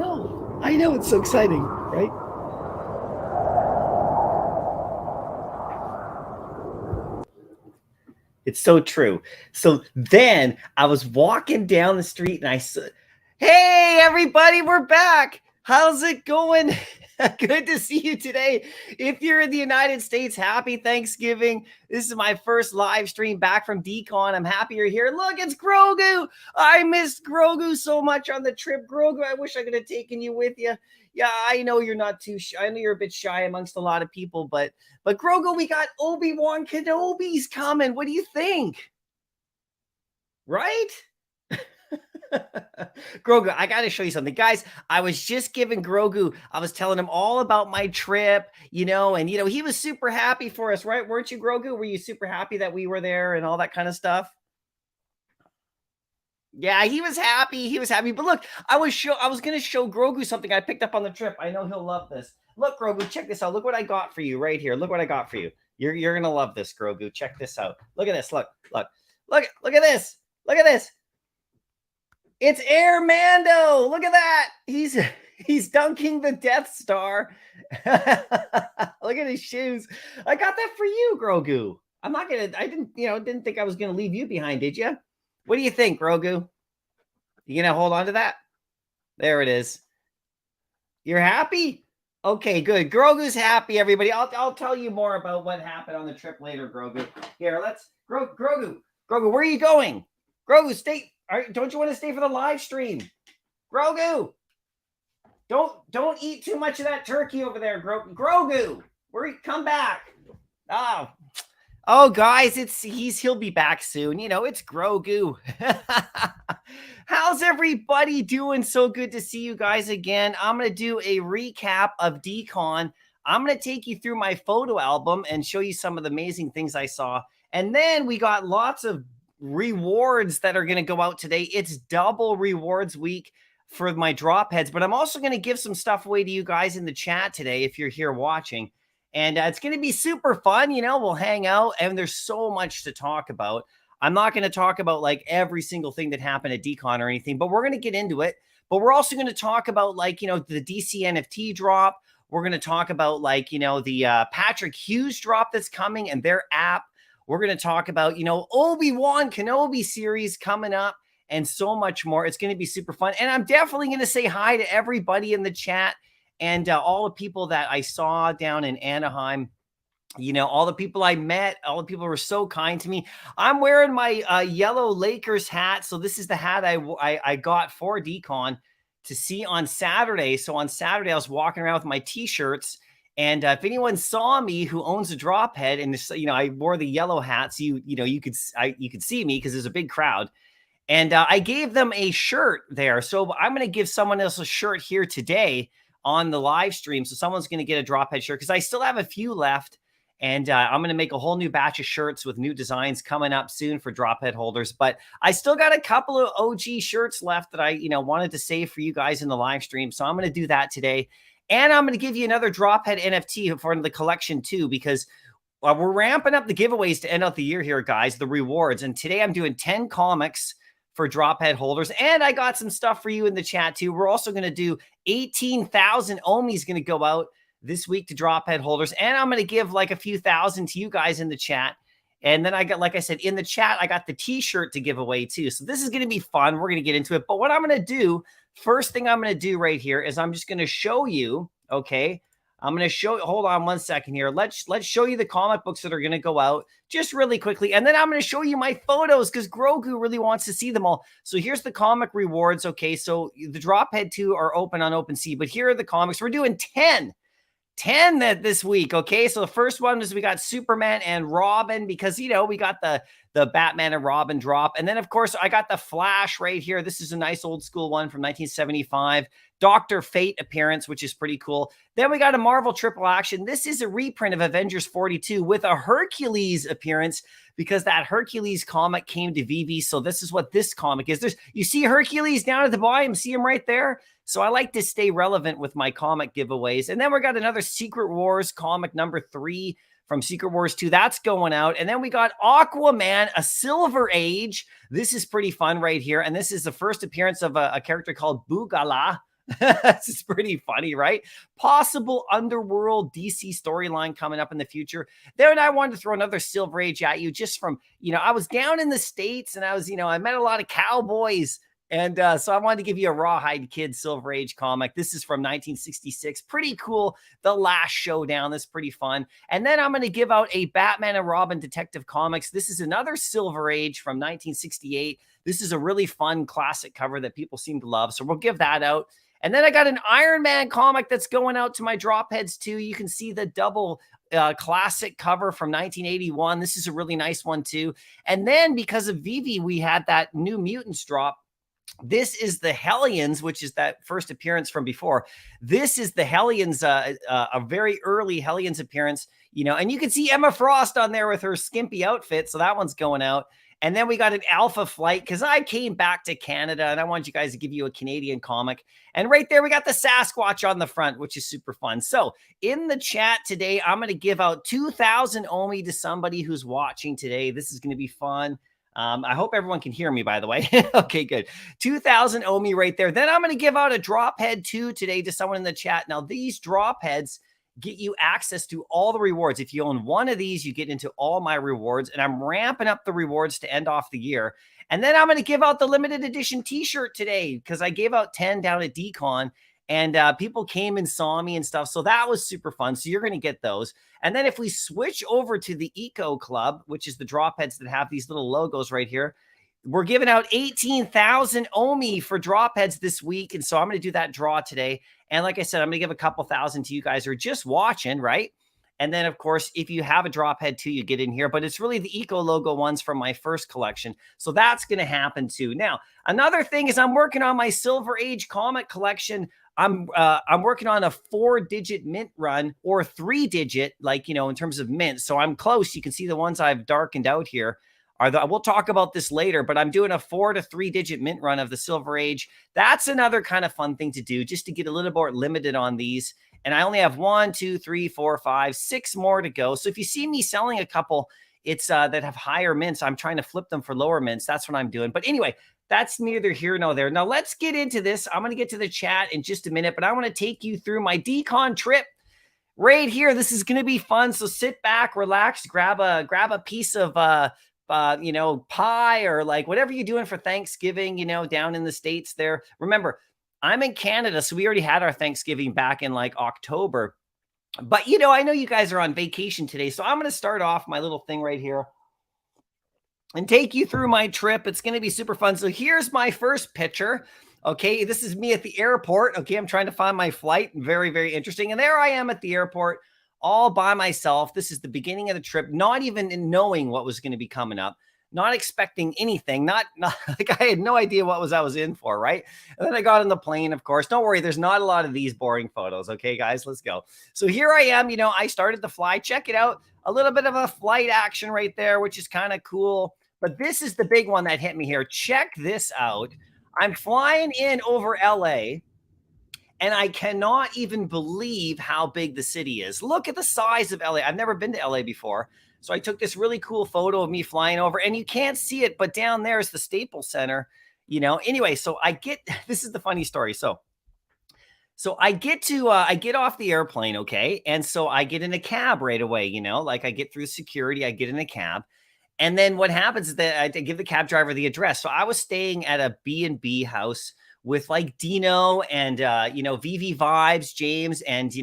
I know, it's so exciting, right? It's so true. So then I was walking down the street and I said, "Hey, everybody, we're back. How's it going? Good to see you today. If you're in the United States, happy Thanksgiving. This is my first live stream back from DCON. I'm happy you're here. Look, it's Grogu. I missed Grogu so much on the trip. Grogu, I wish I could have taken you with you. Yeah, I know you're not too shy. I know you're a bit shy amongst a lot of people, but Grogu, we got Obi-Wan Kenobi's coming. What do you think? Right? Grogu, I got to show you something. Guys, I was just giving Grogu, I was telling him all about my trip, and, he was super happy for us, right? Weren't you, Grogu? Were you super happy that we were there and all that kind of stuff? Yeah, he was happy. He was happy. But look, I was going to show Grogu something I picked up on the trip. I know he'll love this. Look, Grogu, check this out. Look what I got for you right here. Look what I got for you. You're going to love this, Grogu. Check this out. Look at this. Look at this. Look at this. It's Air Mando. Look at that. He's dunking the Death Star. Look at his shoes. I got that for you, Grogu. I didn't think I was going to leave you behind, did you? What do you think, Grogu? You gonna hold on to that? There it is. You're happy? Okay, good. Grogu's happy, everybody. I'll tell you more about what happened on the trip later, Grogu. Here, Grogu, where are you going? Grogu, stay. Don't you want to stay for the live stream? Grogu, don't eat too much of that turkey over there, Grogu. Come back. Oh, guys, he'll be back soon. It's Grogu. How's everybody doing? So good to see you guys again. I'm going to do a recap of DCON. I'm going to take you through my photo album and show you some of the amazing things I saw. And then we got lots of rewards that are going to go out today. It's double rewards week for my drop heads, but I'm also going to give some stuff away to you guys in the chat today if you're here watching. And it's going to be super fun. We'll hang out and there's so much to talk about. I'm not going to talk about like every single thing that happened at DCON or anything, but we're going to get into it. But we're also going to talk about the DC NFT drop. We're going to talk about the Patrick Hughes drop that's coming and their app. We're going to talk about, Obi-Wan Kenobi series coming up and so much more. It's going to be super fun. And I'm definitely going to say hi to everybody in the chat. And all the people that I saw down in Anaheim, all the people I met, all the people who were so kind to me. I'm wearing my yellow Lakers hat. So this is the hat I got for DCON to see on Saturday. So on Saturday, I was walking around with my T-shirts. And if anyone saw me who owns a drop head, and I wore the yellow hat, so you could see me because there's a big crowd. And I gave them a shirt there. So I'm going to give someone else a shirt here today on the live stream. So someone's going to get a drop head shirt because I still have a few left. And I'm going to make a whole new batch of shirts with new designs coming up soon for drop head holders. But I still got a couple of OG shirts left that I, wanted to save for you guys in the live stream. So I'm going to do that today. And I'm going to give you another drop head NFT for the collection too, because we're ramping up the giveaways to end out the year here, guys, the rewards. And today I'm doing 10 comics for drop head holders. And I got some stuff for you in the chat too. We're also going to do 18,000 Omi's going to go out this week to drop head holders. And I'm going to give like a few thousand to you guys in the chat. And then I got, like I said, in the chat, I got the T-shirt to give away too. So this is going to be fun. We're going to get into it. But what I'm going to do, first thing I'm going to do right here is I'm just going to show you, okay? I'm going to show, hold on one second here. Let's show you the comic books that are going to go out just really quickly. And then I'm going to show you my photos because Grogu really wants to see them all. So here's the comic rewards. Okay. So the drop head 2 are open on OpenSea, but here are the comics. We're doing 10 this week. Okay. So the first one is we got Superman and Robin because, we got the Batman and Robin drop. And then of course I got the Flash right here. This is a nice old school one from 1975. Dr. Fate appearance, which is pretty cool. Then we got a Marvel triple action. This is a reprint of Avengers 42 with a Hercules appearance because that Hercules comic came to Veve. So this is what this comic is. You see Hercules down at the bottom, see him right there. So I like to stay relevant with my comic giveaways. And then we got another Secret Wars comic number 3 from Secret Wars 2. That's going out. And then we got Aquaman, a Silver Age. This is pretty fun right here. And this is the first appearance of a character called Bugala. This is pretty funny, right? Possible underworld DC storyline coming up in the future. Then I wanted to throw another Silver Age at you just from, I was down in the States and I was, I met a lot of cowboys. And so I wanted to give you a Rawhide Kid Silver Age comic. This is from 1966. Pretty cool. The Last Showdown. That's pretty fun. And then I'm going to give out a Batman and Robin Detective Comics. This is another Silver Age from 1968. This is a really fun classic cover that people seem to love. So we'll give that out. And then I got an Iron Man comic that's going out to my drop heads too. You can see the double classic cover from 1981. This is a really nice one too. And then because of Veve, we had that New Mutants drop. This is the Hellions, which is that first appearance from before. This is the Hellions, a very early Hellions appearance, and you can see Emma Frost on there with her skimpy outfit. So that one's going out. And then we got an Alpha Flight because I came back to Canada and I wanted you guys to give you a Canadian comic. And right there, we got the Sasquatch on the front, which is super fun. So in the chat today, I'm going to give out 2,000 Omi to somebody who's watching today. This is going to be fun. I hope everyone can hear me, by the way. Okay, good. 2,000 Omi right there. Then I'm going to give out a drop head too today to someone in the chat. Now, these drop heads get you access to all the rewards. If you own one of these, you get into all my rewards, and I'm ramping up the rewards to end off the year. And then I'm going to give out the limited edition t-shirt today because I gave out 10 down at DCON, and people came and saw me and stuff. So that was super fun. So you're going to get those. And then if we switch over to the Eco Club, which is the drop heads that have these little logos right here, we're giving out 18,000 Omi for drop heads this week. And so I'm going to do that draw today. And like I said, I'm going to give a couple thousand to you guys who are just watching, right? And then, of course, if you have a drop head too, you get in here. But it's really the Eco logo ones from my first collection. So that's going to happen too. Now, another thing is I'm working on my Silver Age comic collection. I'm working on a 4-digit mint run or 3-digit, like, in terms of mint. So I'm close. You can see the ones I've darkened out here. We'll talk about this later, but I'm doing a 4 to 3-digit mint run of the Silver Age. That's another kind of fun thing to do, just to get a little more limited on these. And I only have 1, 2, 3, 4, 5, 6 more to go. So if you see me selling a couple, it's that have higher mints, I'm trying to flip them for lower mints. That's what I'm doing. But anyway, that's neither here nor there. Now let's get into this. I'm going to get to the chat in just a minute, but I want to take you through my DCON trip right here. This is going to be fun. So sit back, relax, grab a piece of pie or like whatever you're doing for Thanksgiving, down in the States there. Remember, I'm in Canada, so we already had our Thanksgiving back in like October. But, I know you guys are on vacation today, so I'm going to start off my little thing right here and take you through my trip. It's going to be super fun. So here's my first picture. Okay, this is me at the airport. Okay, I'm trying to find my flight. Very, very interesting. And there I am at the airport all by myself. This is the beginning of the trip, not even knowing what was going to be coming up, not expecting anything, not like I had no idea what I was in for, right? And then I got on the plane, of course. Don't worry, there's not a lot of these boring photos. Okay, guys, let's go. So here I am, I started to fly. Check it out. A little bit of a flight action right there, which is kind of cool. But this is the big one that hit me here. Check this out. I'm flying in over LA, and I cannot even believe how big the city is. Look at the size of LA. I've never been to LA before. So I took this really cool photo of me flying over, and you can't see it, but down there is the Staples Center, Anyway, so this is the funny story. So I get off the airplane, okay? And so I get in a cab right away, like I get through security, I get in a cab. And then what happens is that I give the cab driver the address. So I was staying at a B&B house with like Dino and, Veve Vibes, James, and,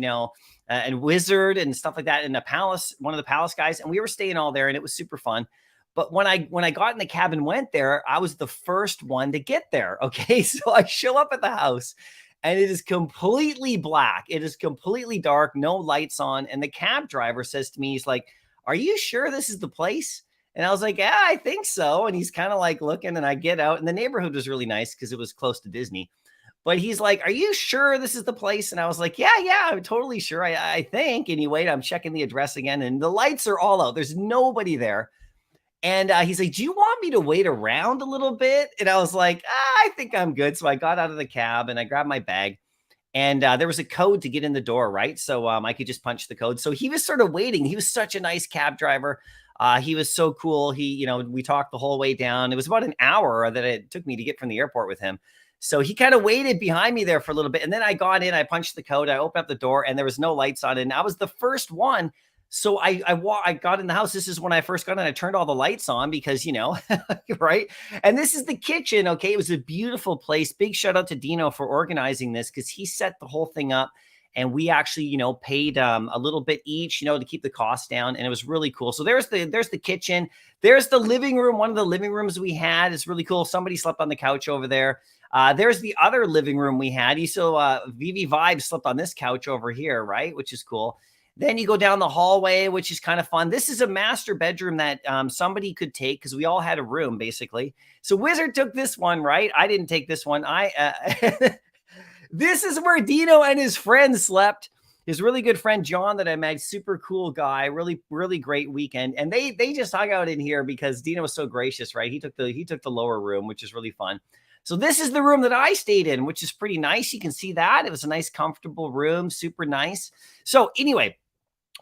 and Wizard and stuff like that in the Palace, one of the Palace guys. And we were staying all there and it was super fun. But when I got in the cab and went there, I was the first one to get there. Okay. So I show up at the house and it is completely black. It is completely dark, no lights on. And the cab driver says to me, he's like, "Are you sure this is the place?" And I was like, "Yeah, I think so." And he's kind of like looking, and I get out, and the neighborhood was really nice because it was close to Disney. But he's like, "Are you sure this is the place?" And I was like, yeah, I'm totally sure. I think. Anyway, I'm checking the address again, and the lights are all out. There's nobody there. And he's like, "Do you want me to wait around a little bit?" And I was like, "I think I'm good." So I got out of the cab and I grabbed my bag. And there was a code to get in the door, right? So I could just punch the code. So he was sort of waiting. He was such a nice cab driver. He was so cool. We talked the whole way down. It was about an hour that it took me to get from the airport with him. So he kind of waited behind me there for a little bit. And then I got in, I punched the code, I opened up the door, and there was no lights on it. And I was the first one. So I got in the house. This is when I first got in. I turned all the lights on because, right. And this is the kitchen. Okay. It was a beautiful place. Big shout out to Dino for organizing this because he set the whole thing up. And we actually, paid a little bit each, to keep the cost down. And it was really cool. So there's the kitchen. There's the living room. One of the living rooms we had is really cool. Somebody slept on the couch over there. There's the other living room we had. You saw Veve Vibe slept on this couch over here, right? Which is cool. Then you go down the hallway, which is kind of fun. This is a master bedroom that somebody could take because we all had a room, basically. So Wizard took this one, right? I didn't take this one. This is where Dino and his friends slept. His really good friend, John, that I met, super cool guy, really, really great weekend. And they just hung out in here because Dino was so gracious, right? He took the lower room, which is really fun. So this is the room that I stayed in, which is pretty nice. You can see that. It was a nice, comfortable room, super nice. So anyway,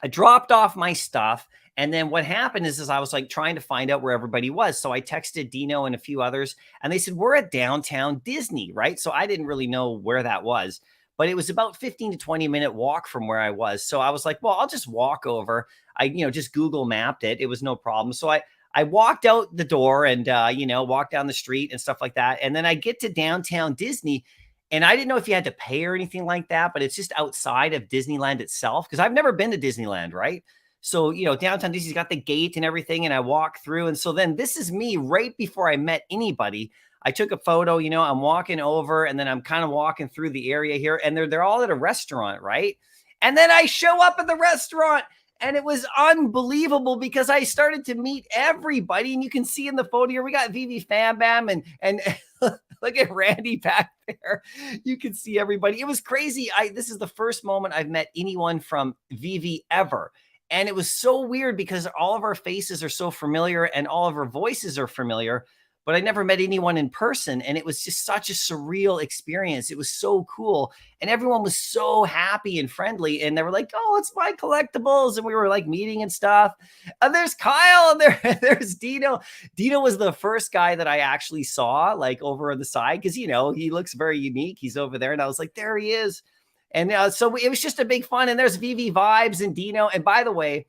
I dropped off my stuff. And then what happened is I was like trying to find out where everybody was. So I texted Dino and a few others and they said, we're at downtown Disney, right? So I didn't really know where that was, but it was about 15 to 20-minute walk from where I was. So I was like, well, I'll just walk over. I, just Google mapped it. It was no problem. So I walked out the door and, walked down the street and stuff like that. And then I get to downtown Disney. And I didn't know if you had to pay or anything like that, but it's just outside of Disneyland itself because I've never been to Disneyland, right? So, downtown Disney's got the gate and everything, and I walk through. And so then this is me right before I met anybody. I took a photo, I'm walking over, and then I'm kind of walking through the area here, and they're all at a restaurant, right? And then I show up at the restaurant, and it was unbelievable because I started to meet everybody. And you can see in the photo here, we got Veve Fam Bam and look at Randy back there. You can see everybody. It was crazy. This is the first moment I've met anyone from Veve ever. And it was so weird because all of our faces are so familiar and all of our voices are familiar, but I never met anyone in person. And it was just such a surreal experience. It was so cool. And everyone was so happy and friendly. And they were like, oh, it's Mycollectables. And we were like meeting and stuff. And there's Kyle and there's Dino. Dino was the first guy that I actually saw like over on the side because, he looks very unique. He's over there. And I was like, there he is. And so it was just a big fun. And there's Veve Vibes and Dino. And by the way,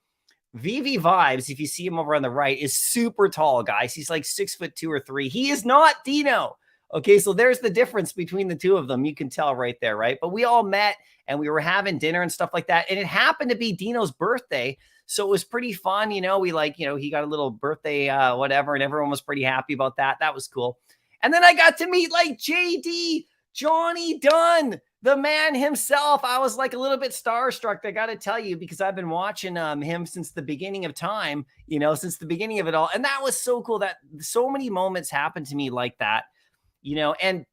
Veve Vibes, if you see him over on the right, is super tall, guys. He's like 6'2" or 3. He is not Dino. Okay, so there's the difference between the two of them. You can tell right there, right? But we all met and we were having dinner and stuff like that. And it happened to be Dino's birthday. So it was pretty fun. We he got a little birthday, whatever. And everyone was pretty happy about that. That was cool. And then I got to meet like JD, Johnny Dunn, the man himself. I was like a little bit starstruck, I got to tell you, because I've been watching him since the beginning of time, since the beginning of it all. And that was so cool that so many moments happened to me like that, and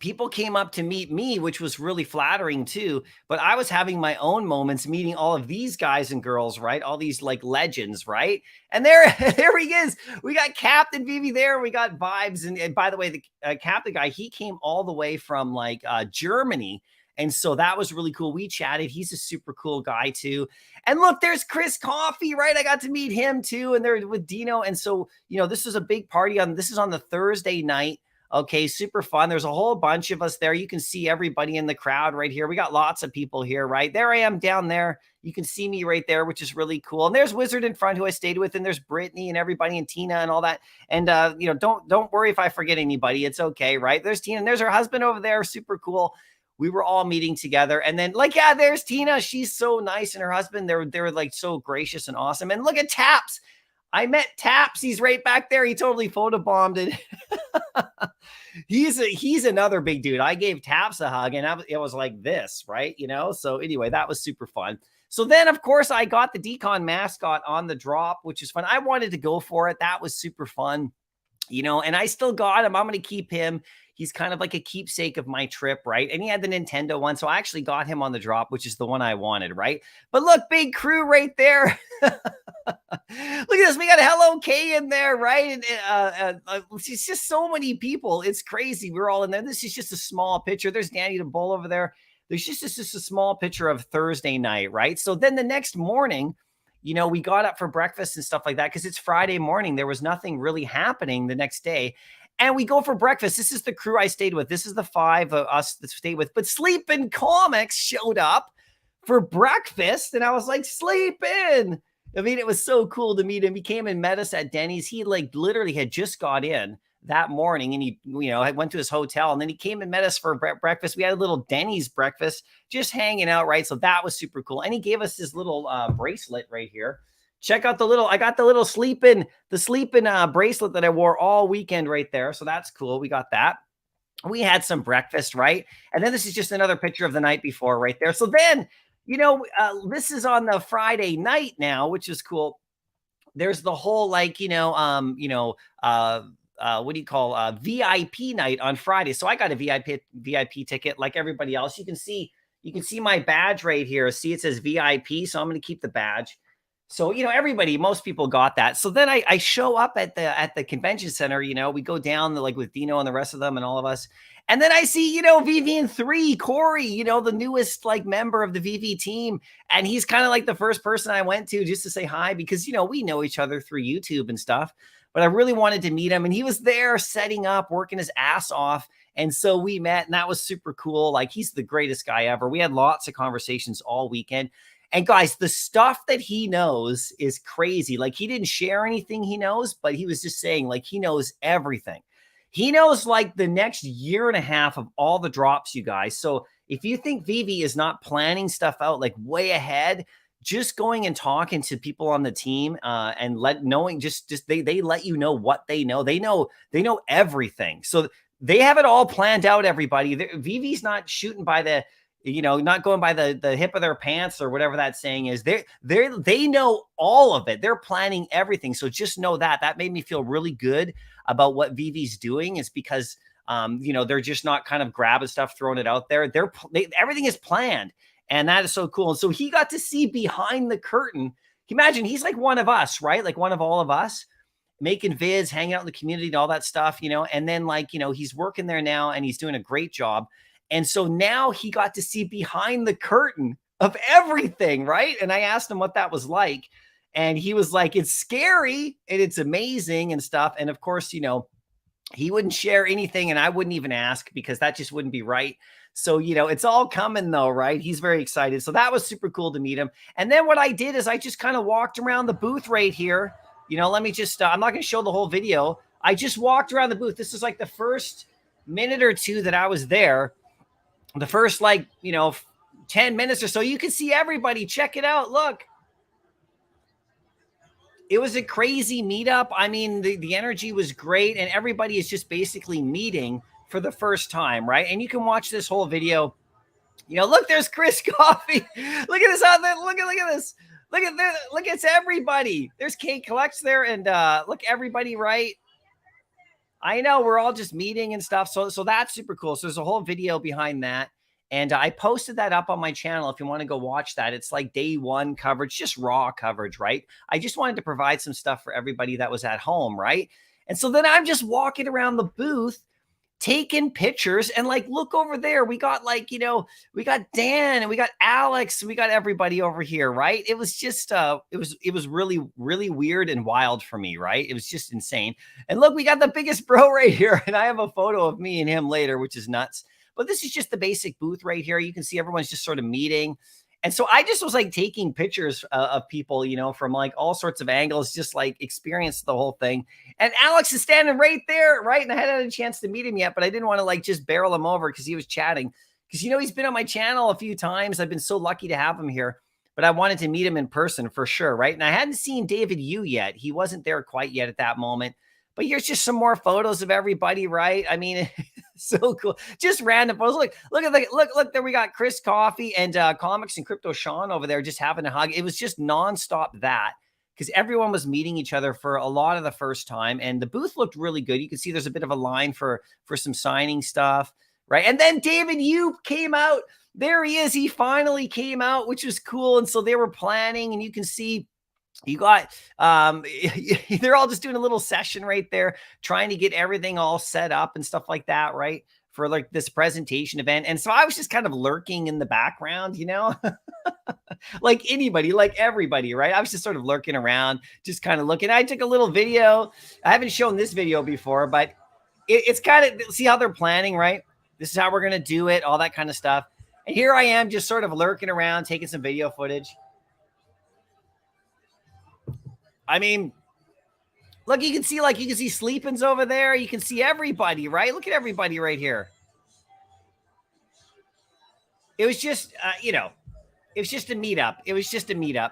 people came up to meet me, which was really flattering too. But I was having my own moments meeting all of these guys and girls, right? All these like legends, right? And there he is. We got Captain Veve there. We got Vibes. And by the way, the Captain guy, he came all the way from like Germany. And so that was really cool. We chatted. He's a super cool guy too. And look, there's Chris Coffee, right? I got to meet him too. And they're with Dino. And so, this was a big party this is on the Thursday night. Okay, super fun. There's a whole bunch of us there. You can see everybody in the crowd right here. We got lots of people here, right? There I am down there. You can see me right there, which is really cool. And there's Wizard in front who I stayed with, and there's Brittany and everybody and Tina and all that. And don't worry if I forget anybody. It's okay, right? There's Tina and there's her husband over there. Super cool. We were all meeting together. And then there's Tina. She's so nice. And her husband, they're like so gracious and awesome. And look at Taps. I met Taps. He's right back there. He totally photobombed it. He's another big dude. I gave Taps a hug and it was like this, right? So anyway, that was super fun. So then of course I got the DCON mascot on the drop, which is fun. I wanted to go for it. That was super fun, and I still got him. I'm going to keep him. He's kind of like a keepsake of my trip, right? And he had the Nintendo one. So I actually got him on the drop, which is the one I wanted, right? But look, big crew right there. Look at this. We got Hello K in there, right? And it's just so many people. It's crazy. We're all in there. This is just a small picture. There's Danny the Bull over there. There's just a small picture of Thursday night, right? So then the next morning, we got up for breakfast and stuff like that because it's Friday morning. There was nothing really happening the next day. And we go for breakfast. This is the crew I stayed with. This is the 5 of us that stayed with. But Sleepin' Comics showed up for breakfast. And I was like, Sleepin'. I mean, it was so cool to meet him. He came and met us at Denny's. He like literally had just got in that morning, and he, I went to his hotel, and then he came and met us for breakfast. We had a little Denny's breakfast, just hanging out, right? So that was super cool. And he gave us this little bracelet right here. Check out I got the little sleeping bracelet that I wore all weekend right there. So that's cool. We got that. We had some breakfast, right? And then this is just another picture of the night before right there. So then, this is on the Friday night now, which is cool. There's the whole what do you call VIP night on Friday. So I got a VIP ticket like everybody else. You can see my badge right here. See, it says VIP. So I'm going to keep the badge. So, most people got that. So then I show up at the convention center, we go down like with Dino and the rest of them and all of us. And then I see, VV3, Corey, the newest like member of the VV team. And he's kind of like the first person I went to just to say hi because, we know each other through YouTube and stuff. But I really wanted to meet him. And he was there setting up, working his ass off. And so we met, and that was super cool. Like, he's the greatest guy ever. We had lots of conversations all weekend. And guys, the stuff that he knows is crazy. Like, he didn't share anything he knows, but he was just saying like he knows everything. He knows like the next year and a half of all the drops, you guys. So if you think Veve is not planning stuff out like way ahead, just going and talking to people on the team and they let you know what they know. They know everything. So they have it all planned out, everybody. Veve's not shooting by the not going by the hip of their pants or whatever that saying is. They know all of it. They're planning everything. So just know that made me feel really good about what Veve's doing, is because, they're just not kind of grabbing stuff, throwing it out there. Everything is planned, and that is so cool. And so he got to see behind the curtain. Imagine he's like one of us, right? Like one of all of us, making vids, hanging out in the community and all that stuff, and then he's working there now and he's doing a great job. And so now he got to see behind the curtain of everything, right? And I asked him what that was like. And he was like, it's scary and it's amazing and stuff. And of course, he wouldn't share anything, and I wouldn't even ask because that just wouldn't be right. So, it's all coming though, right? He's very excited. So that was super cool to meet him. And then what I did is I just kind of walked around the booth right here. Let me just, I'm not going to show the whole video. I just walked around the booth. This is like the first minute or two that I was there. The first 10 minutes or so, you can see everybody. Check it out. Look, it was a crazy meetup. I mean, the energy was great, and everybody is just basically meeting for the first time, right? And you can watch this whole video. Look, there's Chris Coffee. Look at this out there. Look at this. Look, it's everybody. There's Kate Collects there, and look, everybody, right? I know we're all just meeting and stuff. So that's super cool. So there's a whole video behind that. And I posted that up on my channel if you want to go watch that. It's like day one coverage, just raw coverage, right? I just wanted to provide some stuff for everybody that was at home, right? And so then I'm just walking around the booth, taking pictures, and look over there. We got we got Dan and we got Alex, and we got everybody over here, right? It was just it was really, really weird and wild for me, right? It was just insane. And look, we got the biggest bro right here, and I have a photo of me and him later, which is nuts. But this is just the basic booth right here. You can see everyone's just sort of meeting. And so I just was taking pictures of people, from all sorts of angles, just experience the whole thing. And Alex is standing right there, right? And I hadn't had a chance to meet him yet, but I didn't want to just barrel him over because he was chatting. Because, he's been on my channel a few times. I've been so lucky to have him here, but I wanted to meet him in person for sure, right? And I hadn't seen David Yu yet. He wasn't there quite yet at that moment. But here's just some more photos of everybody, right? I mean, so cool. Just random photos. Look, there we got Chris Coffee and Comics and Crypto Sean over there just having a hug. It was just nonstop that, because everyone was meeting each other for a lot of the first time. And the booth looked really good. You can see there's a bit of a line for some signing stuff, right? And then David Yu came out. There he is. He finally came out, which was cool. And so they were planning, and you can see you got, they're all just doing a little session right there, trying to get everything all set up and stuff like that, right? For this presentation event. And so I was just kind of lurking in the background, like anybody, like everybody, right? I was just sort of lurking around, just kind of looking. I took a little video. I haven't shown this video before, but it's kind of, see how they're planning, right? This is how we're going to do it, all that kind of stuff. And here I am just sort of lurking around, taking some video footage. I mean, look, you can see Sleepin's over there. You can see everybody, right? Look at everybody right here. It was just, it was just a meetup. It was just a meetup.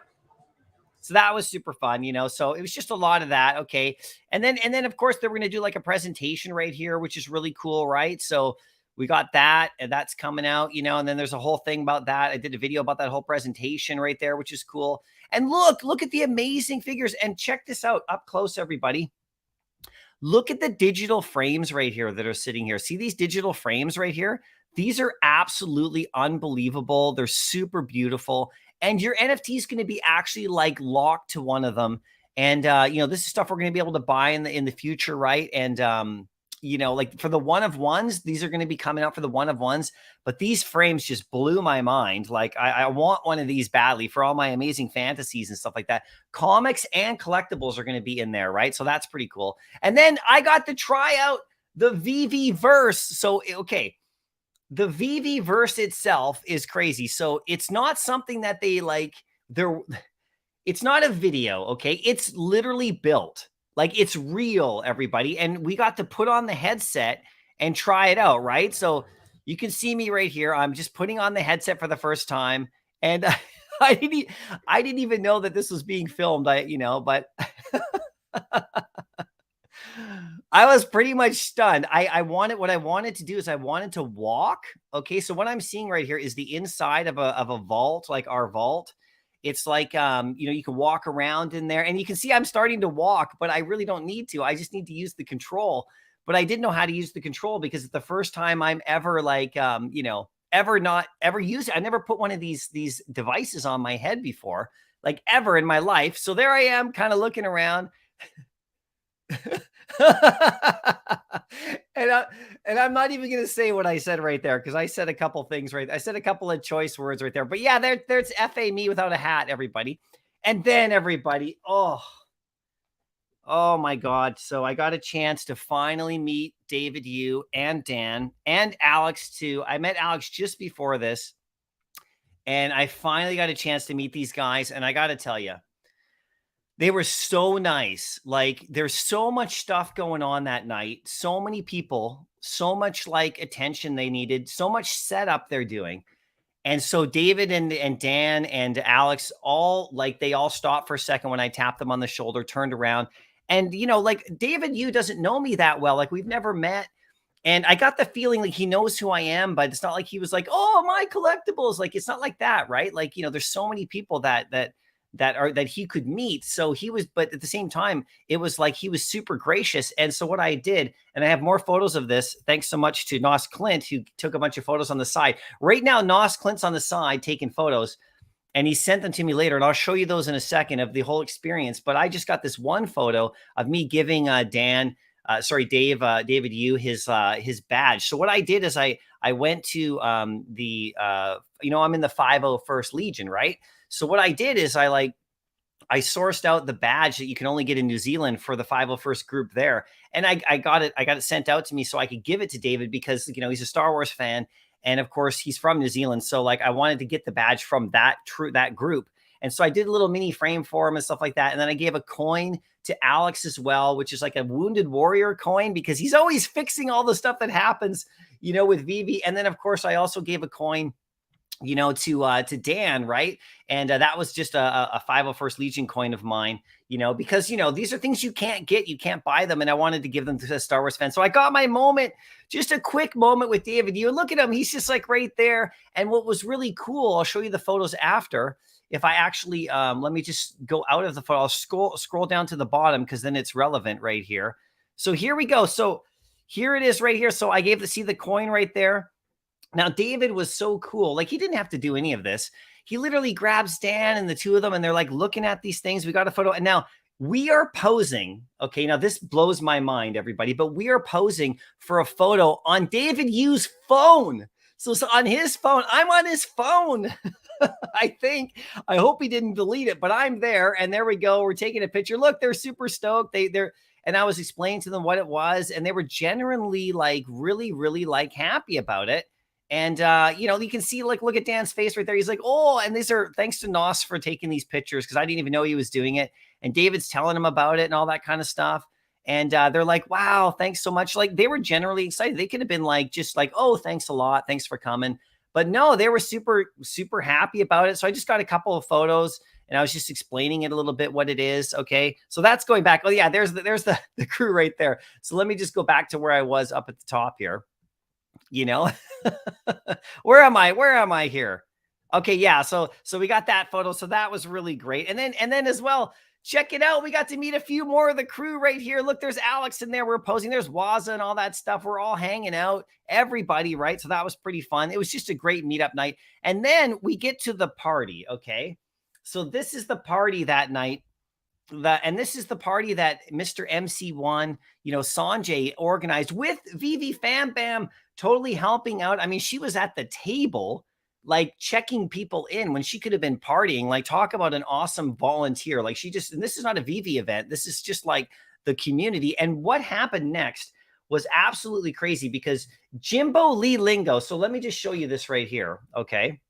So that was super fun, So it was just a lot of that. Okay. And then of course, they're going to do like a presentation right here, which is really cool, right? So we got that, and that's coming out, and then there's a whole thing about that. I did a video about that whole presentation right there, which is cool. And look at the amazing figures, and check this out up close, everybody. Look at the digital frames right here that are sitting here. See these digital frames right here? These are absolutely unbelievable. They're super beautiful. And your NFT is going to be actually like locked to one of them. And, this is stuff we're going to be able to buy in the future, right? And, like for the one of ones, these are going to be coming out for the one of ones. But these frames just blew my mind. Like I want one of these badly for all my amazing fantasies and stuff like that. Comics and collectibles are going to be in there, right? So that's pretty cool. And then I got to try out the Veve verse. So, okay. The Veve verse itself is crazy. So it's not something that it's not a video. Okay. It's literally built. Like it's real, everybody. And we got to put on the headset and try it out, right? So you can see me right here. I'm just putting on the headset for the first time. And I didn't even know that this was being filmed, but I was pretty much stunned. What I wanted to do is I wanted to walk. Okay. So what I'm seeing right here is the inside of a vault, like our vault. It's like, you can walk around in there, and you can see I'm starting to walk, but I really don't need to. I just need to use the control. But I didn't know how to use the control because it's the first time I'm ever like, ever used it. I never put one of these devices on my head before, like ever in my life. So there I am kind of looking around. and I'm not even going to say what I said right there, because I said a couple things right. I said a couple of choice words right there. But yeah, there's FA me without a hat, everybody. And then everybody, oh my God. So I got a chance to finally meet David Yu and Dan and Alex too. I met Alex just before this, and I finally got a chance to meet these guys. And I got to tell you, they were so nice. Like there's so much stuff going on that night. So many people, so much like attention they needed, so much setup they're doing. And so David and Dan and Alex they all stopped for a second when I tapped them on the shoulder, turned around. And, like David Yu doesn't know me that well. Like we've never met. And I got the feeling like he knows who I am, but it's not like he was like, oh, Mycollectables. Like, it's not like that, right? Like, there's so many people that he could meet. So he was, but at the same time, it was like he was super gracious. And so what I did, and I have more photos of this, thanks so much to Nos Clint, who took a bunch of photos on the side. Right now, Nos Clint's on the side taking photos, and he sent them to me later. And I'll show you those in a second of the whole experience. But I just got this one photo of me giving David Yu his badge. So what I did is I went to I'm in the 501st Legion, right? So what I did is I sourced out the badge that you can only get in New Zealand for the 501st group there. And I got it sent out to me so I could give it to David because, he's a Star Wars fan. And of course he's from New Zealand. So I wanted to get the badge from that group. And so I did a little mini frame for him and stuff like that. And then I gave a coin to Alex as well, which is like a Wounded Warrior coin because he's always fixing all the stuff that happens, with Veve. And then of course I also gave a coin to Dan, right? And that was just a 501st Legion coin of mine, because, these are things you can't get, you can't buy them. And I wanted to give them to the Star Wars fans. So I got my moment, just a quick moment with David. You look at him, he's just like right there. And what was really cool, I'll show you the photos after. If I actually, let me just go out of the photo, I'll scroll down to the bottom because then it's relevant right here. So here we go. So here it is right here. So I see the coin right there. Now, David was so cool. Like, he didn't have to do any of this. He literally grabs Dan and the two of them, and they're like looking at these things. We got a photo. And now we are posing. Okay, now this blows my mind, everybody, but we are posing for a photo on David Yu's phone. So on his phone, I'm on his phone. I hope he didn't delete it, but I'm there. And there we go. We're taking a picture. Look, they're super stoked. And I was explaining to them what it was, and they were genuinely like really, really like happy about it. And you know, you can see, like, look at Dan's face right there. He's like, oh, and these are thanks to Nos for taking these pictures, because I didn't even know he was doing it. And David's telling him about it and all that kind of stuff. And they're like, wow, thanks so much. Like, they were generally excited. They could have been like, just like, oh, thanks a lot. Thanks for coming. But no, they were super, super happy about it. So I just got a couple of photos and I was just explaining it a little bit, what it is. Okay. So that's going back. Oh yeah, there's the crew right there. So let me just go back to where I was up at the top here. You know, where am I here? Okay. Yeah. So we got that photo. So that was really great. And then as well, check it out. We got to meet a few more of the crew right here. Look, there's Alex in there. We're posing. There's Waza and all that stuff. We're all hanging out, everybody, right? So that was pretty fun. It was just a great meetup night. And then we get to the party. Okay. So this is the party that night. And this is the party that Mr. MC1, you know, Sanjay organized with Veve Fam Bam totally helping out. I mean, she was at the table, like checking people in when she could have been partying. Like, talk about an awesome volunteer. Like, she just, and this is not a Veve event. This is just like the community. And what happened next was absolutely crazy, because Jimbo Lee Lingo. So let me just show you this right here. Okay.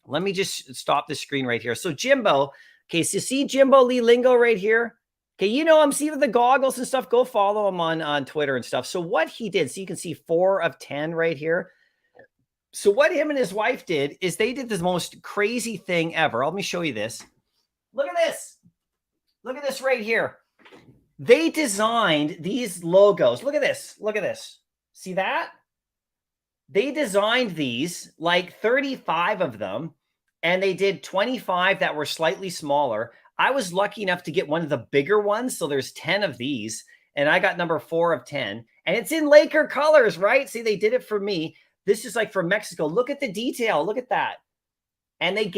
Let me just stop the screen right here. So Jimbo, okay, so see Jimbo Lee Lingo right here? Okay, you know him, see with the goggles and stuff. Go follow him on Twitter and stuff. So what he did, so you can see 4 of 10 right here. So what him and his wife did is they did the most crazy thing ever. Let me show you this. Look at this. Look at this right here. They designed these logos. Look at this. Look at this. See that? They designed these, like 35 of them, and they did 25 that were slightly smaller. I was lucky enough to get one of the bigger ones. So there's 10 of these, and I got number 4 of 10. And it's in Laker colors, right? See, they did it for me. This is like from Mexico. Look at the detail. Look at that. And they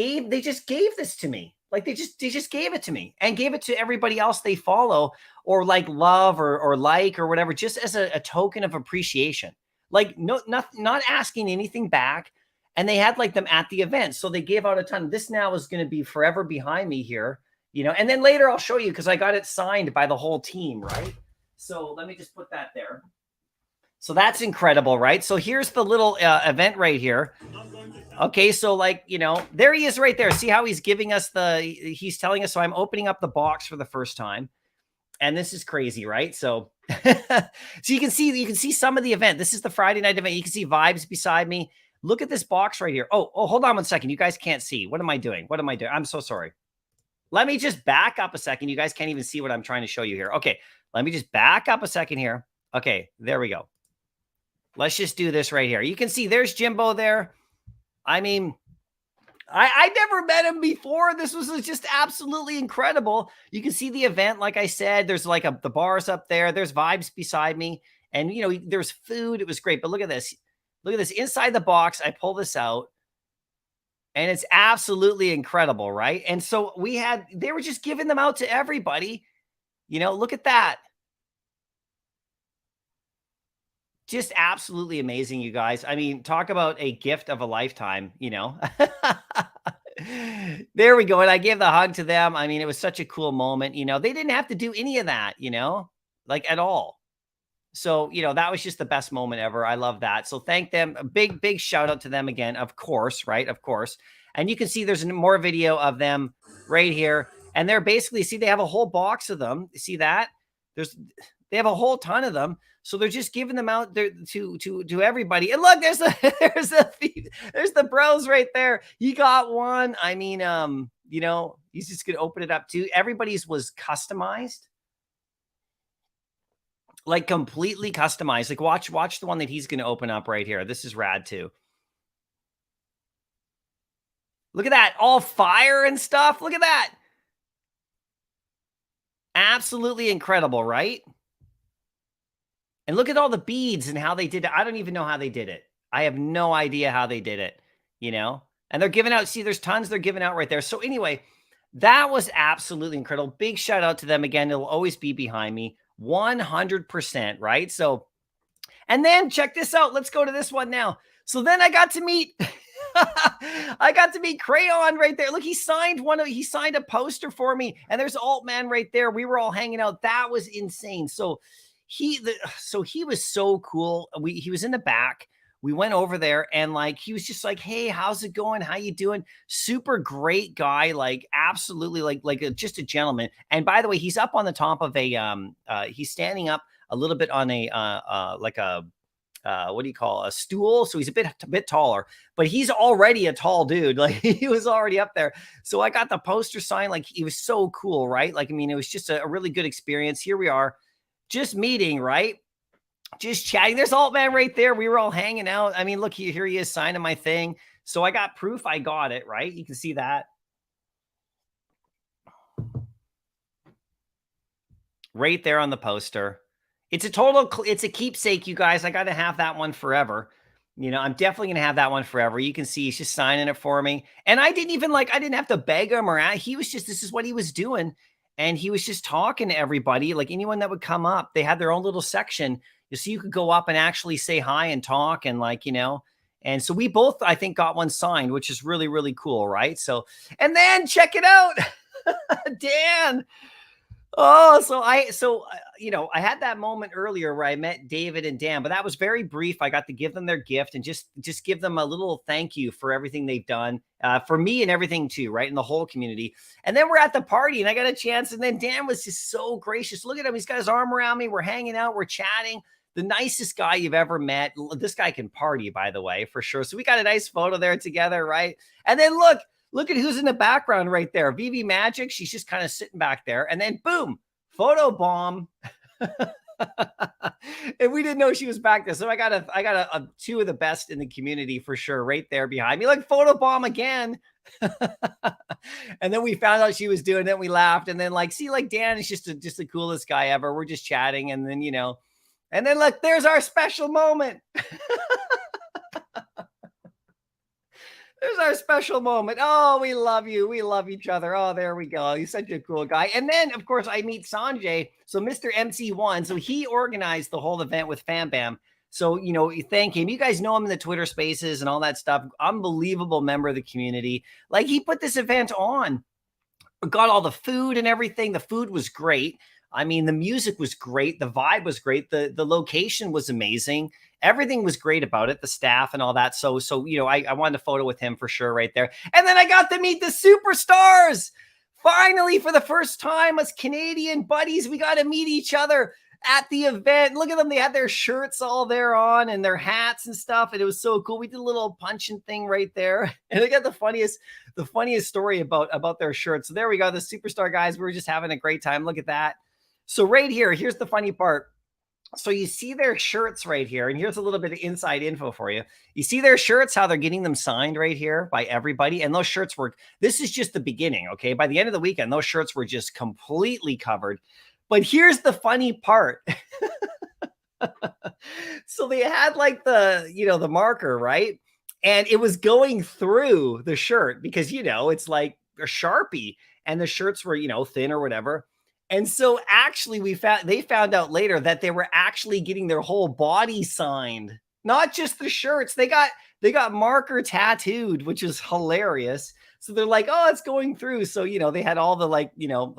just gave this to me. Like, they just gave it to me and gave it to everybody else they follow or like love or like or whatever, just as a token of appreciation. Like, not asking anything back. And they had like them at the event. So they gave out a ton. This now is going to be forever behind me here, you know, and then later I'll show you, because I got it signed by the whole team, right? So let me just put that there. So that's incredible, right? So here's the little event right here. Okay, so like, you know, there he is right there. See how he's giving us he's telling us, so I'm opening up the box for the first time. And this is crazy, right? So, so you can see some of the event. This is the Friday night event. You can see Vibes beside me. Look at this box right here. Oh, hold on one second. You guys can't see. What am I doing? I'm so sorry. Let me just back up a second. You guys can't even see what I'm trying to show you here. Okay, let me just back up a second here. Okay, there we go. Let's just do this right here. You can see there's Jimbo there. I mean, I never met him before. This was just absolutely incredible. You can see the event. Like I said, there's like the bars up there. There's Vibes beside me. And, you know, there's food. It was great. But look at this. Look at this. Inside the box, I pull this out. And it's absolutely incredible, right? And so they were just giving them out to everybody. You know, look at that. Just absolutely amazing, you guys. I mean, talk about a gift of a lifetime, you know. There we go. And I gave the hug to them. I mean, it was such a cool moment. You know, they didn't have to do any of that, you know, like at all. So, you know, that was just the best moment ever. I love that. So thank them. A big, big shout out to them again, of course, right? Of course. And you can see there's more video of them right here. And they're basically, see, they have a whole box of them. See that? They have a whole ton of them. So they're just giving them out there to everybody. And look, there's the bros right there. He got one. I mean, you know, he's just gonna open it up too. Everybody's was customized, like completely customized. Like watch the one that he's gonna open up right here. This is rad too. Look at that, all fire and stuff. Look at that. Absolutely incredible, right? And look at all the beads and how they did it. I don't even know how they did it. I have no idea how they did it, you know? And they're giving out, see, there's tons they're giving out right there. So anyway, that was absolutely incredible. Big shout out to them again. It'll always be behind me. 100%, right? So, and then check this out. Let's go to this one now. So then I got to meet I got to meet Crayon right there. Look, he signed a poster for me, and there's Altman right there. We were all hanging out. That was insane. So he was so cool. He was in the back. We went over there, and like he was just like, "Hey, how's it going? How you doing?" Super great guy, like absolutely just a gentleman. And by the way, he's up on the top of he's standing up a little bit on what do you call a stool? So he's a bit taller, but he's already a tall dude. Like he was already up there. So I got the poster signed. Like he was so cool, right? Like, I mean, it was just a really good experience. Here we are, just meeting, right? Just chatting. There's Altman right there. We were all hanging out. I mean, look, here he is signing my thing. So I got proof I got it, right? You can see that. Right there on the poster. It's a keepsake, you guys. I got to have that one forever. You know, I'm definitely going to have that one forever. You can see he's just signing it for me. And I didn't have to beg him he was just, this is what he was doing. And he was just talking to everybody, like anyone that would come up. They had their own little section. So you could go up and actually say hi and talk and and so we both, I think, got one signed, which is really, really cool, right? So, and then check it out. Dan. Oh, I had that moment earlier where I met David and Dan, but that was very brief. I got to give them their gift and just give them a little thank you for everything they've done for me and everything too, right? In the whole community. And then we're at the party and I got a chance. And then Dan was just so gracious. Look at him. He's got his arm around me. We're hanging out. We're chatting. The nicest guy you've ever met. This guy can party, by the way, for sure. So we got a nice photo there together, right? And then look at who's in the background right there. Veve Magic. She's just kind of sitting back there. And then boom, photo bomb. And we didn't know she was back there. So I got a two of the best in the community for sure right there behind me. Like photo bomb again. And then we found out she was doing it. We laughed. And then Dan is just the coolest guy ever. We're just chatting. And then, and then look, there's our special moment. There's our special moment. Oh, we love you. We love each other. Oh, there we go. He's such a cool guy. And then, of course, I meet Sanjay. So Mr. MC1. So he organized the whole event with Fam Bam. So, thank him. You guys know him in the Twitter spaces and all that stuff. Unbelievable member of the community. Like he put this event on. Got all the food and everything. The food was great. I mean, the music was great. The vibe was great. The location was amazing. Everything was great about it, the staff and all that. So I wanted a photo with him for sure right there. And then I got to meet the superstars. Finally, for the first time as Canadian buddies, we got to meet each other at the event. Look at them. They had their shirts all there on and their hats and stuff. And it was so cool. We did a little punching thing right there. And I got the funniest story about their shirts. So there we go. The superstar guys, we were just having a great time. Look at that. So right here's the funny part. So you see their shirts right here, and here's a little bit of inside info for you. You see their shirts, how they're getting them signed right here by everybody. And those shirts this is just the beginning, okay? By the end of the weekend, those shirts were just completely covered. But here's the funny part. So they had the marker, right? And it was going through the shirt because, it's like a Sharpie and the shirts were, thin or whatever. And so actually they found out later that they were actually getting their whole body signed, not just the shirts. They got marker tattooed, which is hilarious. So they're like, oh, it's going through. So, they had all the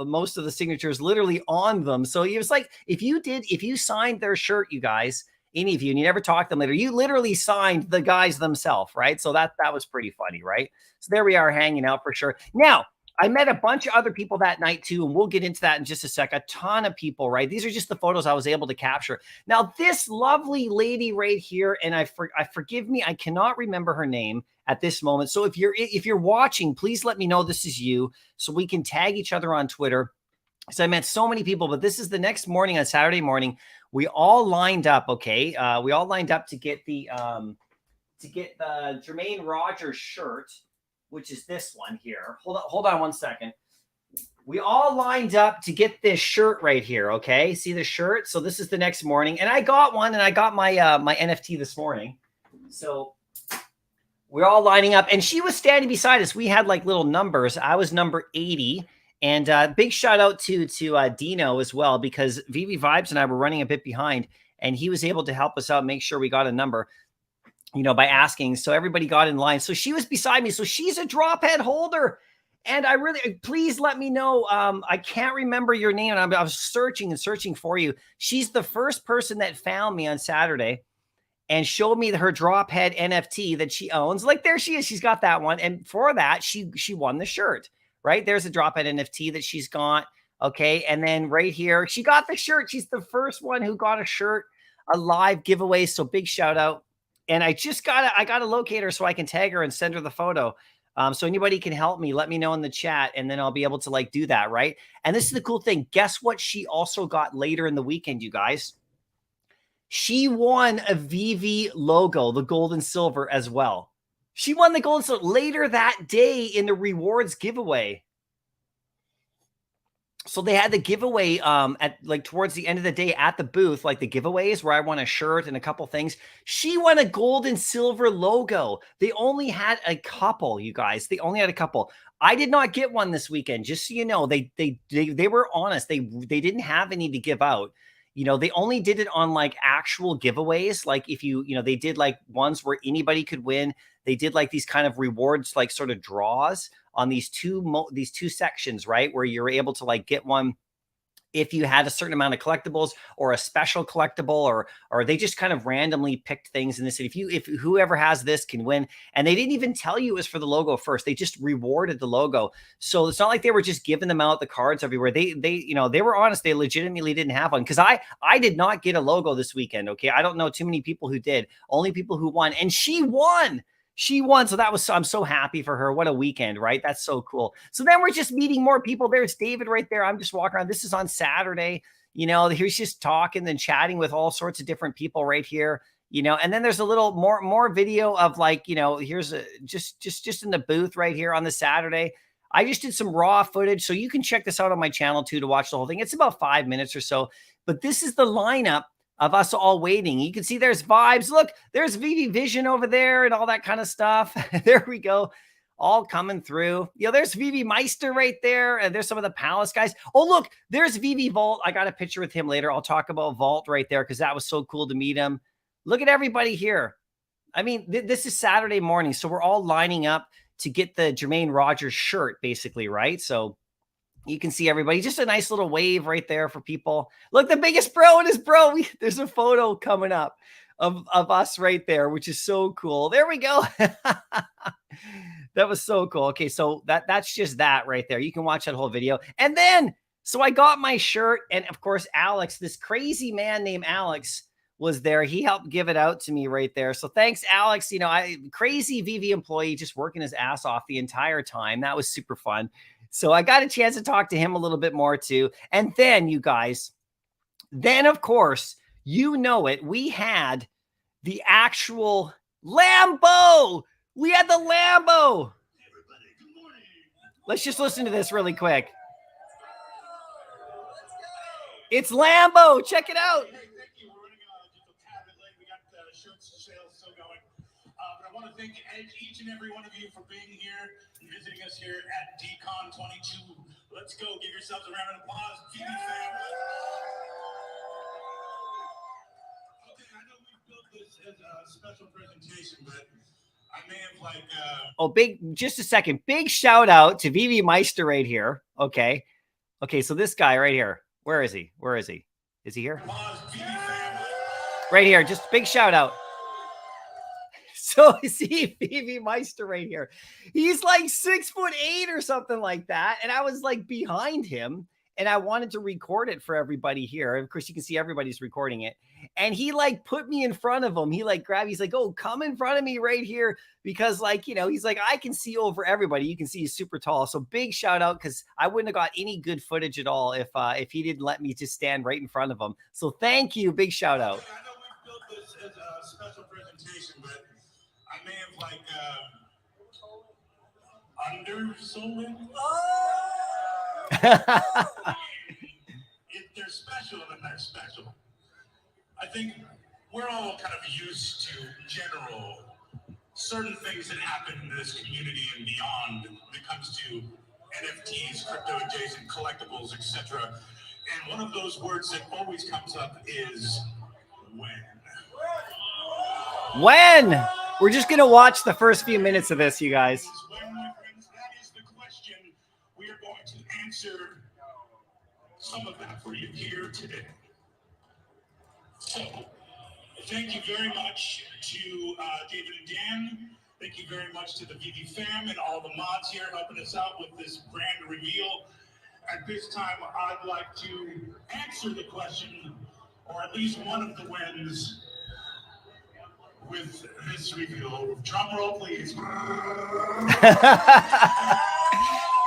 most of the signatures literally on them. So it was like, if you signed their shirt, you guys, any of you, and you never talked to them later, you literally signed the guys themselves, right? So that was pretty funny, right? So there we are hanging out for sure. Now, I met a bunch of other people that night too, and we'll get into that in just a sec. A ton of people, right? These are just the photos I was able to capture. Now, this lovely lady right here, and I forgive me, I cannot remember her name at this moment. So if you're watching, please let me know this is you, so we can tag each other on Twitter. So I met so many people, but this is the next morning on Saturday morning. We all lined up, okay? We all lined up to get the Jermaine Rogers shirt, which is this one here. Hold on one second. We all lined up to get this shirt right here, okay? See the shirt? So this is the next morning. And I got one, and I got my my NFT this morning. So we're all lining up. And she was standing beside us. We had little numbers. I was number 80. And big shout out to Dino as well, because Veve Vibes and I were running a bit behind. And he was able to help us out, make sure we got a number. by asking. So everybody got in line. So she was beside me. So she's a drop head holder. And I really, please let me know. I can't remember your name. And I was searching and searching for you. She's the first person that found me on Saturday and showed me her drop head NFT that she owns. Like, there she is. She's got that one. And for that, she won the shirt, right? There's a drop head NFT that she's got. Okay. And then right here, she got the shirt. She's the first one who got a shirt, a live giveaway. So big shout out. And I gotta locate her so I can tag her and send her the photo. So anybody can help me, let me know in the chat, and then I'll be able to like do that, right? And this is the cool thing. Guess what she also got later in the weekend, you guys? She won a Veve logo, the gold and silver as well. She won the gold and silver later that day in the rewards giveaway. So they had the giveaway at like towards the end of the day at the booth, like the giveaways where I won a shirt and a couple things. She won a gold and silver logo. They only had a couple, you guys. They only had a couple. I did not get one this weekend, just so you know. They were honest. They didn't have any to give out. They only did it on like actual giveaways. Like if they did like ones where anybody could win. They did like these kind of rewards, like sort of draws on these two sections, right? Where you're able to like get one if you had a certain amount of collectibles or a special collectible, or they just kind of randomly picked things in this. If whoever has this can win. And they didn't even tell you it was for the logo first. They just rewarded the logo. So it's not like they were just giving them out the cards everywhere. They were honest. They legitimately didn't have one, because I did not get a logo this weekend. Okay. I don't know too many people who did, only people who won, and she won. She won. So I'm so happy for her. What a weekend, right? That's so cool. So then we're just meeting more people. There's David right there. I'm just walking around. This is on Saturday. Here's just talking and chatting with all sorts of different people right here. And then there's a little more video of like, here's just in the booth right here on the Saturday. I just did some raw footage. So you can check this out on my channel too to watch the whole thing. It's about 5 minutes or so, but this is the lineup of us all waiting. You can see there's Vibes. Look, there's Veve Vision over there and all that kind of stuff. There we go. All coming through. There's Veve Meister right there. And there's some of the Palace guys. Oh, look, there's Veve Vault. I got a picture with him later. I'll talk about Vault right there because that was so cool to meet him. Look at everybody here. I mean, this is Saturday morning. So we're all lining up to get the Jermaine Rogers shirt, basically, right? So you can see everybody. Just a nice little wave right there for people. Look, the biggest bro and his bro. There's a photo coming up of us right there, which is so cool. There we go. That was so cool. Okay, so that's just that right there. You can watch that whole video. And then, so I got my shirt. And of course, Alex, this crazy man named Alex, was there. He helped give it out to me right there. So thanks, Alex. Crazy Veve employee, just working his ass off the entire time. That was super fun. So I got a chance to talk to him a little bit more too. And then, you guys, of course, we had the actual Lambo. We had the Lambo. Let's just listen to this really quick. It's Lambo. Check it out. But I want to thank each and every one of you for being here, visiting us here at DCON 22. Let's go. Give yourselves a round of applause. Veve family. Okay, I know we built this as a special presentation, but I may have just a second. Big shout out to Veve Meister right here. Okay, so this guy right here. Where is he? Is he here? Right here. Just big shout out. So see Veve Meister right here. He's like 6'8" or something like that. And I was like behind him and I wanted to record it for everybody here. Of course, you can see everybody's recording it. And he like put me in front of him. He like grabbed, he's like, oh, come in front of me right here. Because like, he's like, I can see over everybody. You can see he's super tall. So big shout out, because I wouldn't have got any good footage at all if he didn't let me just stand right in front of him. So thank you. Big shout out. Okay, I know we built this as a special presentation, but I may have undersold it. If they're special, then they're special. I think we're all kind of used to certain things that happen in this community and beyond when it comes to NFTs, crypto adjacent collectibles, etc. And one of those words that always comes up is when. When? We're just going to watch the first few minutes of this, you guys. Well, my friends, that is the question. We are going to answer some of that for you here today. So, thank you very much to David and Dan. Thank you very much to the Veve fam and all the mods here helping us out with this grand reveal. At this time, I'd like to answer the question, or at least one of the wins, with this reveal. Drum roll, please.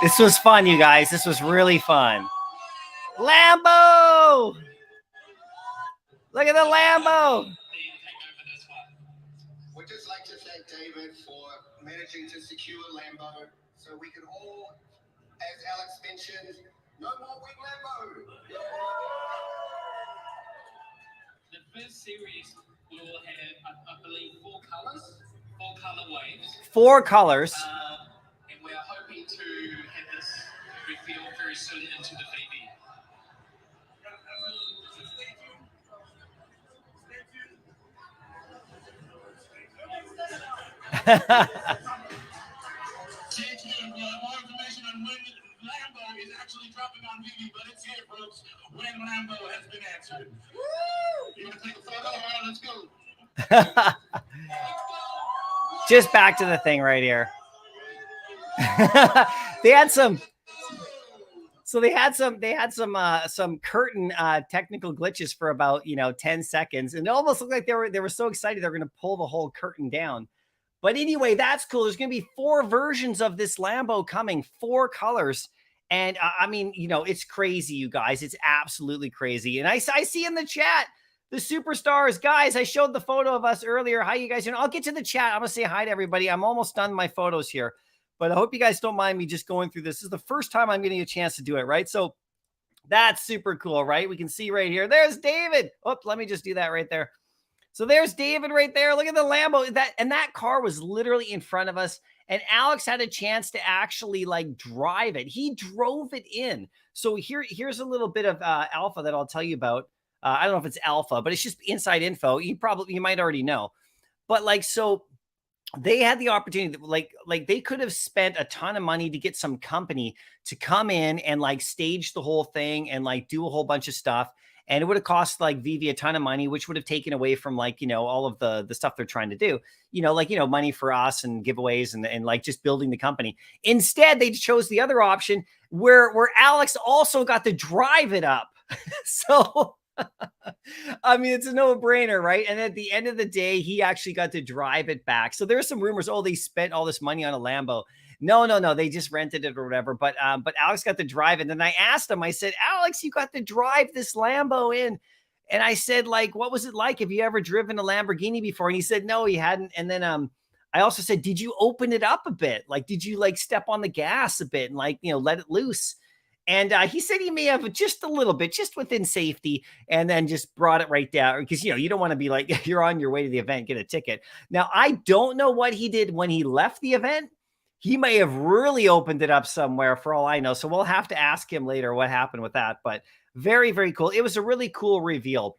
This was fun, you guys. This was really fun. Lambo! Look at the Lambo! We'd just like to thank David for managing to secure Lambo so we can all, as Alex mentioned, no more wing Lambo. The first series will have, I believe, 4 colors, 4 color waves. 4 colors. And we're hoping to have this reveal very soon into the Veve. Stay tuned. We'll have more information on when Lambo is actually dropping on Veve, but it's here, folks, when Lambo has been answered. Woo! You want to take a photo? All right, let's go. Just back to the thing right here. They had some curtain technical glitches for about 10 seconds, and it almost looked like they were so excited they were going to pull the whole curtain down. But anyway, that's cool. There's going to be 4 versions of this Lambo coming, 4 colors. And I mean, it's crazy, you guys. It's absolutely crazy. And I see in the chat, the superstars, guys, I showed the photo of us earlier. How you guys doing? I'll get to the chat. I'm going to say hi to everybody. I'm almost done my photos here, but I hope you guys don't mind me just going through this. This is the first time I'm getting a chance to do it, right? So that's super cool, right? We can see right here. There's David. Oops, let me just do that right there. So there's David right there. Look at the Lambo. That car was literally in front of us. And Alex had a chance to actually drive it. He drove it in. So here's a little bit of alpha that I'll tell you about. I don't know if it's alpha, but it's just inside info. You might already know. But so they had the opportunity to, they could have spent a ton of money to get some company to come in and stage the whole thing and do a whole bunch of stuff. And it would have cost Veve a ton of money, which would have taken away from all of the stuff they're trying to do, money for us and giveaways and just building the company. Instead, they chose the other option where Alex also got to drive it up. So, I mean, it's a no-brainer, right? And at the end of the day, he actually got to drive it back. So there's some rumors, they spent all this money on a Lambo. No, they just rented it or whatever. But Alex got to drive it. And then I asked him, I said, Alex, you got to drive this Lambo in. And I said, what was it like? Have you ever driven a Lamborghini before? And he said, no, he hadn't. And then I also said, did you open it up a bit? Did you step on the gas a bit and let it loose? And he said he may have just a little bit, just within safety, and then just brought it right down because, you don't want to be you're on your way to the event, get a ticket. Now, I don't know what he did when he left the event. He may have really opened it up somewhere for all I know. So we'll have to ask him later what happened with that. But very, very cool. It was a really cool reveal.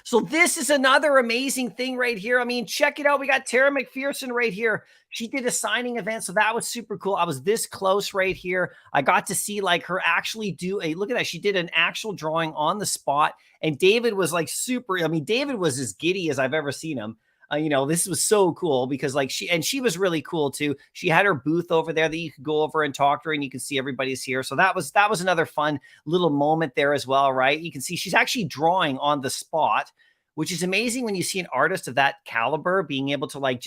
So this is another amazing thing right here. I mean, check it out. We got Tara McPherson right here. She did a signing event. So that was super cool. I was this close right here. I got to see her actually do look at that. She did an actual drawing on the spot. And David was super. I mean, David was as giddy as I've ever seen him. This was so cool because she was really cool too. She had her booth over there that you could go over and talk to her and you can see everybody's here. So that was another fun little moment there as well, right? You can see she's actually drawing on the spot, which is amazing when you see an artist of that caliber being able to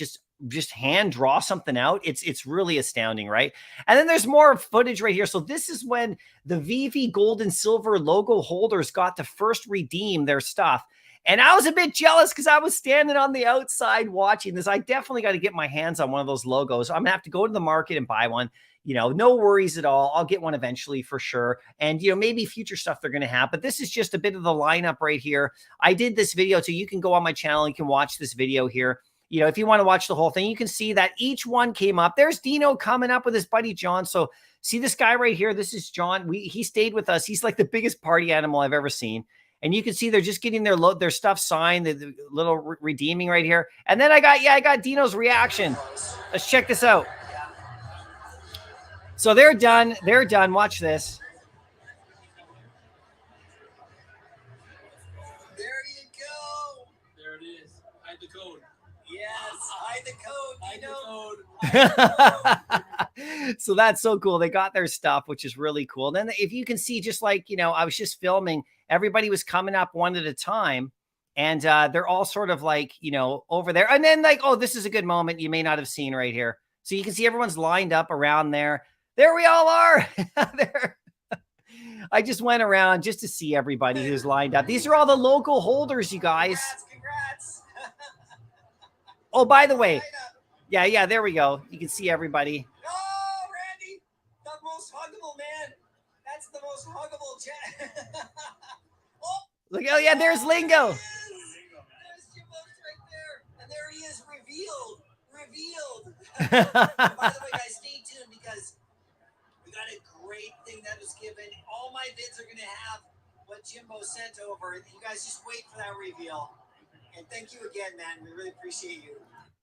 just hand draw something out. It's really astounding, right? And then there's more footage right here. So this is when the Veve gold and silver logo holders got to first redeem their stuff. And I was a bit jealous because I was standing on the outside watching this. I definitely got to get my hands on one of those logos. I'm going to have to go to the market and buy one. No worries at all. I'll get one eventually for sure. And, maybe future stuff they're going to have. But this is just a bit of the lineup right here. I did this video, so you can go on my channel. You can watch this video here. If you want to watch the whole thing, you can see that each one came up. There's Dino coming up with his buddy John. So see this guy right here. This is John. He stayed with us. He's the biggest party animal I've ever seen. And you can see they're just getting their stuff signed, the little redeeming right here. And then I got Dino's reaction. Let's check this out. So they're done. They're done. Watch this. There you go. There it is. Hide the code. Yes, hide the code. So that's so cool. They got their stuff, which is really cool. Then if you can see, just like, I was just filming, everybody was coming up one at a time, and they're all sort of like, over there. And then like, oh, this is a good moment you may not have seen right here. So you can see everyone's lined up around there. There we all are. There. I just went around just to see everybody who's lined up. These are all the local holders, you guys. Congrats. Oh, by the way, yeah, there we go. You can see everybody. Oh, Randy, the most huggable man. That's the most huggable chat. Oh, Look, oh yeah, there's Lingo. there's Jimbo's right there. And there he is, revealed. By the way, guys, stay tuned because we got a great thing that was given. All my vids are going to have what Jimbo sent over. You guys just wait for that reveal. And thank you again, man. We really appreciate you.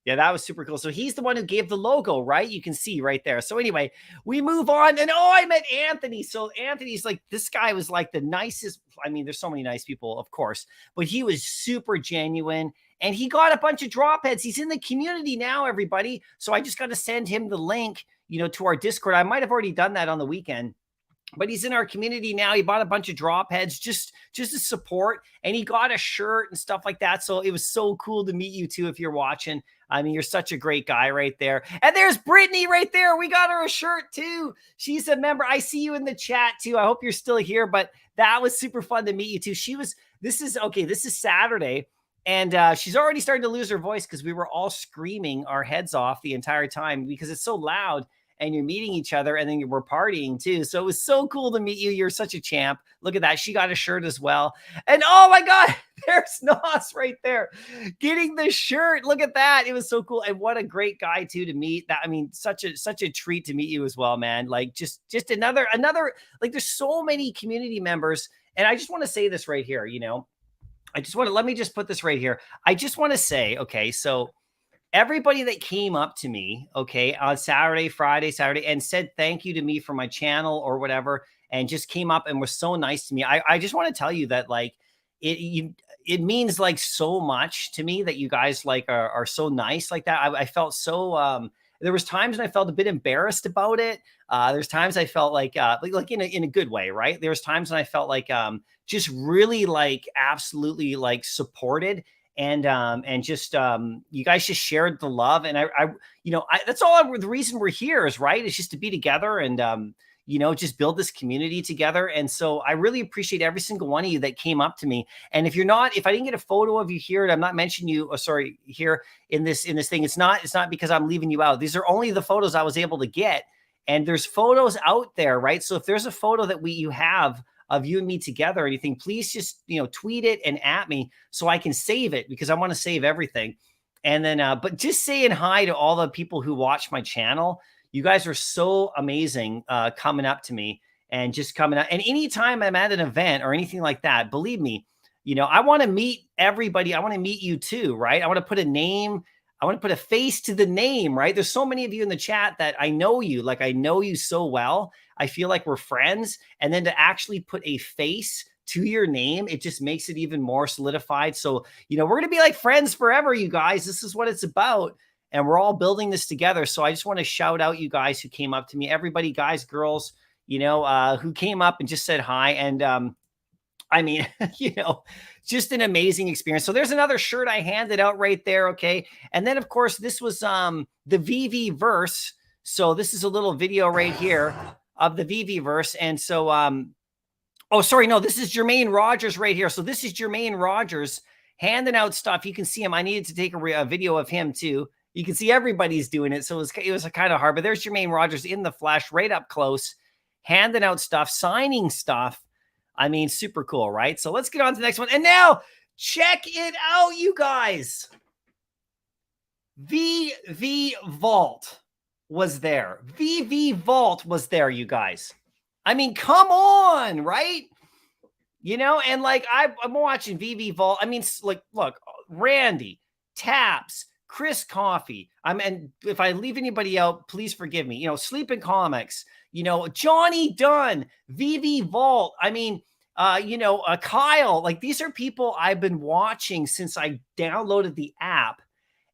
Yeah, that was super cool. So he's the one who gave the logo, right? You can see right there. So anyway, we move on. And I met Anthony. So Anthony's like, this guy was like the nicest. I mean, there's so many nice people, of course, but he was super genuine. And he got a bunch of drop heads. He's in the community now, everybody. So I just got to send him the link, to our Discord. I might have already done that on the weekend. But he's in our community now. He bought a bunch of drop heads just to support, and he got a shirt and stuff like that. So it was so cool to meet you too if you're watching. I mean, you're such a great guy right there. And there's Brittany right there. We got her a shirt too. She's a member. I see you in the chat too. I hope you're still here, but that was super fun to meet you too. This is Saturday, and she's already starting to lose her voice because we were all screaming our heads off the entire time because it's so loud. And you're meeting each other, and then we're partying too. So it was so cool to meet you. You're such a champ. Look at that. She got a shirt as well. And oh my God, there's Nos right there getting the shirt. Look at that. It was so cool. And what a great guy too to meet. That, I mean, such a treat to meet you as well, man. Like just another, like there's so many community members. And I just want to say this right here, let me just put this right here. I just want to say, okay, so everybody that came up to me, okay, on Friday, and said thank you to me for my channel or whatever, and just came up and was so nice to me. I just want to tell you that like it means like so much to me that you guys like are so nice like that. I felt so there was times when I felt a bit embarrassed about it. There's times I felt like in a good way, right? There was times when I felt like just really like absolutely like supported. And just you guys just shared the love, and I that's all the reason we're here is, right, is just to be together and just build this community together. And so I really appreciate every single one of you that came up to me. And if I didn't get a photo of you here, and I'm not mentioning you, here in this thing, it's not because I'm leaving you out. These are only the photos I was able to get, and there's photos out there, right? So if there's a photo that you have of you and me together or anything, please just, tweet it and at me so I can save it, because I want to save everything. And then, but just saying hi to all the people who watch my channel. You guys are so amazing, coming up to me and just coming up. And anytime I'm at an event or anything like that, believe me, I want to meet everybody. I want to meet you too, right? I want to put a name. I want to put a face to the name, right? There's so many of you in the chat that I know you, like I know you so well. I feel like we're friends. And then to actually put a face to your name, it just makes it even more solidified. So, we're going to be like friends forever, you guys. This is what it's about. And we're all building this together. So I just want to shout out you guys who came up to me, everybody, guys, girls, who came up and just said hi. And I mean, just an amazing experience. So there's another shirt I handed out right there. Okay. And then of course, this was the Veve verse. So this is a little video right here of the Veve verse. And so, this is Jermaine Rogers right here. So this is Jermaine Rogers handing out stuff. You can see him. I needed to take a video of him too. You can see everybody's doing it. So it was kind of hard, but there's Jermaine Rogers in the flesh, right up close, handing out stuff, signing stuff. I mean, super cool, right? So let's get on to the next one. And now check it out, you guys. Veve Vault was there. Veve Vault was there, you guys. I mean, come on, right? you know, and like I'm watching Veve Vault. I mean, like, look, Randy, Taps, Chris Coffee. And if I leave anybody out, please forgive me. You know, Sleeping Comics, you know, Johnny Dunn, Veve Vault. I mean, you know, Kyle, like these are people I've been watching since I downloaded the app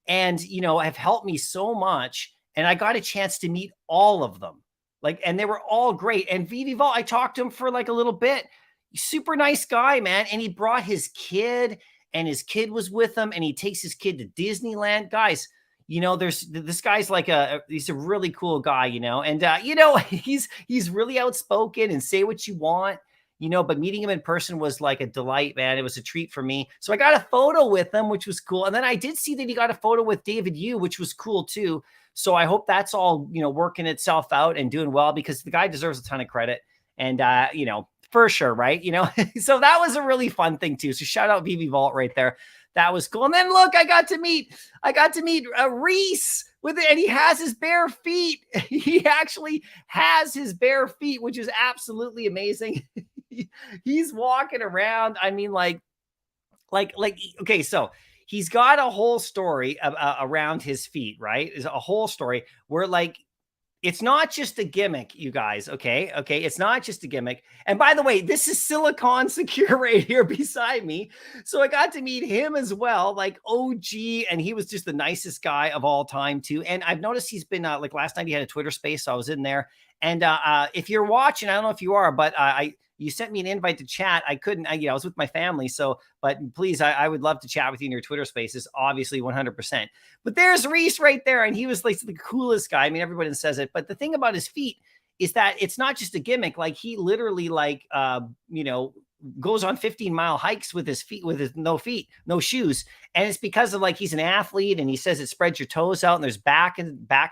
and, you know, have helped me so much. And I got a chance to meet all of them. Like, and they were all great. And Veve Vault, I talked to him for like a little bit. Super nice guy, man. And he brought his kid, and his kid was with him, and he takes his kid to Disneyland. Guys, you know, this guy's like he's a really cool guy, you know, and you know, he's really outspoken and say what you want, you know, but meeting him in person was like a delight, man. It was a treat for me. So I got a photo with him, which was cool. And then I did see that he got a photo with David Yu, which was cool too. So I hope that's all, you know, working itself out and doing well, because the guy deserves a ton of credit. And, you know, for sure, right? You know, so that was a really fun thing too. So shout out Veve Vault right there. That was cool. And then look, I got to meet Reese with it, and he has his bare feet. He actually has his bare feet, which is absolutely amazing. He's walking around. I mean, like, okay, so he's got a whole story around his feet, right? Is a whole story where like, it's not just a gimmick, you guys. Okay. Okay. It's not just a gimmick. And by the way, this is Silicon Secure right here beside me. So I got to meet him as well, like OG. And he was just the nicest guy of all time too. And I've noticed he's been like last night he had a Twitter space. So I was in there. And if you're watching, I don't know if you are, but you sent me an invite to chat. I couldn't, I was with my family. So, but please, I would love to chat with you in your Twitter spaces, obviously 100%. But there's Reese right there. And he was like the coolest guy. I mean, everybody says it, but the thing about his feet is that it's not just a gimmick. Like he literally like, you know, goes on 15-mile hikes with his feet, with his no shoes. And it's because of like, he's an athlete, and he says it spreads your toes out, and there's back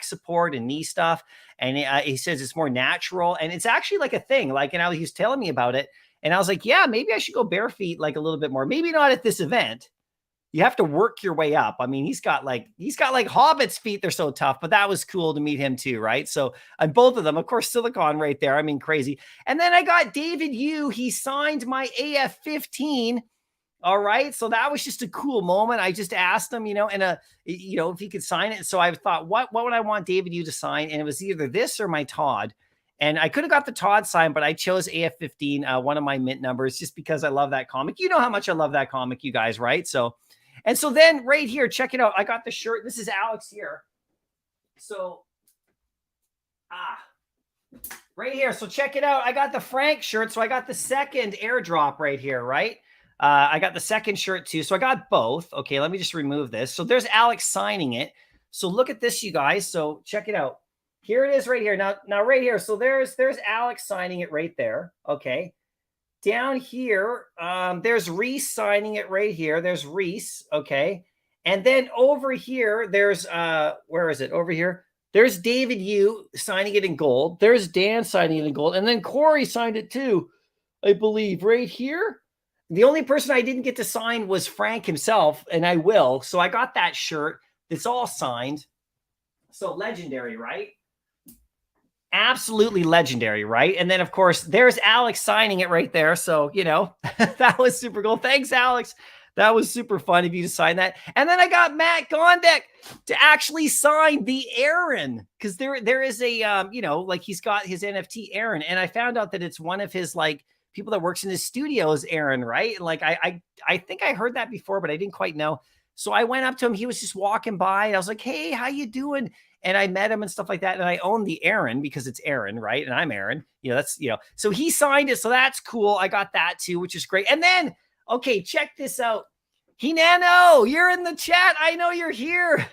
support and knee stuff. And he says it's more natural, and it's actually like a thing. Like, and he was telling me about it, and I was like, yeah, maybe I should go bare feet like a little bit more. Maybe not at this event. You have to work your way up. I mean, he's got like Hobbit's feet. They're so tough, but that was cool to meet him too. Right. So, and both of them, of course, Silicon right there. I mean, crazy. And then I got David Yu. He signed my AF-15. All right. So that was just a cool moment. I just asked him, you know, and, you know, if he could sign it. So I thought, what would I want David Yu to sign? And it was either this or my Todd. And I could have got the Todd sign, but I chose AF-15, one of my mint numbers, just because I love that comic. You know how much I love that comic, you guys, right? So, and so then right here, check it out. I got the shirt. This is Alex here. So, right here. So check it out. I got the Frank shirt. So I got the second airdrop right here, right? I got the second shirt too. So I got both. Okay, let me just remove this. So there's Alex signing it. So look at this, you guys. So check it out. Here it is right here. Now right here. So there's Alex signing it right there. Okay. Down here, there's Reese signing it right here. There's Reese. Okay. And then over here, there's, where is it? Over here. There's David Yu signing it in gold. There's Dan signing it in gold. And then Corey signed it too, I believe, right here. The only person I didn't get to sign was Frank himself, and I will. So I got that shirt. It's all signed. So legendary, right? Absolutely legendary, right? And then, of course, there's Alex signing it right there. So, you know, that was super cool. Thanks, Alex. That was super fun of you to sign that. And then I got Matt Gondek to actually sign the Aaron, because there is a, you know, like he's got his NFT Aaron. And I found out that it's one of his, like, people that works in his studios, Aaron, right? Like, I think I heard that before, but I didn't quite know. So I went up to him. He was just walking by, and I was like, hey, how you doing? And I met him and stuff like that. And I own the Aaron because it's Aaron, right? And I'm Aaron. You know, that's, you know, so he signed it. So that's cool. I got that too, which is great. And then, okay, check this out. Hinano, you're in the chat. I know you're here.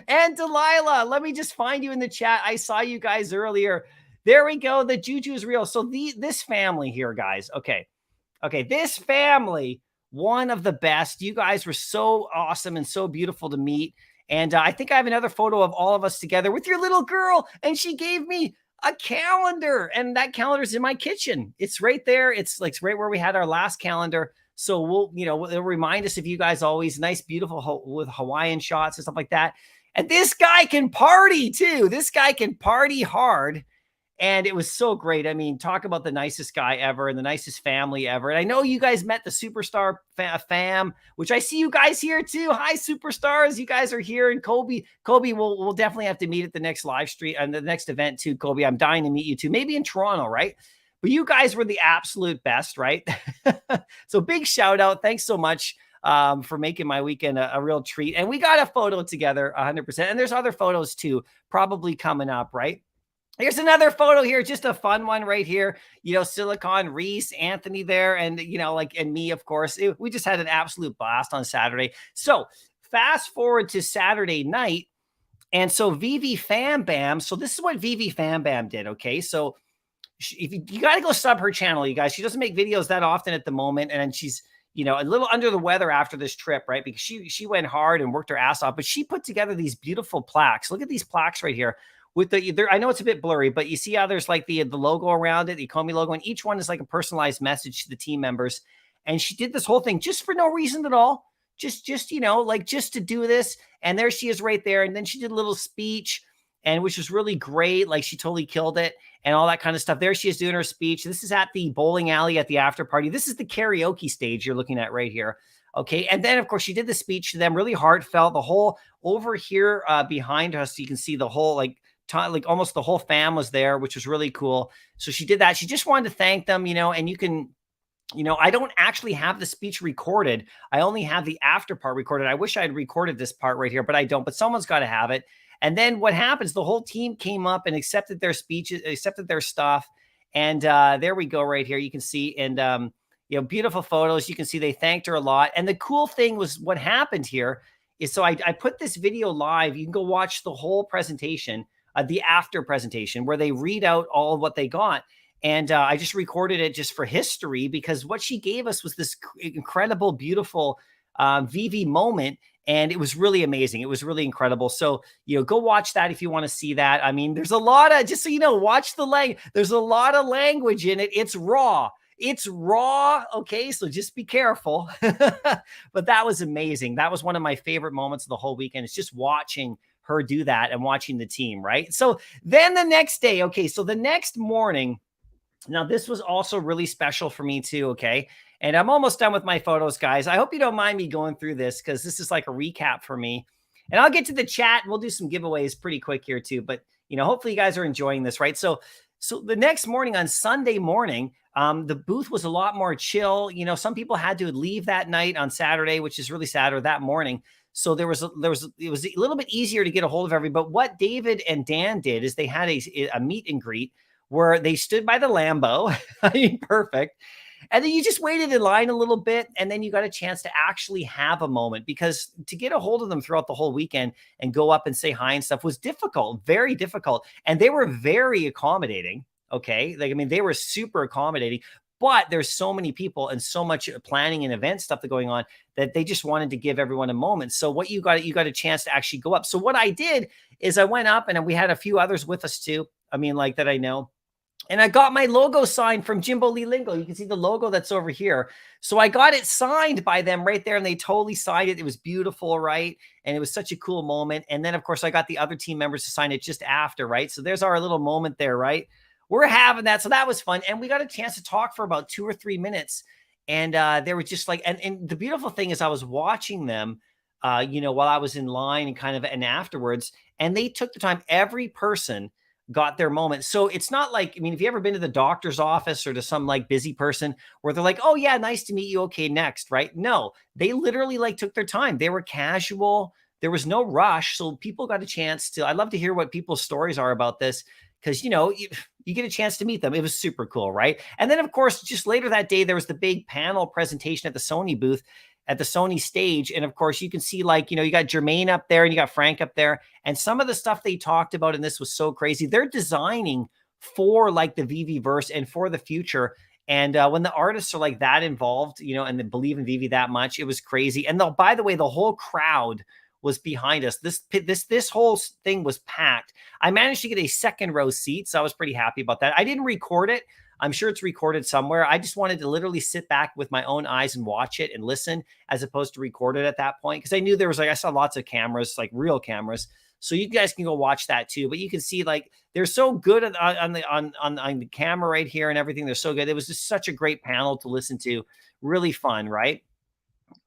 And Delilah, let me just find you in the chat. I saw you guys earlier. There we go. The juju is real. So this family here, guys. Okay. Okay. This family, one of the best. You guys were so awesome and so beautiful to meet. And I think I have another photo of all of us together with your little girl. And she gave me a calendar, and that calendar is in my kitchen. It's right there. It's like right where we had our last calendar. So we'll, you know, it'll remind us of you guys always. Nice, beautiful with Hawaiian shots and stuff like that. And this guy can party too. This guy can party hard. And it was so great. I mean, talk about the nicest guy ever and the nicest family ever. And I know you guys met the superstar fam, which I see you guys here too. Hi, superstars. You guys are here. And Kobe, we'll definitely have to meet at the next live stream and the next event too, Kobe. I'm dying to meet you too. Maybe in Toronto, right? But you guys were the absolute best, right? So big shout out. Thanks so much for making my weekend a real treat. And we got a photo together 100%. And there's other photos too, probably coming up, right? Here's another photo here, just a fun one right here. You know, Silicon, Reese, Anthony there, and, you know, like, and me, of course. We just had an absolute blast on Saturday. So fast forward to Saturday night. And so Veve Fam Bam. So this is what Veve Fam Bam did, okay? So if you got to go sub her channel, you guys. She doesn't make videos that often at the moment. And she's, you know, a little under the weather after this trip, right? Because she went hard and worked her ass off. But she put together these beautiful plaques. Look at these plaques right here. With I know it's a bit blurry, but you see how there's like the logo around it, the Ecomi logo, and each one is like a personalized message to the team members. And she did this whole thing just for no reason at all, just you know, like just to do this. And there she is right there. And then she did a little speech, and which was really great. Like she totally killed it and all that kind of stuff. There she is doing her speech. This is at the bowling alley at the after party. This is the karaoke stage you're looking at right here. Okay. And then, of course, she did the speech to them, really heartfelt. The whole over here behind us, you can see the whole like almost the whole fam was there, which was really cool. So she did that. She just wanted to thank them, you know, and you can, you know, I don't actually have the speech recorded. I only have the after part recorded. I wish I had recorded this part right here, but I don't, but someone's got to have it. And then what happens, the whole team came up and accepted their speeches, accepted their stuff. And there we go right here. You can see, and, you know, beautiful photos. You can see they thanked her a lot. And the cool thing was what happened here is, so I put this video live. You can go watch the whole presentation. The after presentation where they read out all of what they got. And I just recorded it just for history, because what she gave us was this incredible, beautiful Veve moment. And it was really amazing. It was really incredible. So, you know, go watch that if you want to see that. I mean, there's a lot of, just so you know, watch the language. There's a lot of language in it. It's raw. It's raw. Okay. So just be careful. But that was amazing. That was one of my favorite moments of the whole weekend. It's just watching her do that and watching the team, right? So then the next day, okay, so the next morning, now this was also really special for me too, okay? And I'm almost done with my photos, guys. I hope you don't mind me going through this, because this is like a recap for me. And I'll get to the chat and we'll do some giveaways pretty quick here too. But, you know, hopefully you guys are enjoying this, right? So the next morning, on Sunday morning, the booth was a lot more chill. You know, some people had to leave that night on Saturday, which is really sad, or that morning. So it was a little bit easier to get a hold of everybody. But what David and Dan did is they had a meet and greet where they stood by the Lambo. I mean, perfect. And then you just waited in line a little bit, and then you got a chance to actually have a moment, because to get a hold of them throughout the whole weekend and go up and say hi and stuff was difficult, very difficult. And they were very accommodating. Okay. Like, I mean, they were super accommodating. But there's so many people and so much planning and event stuff that's going on that they just wanted to give everyone a moment. So what you got a chance to actually go up. So what I did is I went up, and we had a few others with us too. I mean, like that I know. And I got my logo signed from Jimbo Lee Lingo. You can see the logo that's over here. So I got it signed by them right there, and they totally signed it. It was beautiful, right? And it was such a cool moment. And then, of course, I got the other team members to sign it just after, right? So there's our little moment there, right? We're having that. So that was fun. And we got a chance to talk for about 2 or 3 minutes. And they were just like, and the beautiful thing is I was watching them, you know, while I was in line and kind of, and afterwards, and they took the time, every person got their moment. So it's not like, I mean, if you ever been to the doctor's office or to some like busy person where they're like, oh yeah, nice to meet you. Okay, next, right? No, they literally like took their time. They were casual. There was no rush. So people got a chance to, I'd love to hear what people's stories are about this, because, you know, you get a chance to meet them. It was super cool, right? And then, of course, just later that day, there was the big panel presentation at the Sony booth, at the Sony stage. And, of course, you can see, like, you know, you got Jermaine up there and you got Frank up there. And some of the stuff they talked about, and this was so crazy, they're designing for, like, the Veve-verse and for the future. And when the artists are, like, that involved, you know, and they believe in Veve that much, it was crazy. And by the way, the whole crowd was behind us. This whole thing was packed. I managed to get a second row seat, so I was pretty happy about that. I didn't record it. I'm sure it's recorded somewhere. I just wanted to literally sit back with my own eyes and watch it and listen, as opposed to record it at that point, because I knew there was, like, I saw lots of cameras, like real cameras. So you guys can go watch that too. But you can see like they're so good on the camera right here and everything. They're so good. It was just such a great panel to listen to. Really fun, right?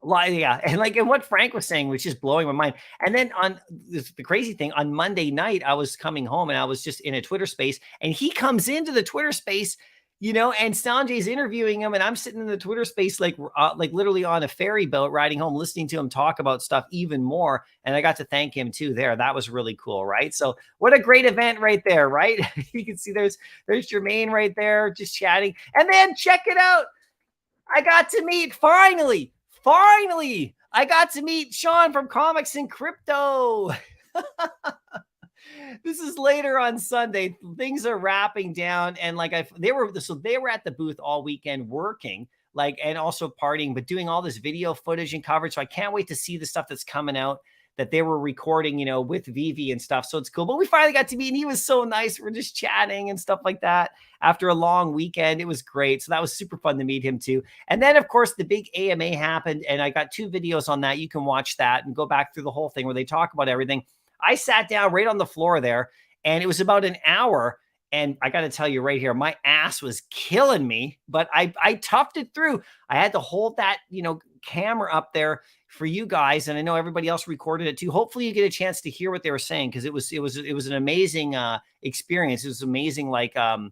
Yeah, and what Frank was saying was just blowing my mind. And then on the crazy thing, on Monday night, I was coming home and I was just in a Twitter space, and he comes into the Twitter space, and Sanjay's interviewing him, and I'm sitting in the Twitter space like literally on a ferry boat riding home, listening to him talk about stuff even more. And I got to thank him too there. That was really cool, right? So what a great event right there, right? You can see there's Jermaine right there just chatting. And then check it out. I got to meet finally, I got to meet Sean from Comics and Crypto. This is later on Sunday. Things are wrapping down, and they were at the booth all weekend working, and also partying, but doing all this video footage and coverage. So I can't wait to see the stuff that's coming out that they were recording, with Veve and stuff. So it's cool. But we finally got to meet, and he was so nice. We're just chatting and stuff like that after a long weekend. It was great. So that was super fun to meet him too. And then, of course, the big AMA happened, and I got 2 videos on that. You can watch that and go back through the whole thing where they talk about everything. I sat down right on the floor there, and it was about an hour. And I got to tell you right here, my ass was killing me, but I toughed it through. I had to hold that, camera up there for you guys. And I know everybody else recorded it too. Hopefully you get a chance to hear what they were saying, because it was an amazing experience. It was amazing, AMA,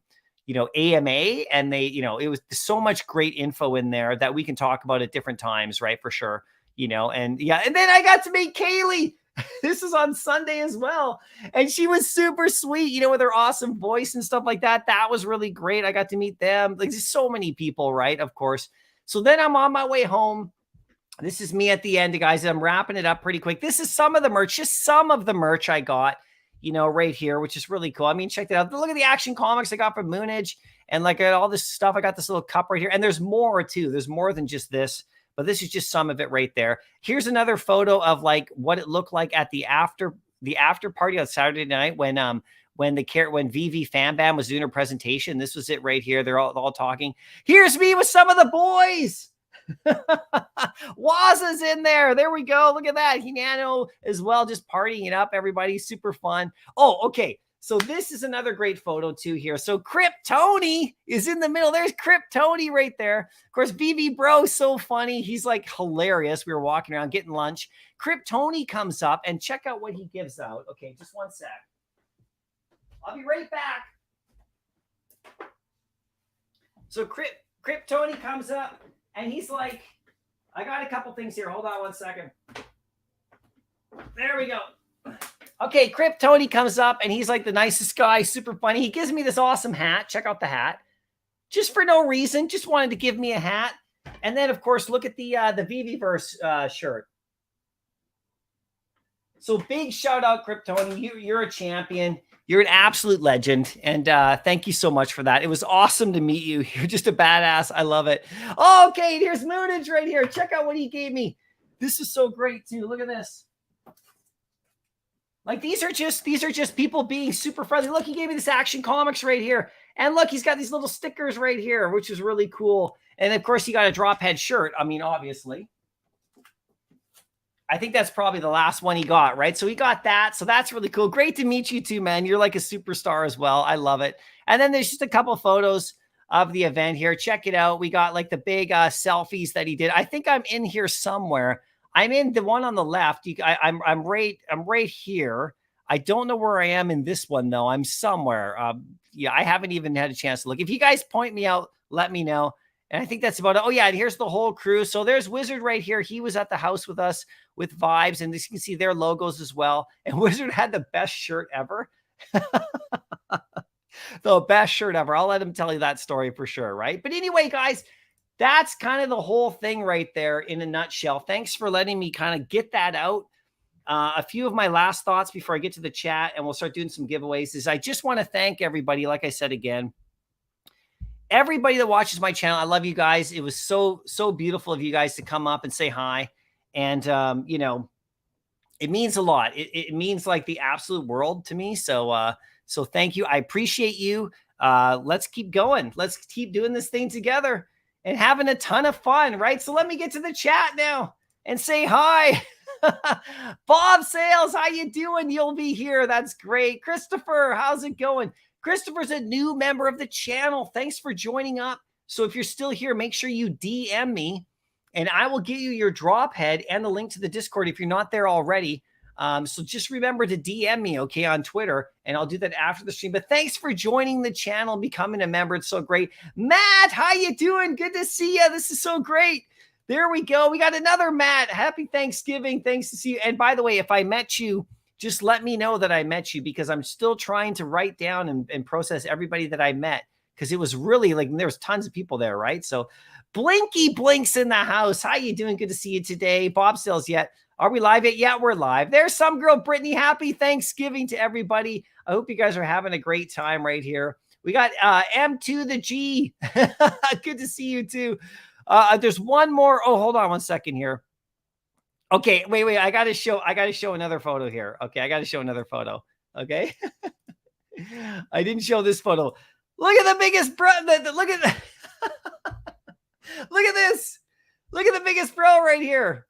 and it was so much great info in there that we can talk about at different times, right? For sure. And yeah, and then I got to meet Kaylee. This is on Sunday as well. And she was super sweet, with her awesome voice and stuff like that. That was really great. I got to meet them. There's so many people, right? Of course. So then I'm on my way home. This is me at the end, guys. I'm wrapping it up pretty quick. This is some of the merch, just some of the merch I got, right here, which is really cool. I mean, check that out. Look at the Action Comics I got from Moonage, and all this stuff. I got this little cup right here, and there's more too. There's more than just this, but this is just some of it right there. Here's another photo of what it looked like at the after party on Saturday night when Veve Fan Bam was doing her presentation. This was it right here. They're all talking. Here's me with some of the boys. Waza's in there. There we go. Look at that. Hinano as well, just partying it up. Everybody, super fun. Oh, okay. So this is another great photo too here. So Kryptoni is in the middle. There's Kryptoni right there. Of course, Veve Bro, so funny. He's hilarious. We were walking around getting lunch. Kryptoni comes up, and check out what he gives out. Okay, just one sec. I'll be right back. So Kryptoni comes up, and he's like, I got a couple things here. Hold on one second. There we go. Okay, Kryptoni comes up, and he's like the nicest guy, super funny. He gives me this awesome hat. Check out the hat. Just for no reason. Just wanted to give me a hat. And then, of course, look at the Veveverse shirt. So big shout out, Kryptoni. You're a champion. You're an absolute legend. And thank you so much for that. It was awesome to meet you. You're just a badass. I love it. Oh, okay, here's Moonage right here. Check out what he gave me. This is so great, too. Look at this. These are just people being super friendly. Look, he gave me this Action Comics right here. And look, he's got these little stickers right here, which is really cool. And of course, he got a drop head shirt. I mean, obviously. I think that's probably the last one he got, right? So he got that. So that's really cool. Great to meet you too, man. You're like a superstar as well. I love it. And then there's just a couple photos of the event here. Check it out. We got the big selfies that he did. I think I'm in here somewhere. I'm in the one on the left. I'm right here. I don't know where I am in this one though. I'm somewhere. Yeah, I haven't even had a chance to look. If you guys point me out, let me know. And I think that's about it. Oh yeah, and here's the whole crew. So there's Wizard right here. He was at the house with us with Vibes, and you can see their logos as well. And Wizard had the best shirt ever. The best shirt ever. I'll let him tell you that story for sure, right? But anyway, guys, that's kind of the whole thing right there in a nutshell. Thanks for letting me kind of get that out. A few of my last thoughts before I get to the chat and we'll start doing some giveaways is I just want to thank everybody. Like I said, again, everybody that watches my channel, I love you guys. It was so beautiful of you guys to come up and say hi. And, it means a lot. It means the absolute world to me. So thank you. I appreciate you. Let's keep going. Let's keep doing this thing together and having a ton of fun, right? So let me get to the chat now and say hi. Bob Sales, how you doing? You'll be here. That's great. Christopher, how's it going? Christopher's a new member of the channel. Thanks for joining up. So if you're still here, make sure you DM me and I will get you your drop head and the link to the Discord if you're not there already. So just remember to DM me, okay, on Twitter, and I'll do that after the stream. But thanks for joining the channel, becoming a member. It's so great. Matt, how you doing? Good to see you. This is so great. There we go. We got another Matt. Happy Thanksgiving. Thanks to see you. And by the way, if I met you, just let me know that I met you, because I'm still trying to write down and process everybody that I met, because it was really like there was tons of people there, right? So Blinky Blinks in the house. How you doing? Good to see you today. Bob Sales yet. Are we live yet? Yeah, we're live. There's some girl, Brittany. Happy Thanksgiving to everybody. I hope you guys are having a great time right here. We got M2 the G. Good to see you too. There's one more. Oh, hold on one second here. Okay, wait. I gotta show another photo here. Okay, I gotta show another photo. Okay. I didn't show this photo. Look at the biggest bro. Look at look at this. Look at the biggest bro right here.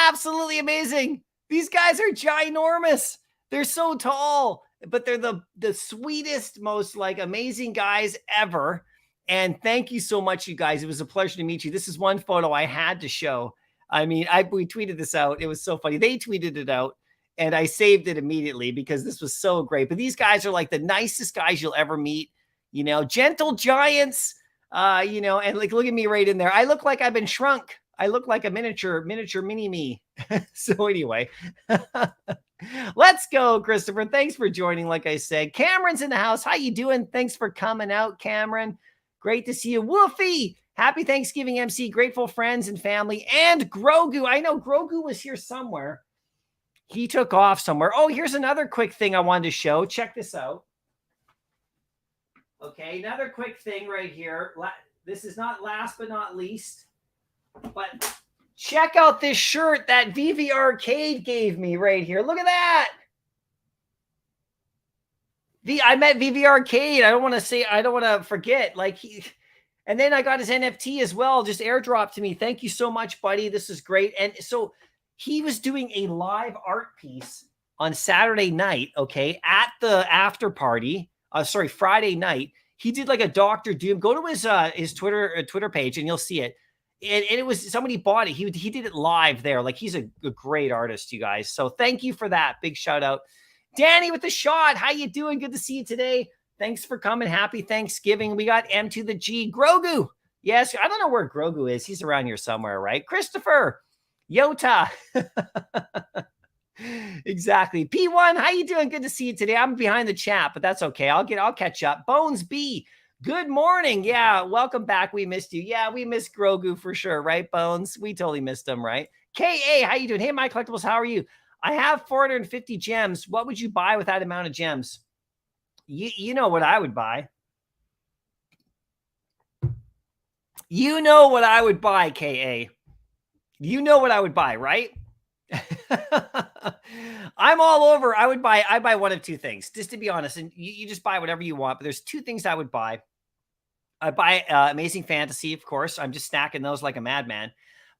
Absolutely amazing. These guys are ginormous. They're so tall, but they're the sweetest, most like amazing guys ever. And thank you so much, you guys. It was a pleasure to meet you. This is one photo I had to show. I mean, we tweeted this out. It was so funny. They tweeted it out and I saved it immediately because this was so great. But these guys are like the nicest guys you'll ever meet, you know, gentle giants, you know, and like, look at me right in there. I look like I've been shrunk. I look like a miniature mini me. So anyway, let's go, Christopher. Thanks for joining. Like I said, Cameron's in the house. How you doing? Thanks for coming out, Cameron. Great to see you. Woofy. Happy Thanksgiving, MC. Grateful friends and family. And Grogu. I know Grogu was here somewhere. He took off somewhere. Oh, here's another quick thing I wanted to show. Check this out. Okay, another quick thing right here. This is not last but not least. But check out this shirt that Veve Arcade gave me right here. Look at that. I met Veve Arcade. I don't want to forget. Like and then I got his NFT as well, just airdropped to me. Thank you so much, buddy. This is great. And so he was doing a live art piece on Saturday night, okay, at the after party. Friday night. He did like a Dr. Doom. Go to his Twitter page and you'll see it. And it was somebody bought it. He did it live there. Like he's a great artist, you guys. So thank you for that. Big shout out. Danny with the shot. How you doing? Good to see you today. Thanks for coming. Happy Thanksgiving. We got M to the G. Grogu. Yes, I don't know where Grogu is. He's around here somewhere, right? Christopher. Yota. Exactly. P1, how you doing? Good to see you today. I'm behind the chat, but that's okay. I'll catch up. Bones B. Good morning. Yeah, welcome back. We missed you. Yeah, we missed Grogu for sure, right, Bones? We totally missed him, right? KA, how you doing? Hey, Mycollectables, how are you? I have 450 gems. What would you buy with that amount of gems? You know what I would buy. You know what I would buy, KA. You know what I would buy, right? I'm all over. I buy one of two things, just to be honest. And you just buy whatever you want. But there's two things I would buy. I buy Amazing Fantasy, of course. I'm just snacking those like a madman.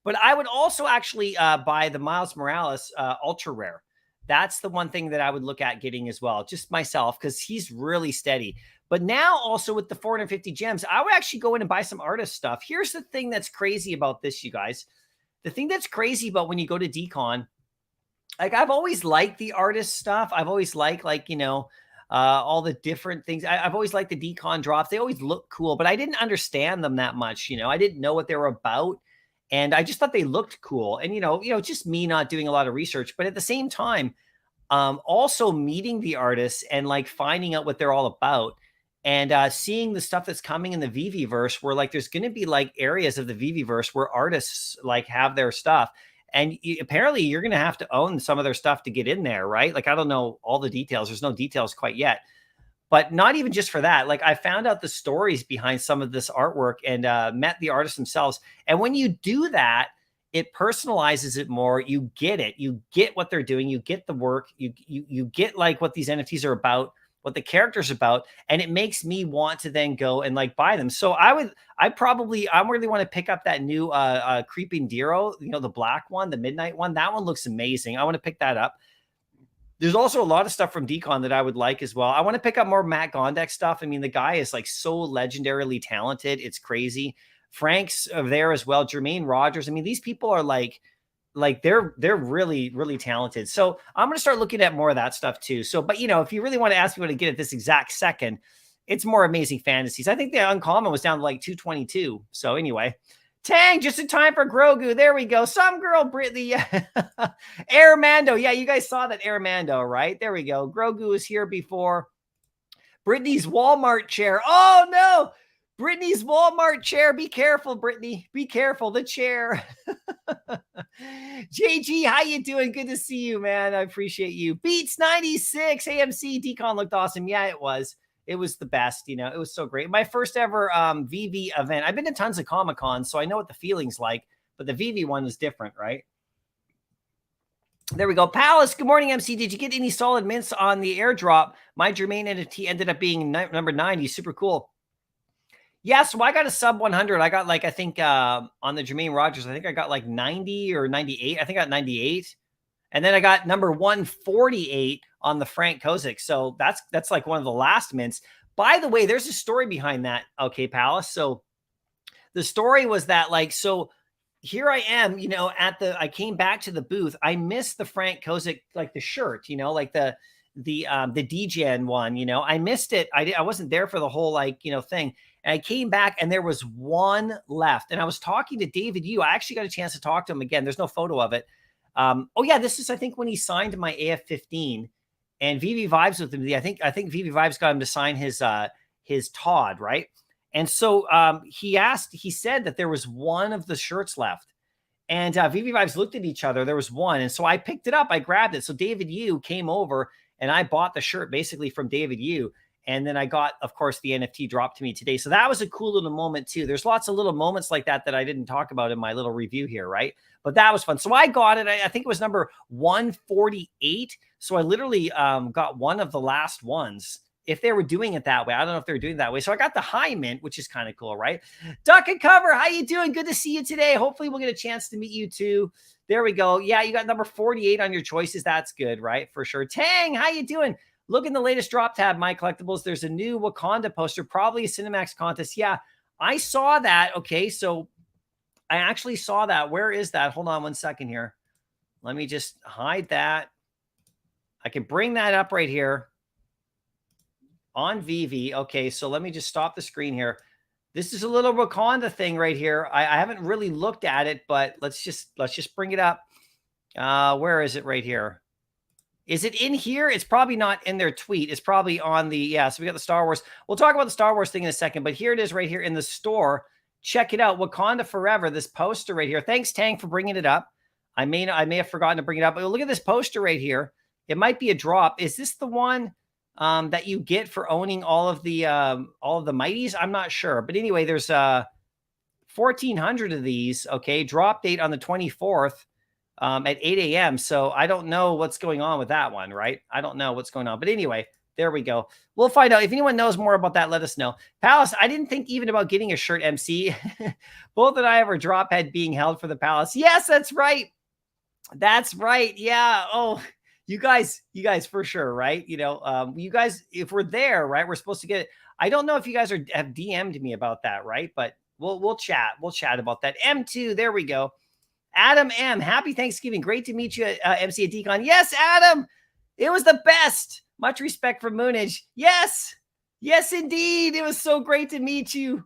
But I would also actually buy the Miles Morales Ultra Rare. That's the one thing that I would look at getting as well, just myself, because he's really steady. But now also with the 450 gems, I would actually go in and buy some artist stuff. Here's the thing that's crazy about this, you guys. The thing that's crazy about when you go to DCON, like I've always liked the artist stuff. I've always liked like, you know, all the different things. I've always liked the DCON drops. They always look cool, but I didn't understand them that much. You know, I didn't know what they were about. And I just thought they looked cool. And, you know, just me not doing a lot of research, but at the same time, also meeting the artists and like finding out what they're all about and seeing the stuff that's coming in the Veveverse where like, there's going to be like areas of the Veveverse where artists like have their stuff. And apparently you're going to have to own some of their stuff to get in there, right? Like, I don't know all the details. There's no details quite yet. But not even just for that. Like I found out the stories behind some of this artwork and met the artists themselves. And when you do that, it personalizes it more. You get it. You get what they're doing. You get the work. You get like what these NFTs are about. what the character's about, and it makes me want to then go and like buy them. So I really want to pick up that new Creeping Dero, you know, the black one, the midnight one. That one looks amazing. I want to pick that up. There's also a lot of stuff from DCON that I would like as well. I want to pick up more Matt Gondek stuff. I mean, the guy is like so legendarily talented. It's crazy. Frank's there as well. Jermaine Rogers. I mean, these people are like they're really, really talented. So I'm going to start looking at more of that stuff too. So, but you know, if you really want to ask me what to get at this exact second, it's more Amazing Fantasies. I think the uncommon was down to like 222. So anyway, Tang, just in time for Grogu. There we go. Some girl, Brittany. Aramando. Yeah, you guys saw that Aramando, right? There we go. Grogu was here before. Brittany's Walmart chair. Oh, no. Brittany's Walmart chair. Be careful, Brittany. Be careful. The chair. JG, how you doing? Good to see you, man. I appreciate you. Beats 96. AMC DCON looked awesome. Yeah, it was. It was the best, you know, it was so great. My first ever Veve event. I've been to tons of Comic-Cons, so I know what the feeling's like, but the Veve one is different, right? There we go. Palace, good morning, MC. Did you get any solid mints on the airdrop? My Jermaine NFT ended up being number 90. Super cool. Yeah, so I got a sub 100. I got like, I think on the Jermaine Rogers, I think I got like 90 or 98. I think I got 98. And then I got number 148 on the Frank Kozik. So that's like one of the last mints. By the way, there's a story behind that. Okay, Palace. So the story was that like, so here I am, you know, I came back to the booth. I missed the Frank Kozik, like the shirt, you know, like the DGen one, you know, I missed it. I wasn't there for the whole, like, you know, thing. And I came back and there was one left. And I was talking to David Yu. I actually got a chance to talk to him again. There's no photo of it. Oh yeah, this is, I think, when he signed my AF-15 and Veve Vibes with him. I think Veve Vibes got him to sign his Todd, right? And so he said that there was one of the shirts left. And Veve Vibes looked at each other. There was one. And so I picked it up. I grabbed it. So David Yu came over and I bought the shirt basically from David Yu. And then I got, of course, the NFT dropped to me today. So that was a cool little moment too. There's lots of little moments like that I didn't talk about in my little review here, right? But that was fun. So I got it. I think it was number 148. So I literally got one of the last ones. If they were doing it that way, I don't know if they were doing it that way. So I got the high mint, which is kind of cool, right? Duck and Cover, how you doing? Good to see you today. Hopefully we'll get a chance to meet you too. There we go. Yeah, you got number 48 on your choices. That's good, right? For sure. Tang, how you doing? Look in the latest drop tab, Mycollectables. There's a new Wakanda poster, probably a Cinemax contest. Yeah, I saw that. Okay, so I actually saw that. Where is that? Hold on one second here. Let me just hide that. I can bring that up right here on Veve. Okay, so let me just stop the screen here. This is a little Wakanda thing right here. I haven't really looked at it, but let's just bring it up. Where is it right here? Is it in here? It's probably not in their tweet. It's probably on the, yeah, so we got the Star Wars. We'll talk about the Star Wars thing in a second, but here it is right here in the store. Check it out. Wakanda Forever, this poster right here. Thanks, Tang, for bringing it up. I may have forgotten to bring it up, but look at this poster right here. It might be a drop. Is this the one that you get for owning all of the Mighties? I'm not sure. But anyway, there's 1,400 of these, okay? Drop date on the 24th. At 8 a.m. So I don't know what's going on with that one, right? I don't know what's going on. But anyway, there we go. We'll find out. If anyone knows more about that, let us know. Palace, I didn't think even about getting a shirt, MC. Both that I ever drop had being held for the Palace. Yes, that's right. That's right. Yeah. Oh, you guys for sure, right? You know, you guys, if we're there, right, we're supposed to get it. I don't know if you guys have DM'd me about that, right? But we'll chat. We'll chat about that. M2, there we go. Adam M, happy Thanksgiving. Great to meet you at MC at DCON. Yes, Adam, it was the best. Much respect for Moonage. Yes, yes, indeed. It was so great to meet you.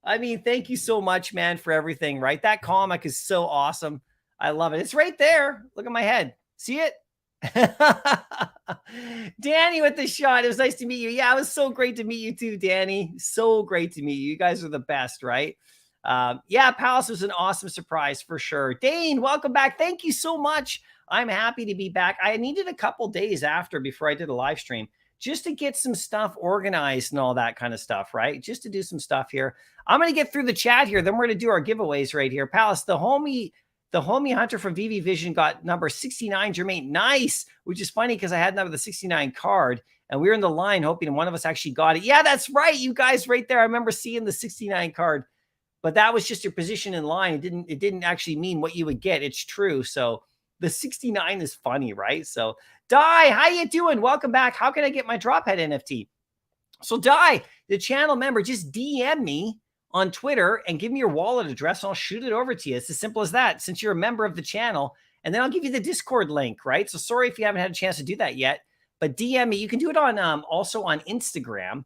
I mean, thank you so much, man, for everything, right? That comic is so awesome. I love it. It's right there. Look at my head. See it? Danny with the shot. It was nice to meet you. Yeah, it was so great to meet you too, Danny. So great to meet you. You guys are the best, right? Yeah, Palace was an awesome surprise for sure. Dane, welcome back. Thank you so much. I'm happy to be back. I needed a couple days before I did a live stream just to get some stuff organized and all that kind of stuff, right? Just to do some stuff here. I'm going to get through the chat here. Then we're going to do our giveaways right here. Palace, the homie hunter from Veve Vision got number 69, Jermaine. Nice, which is funny because I had number the 69 card. And we were in the line hoping one of us actually got it. Yeah, that's right. You guys right there. I remember seeing the 69 card, but that was just your position in line. It didn't actually mean what you would get. It's true. So the 69 is funny, right? So Di, how you doing? Welcome back. How can I get my Drophead NFT? So Di, the channel member, just DM me on Twitter and give me your wallet address and I'll shoot it over to you. It's as simple as that, since you're a member of the channel. And then I'll give you the Discord link, right? So sorry if you haven't had a chance to do that yet, but DM me. You can do it on also on Instagram,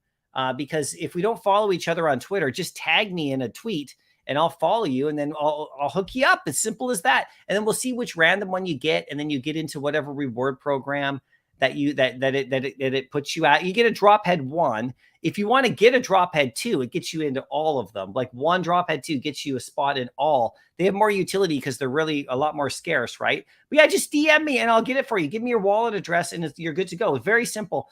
because if we don't follow each other on Twitter, just tag me in a tweet and I'll follow you and then I'll hook you up. As simple as that. And then we'll see which random one you get. And then you get into whatever reward program that it puts you at. You get a Drophead 1. If you want to get a Drophead 2, it gets you into all of them. Like one Drophead 2 gets you a spot in all. They have more utility because they're really a lot more scarce, right? But yeah, just DM me and I'll get it for you. Give me your wallet address and you're good to go. It's very simple.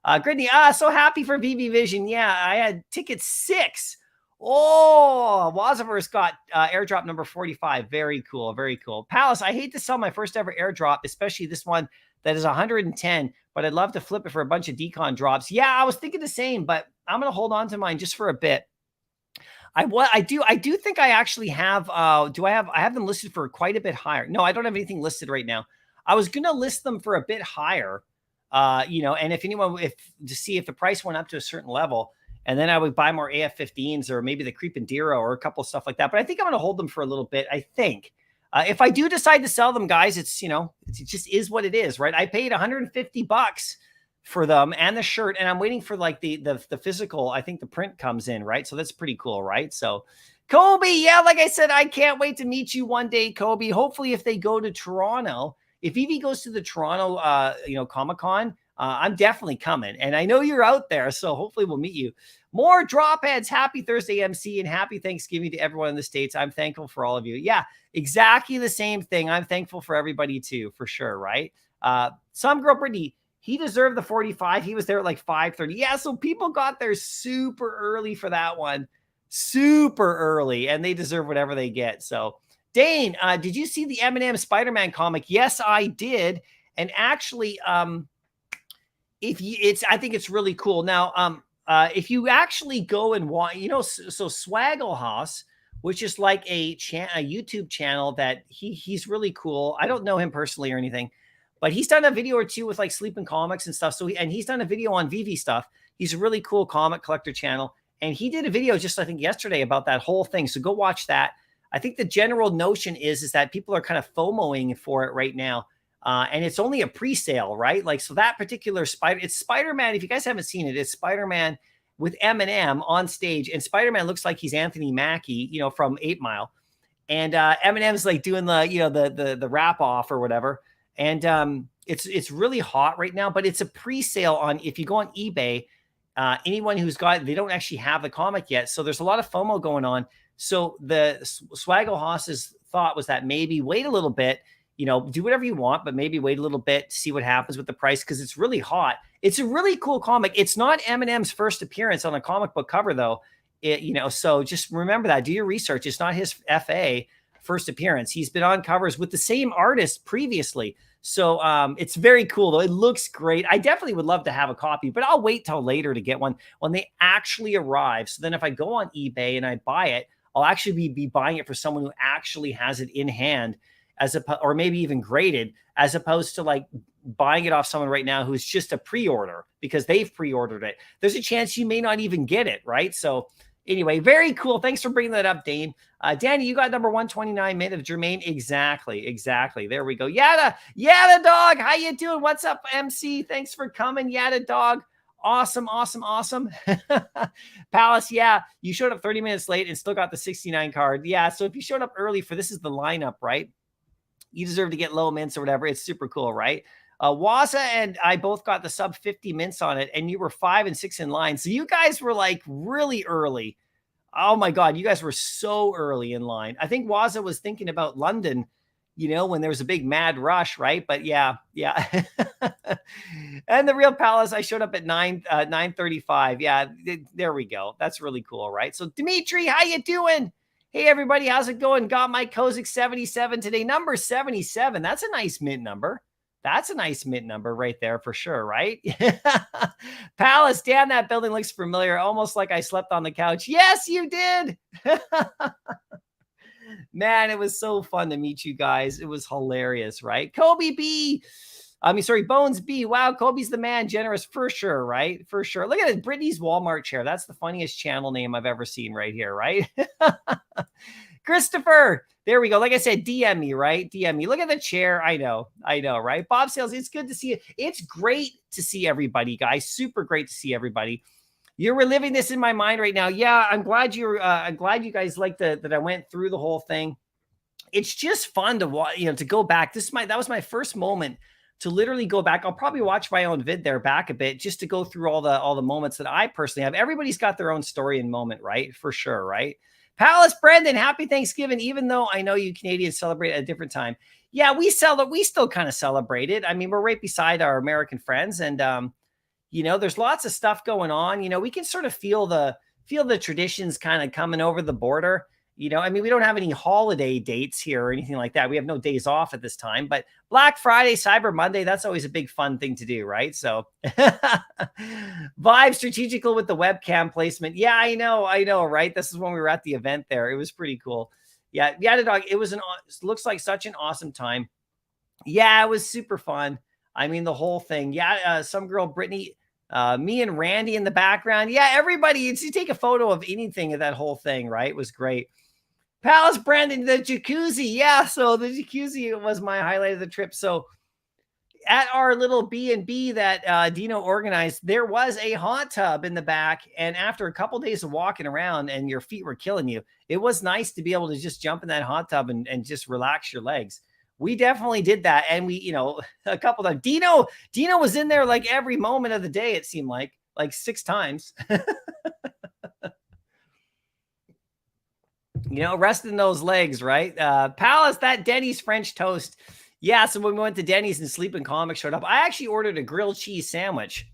Gridney, so happy for VV Vision. Yeah, I had ticket 6. Oh, Wazaverse got airdrop number 45. Very cool. Very cool. Palace, I hate to sell my first ever airdrop, especially this one that is 110, but I'd love to flip it for a bunch of DCON drops. Yeah, I was thinking the same, but I'm going to hold on to mine just for a bit. I do think I actually have, I have them listed for quite a bit higher. No, I don't have anything listed right now. I was going to list them for a bit higher, and if anyone, to see if the price went up to a certain level, and then I would buy more AF-15s or maybe the Creepin' Dero or a couple of stuff like that. But I think I'm going to hold them for a little bit. I think if I do decide to sell them, guys, it just is what it is, right? I paid $150 for them and the shirt, and I'm waiting for like the physical. I think the print comes in, right? So that's pretty cool, right? So Kobe, yeah, like I said, I can't wait to meet you one day, Kobe. Hopefully, if they go to Toronto, if Evie goes to the Toronto, Comic-Con, I'm definitely coming. And I know you're out there, so hopefully we'll meet you. More Dropheads. Happy Thursday, MC, and happy Thanksgiving to everyone in the States. I'm thankful for all of you. Yeah, exactly the same thing. I'm thankful for everybody too, for sure, right? Some girl, Brittany, he deserved the 45. He was there at like 5:30. Yeah, so people got there super early for that one. Super early, and they deserve whatever they get. So, Dane, did you see the Eminem Spider-Man comic? Yes, I did. And actually, I think it's really cool. Now, if you actually go and watch, so Swaggle which is like a YouTube channel that he's really cool. I don't know him personally or anything, but he's done a video or two with like Sleeping Comics and stuff. So he's done a video on Veve stuff. He's a really cool comic collector channel. And he did a video just, I think, yesterday about that whole thing. So go watch that. I think the general notion is that people are kind of FOMOing for it right now. And it's only a pre-sale, right? Like, so that particular it's Spider-Man. If you guys haven't seen it, it's Spider-Man with Eminem on stage. And Spider-Man looks like he's Anthony Mackie, from 8 Mile. And Eminem's like doing the rap off or whatever. And it's really hot right now, but it's a pre-sale on, if you go on eBay, anyone who's they don't actually have the comic yet. So there's a lot of FOMO going on. So the Swaggle Haas's thought was that maybe wait a little bit, do whatever you want, but maybe wait a little bit to see what happens with the price, because it's really hot. It's a really cool comic. It's not Eminem's first appearance on a comic book cover, though. So just remember that. Do your research. It's not his FA first appearance. He's been on covers with the same artist previously. So it's very cool, though. It looks great. I definitely would love to have a copy, but I'll wait till later to get one when they actually arrive. So then if I go on eBay and I buy it, I'll actually be buying it for someone who actually has it in hand, or maybe even graded, as opposed to like buying it off someone right now who's just a pre-order because they've pre-ordered it. There's a chance you may not even get it, right? So anyway, very cool. Thanks for bringing that up, Dane. Danny, you got number 129, Made of Jermaine. Exactly. There we go. Yada dog. How you doing? What's up, MC? Thanks for coming, Yada dog. Awesome. Palace, yeah, you showed up 30 minutes late and still got the 69 card. Yeah, so if you showed up early this is the lineup, right? You deserve to get low mints or whatever. It's super cool, right? Waza and I both got the sub 50 mints on it, and you were 5 and 6 in line. So you guys were like really early. Oh my God, you guys were so early in line. I think Waza was thinking about London, when there was a big mad rush, right? But yeah. And the real Palace, I showed up at 9:35. Yeah, there we go. That's really cool, right? So Dimitri, how you doing? Hey, everybody, how's it going? Got my Kozik 77 today. Number 77. That's a nice mint number. That's a nice mint number right there for sure, right? Palace, damn, that building looks familiar. Almost like I slept on the couch. Yes, you did. Man, it was so fun to meet you guys. It was hilarious, right? Kobe B. Bones B. Wow, Kobe's the man, generous for sure, right? For sure. Look at it, Brittany's Walmart chair. That's the funniest channel name I've ever seen right here, right? Christopher, there we go. Like I said, DM me, right? DM me. Look at the chair. I know, right? Bob Sales, it's good to see you. It's great to see everybody, guys. Super great to see everybody. You're reliving this in my mind right now. Yeah, I'm glad you guys liked that I went through the whole thing. It's just fun to watch, to go back. That was my first moment to literally go back. I'll probably watch my own vid there back a bit just to go through all the moments that I personally have. Everybody's got their own story and moment, right? For sure, right? Palace Brendan, happy Thanksgiving, even though I know you Canadians celebrate at a different time. Yeah, we still kind of celebrate it. I mean, we're right beside our American friends, and there's lots of stuff going on. We can sort of feel the traditions kind of coming over the border. We don't have any holiday dates here or anything like that. We have no days off at this time, but Black Friday, Cyber Monday, that's always a big fun thing to do, right? So Vibe strategical with the webcam placement. Yeah, I know, right? This is when we were at the event there. It was pretty cool. Yeah, dog. It looks like such an awesome time. Yeah, it was super fun. I mean, the whole thing. Yeah, some girl, Brittany, me and Randy in the background. Yeah, everybody, you take a photo of anything of that whole thing, right? It was great. Palace Brandon, the jacuzzi. Yeah, so the jacuzzi was my highlight of the trip. So at our little B&B that Dino organized, there was a hot tub in the back. And after a couple of days of walking around and your feet were killing you, it was nice to be able to just jump in that hot tub and just relax your legs. We definitely did that. And we, a couple of Dino was in there like every moment of the day, it seemed like 6 times. Resting those legs, right? Palace, that Denny's French toast. Yeah, so when we went to Denny's and Sleeping Comic showed up, I actually ordered a grilled cheese sandwich.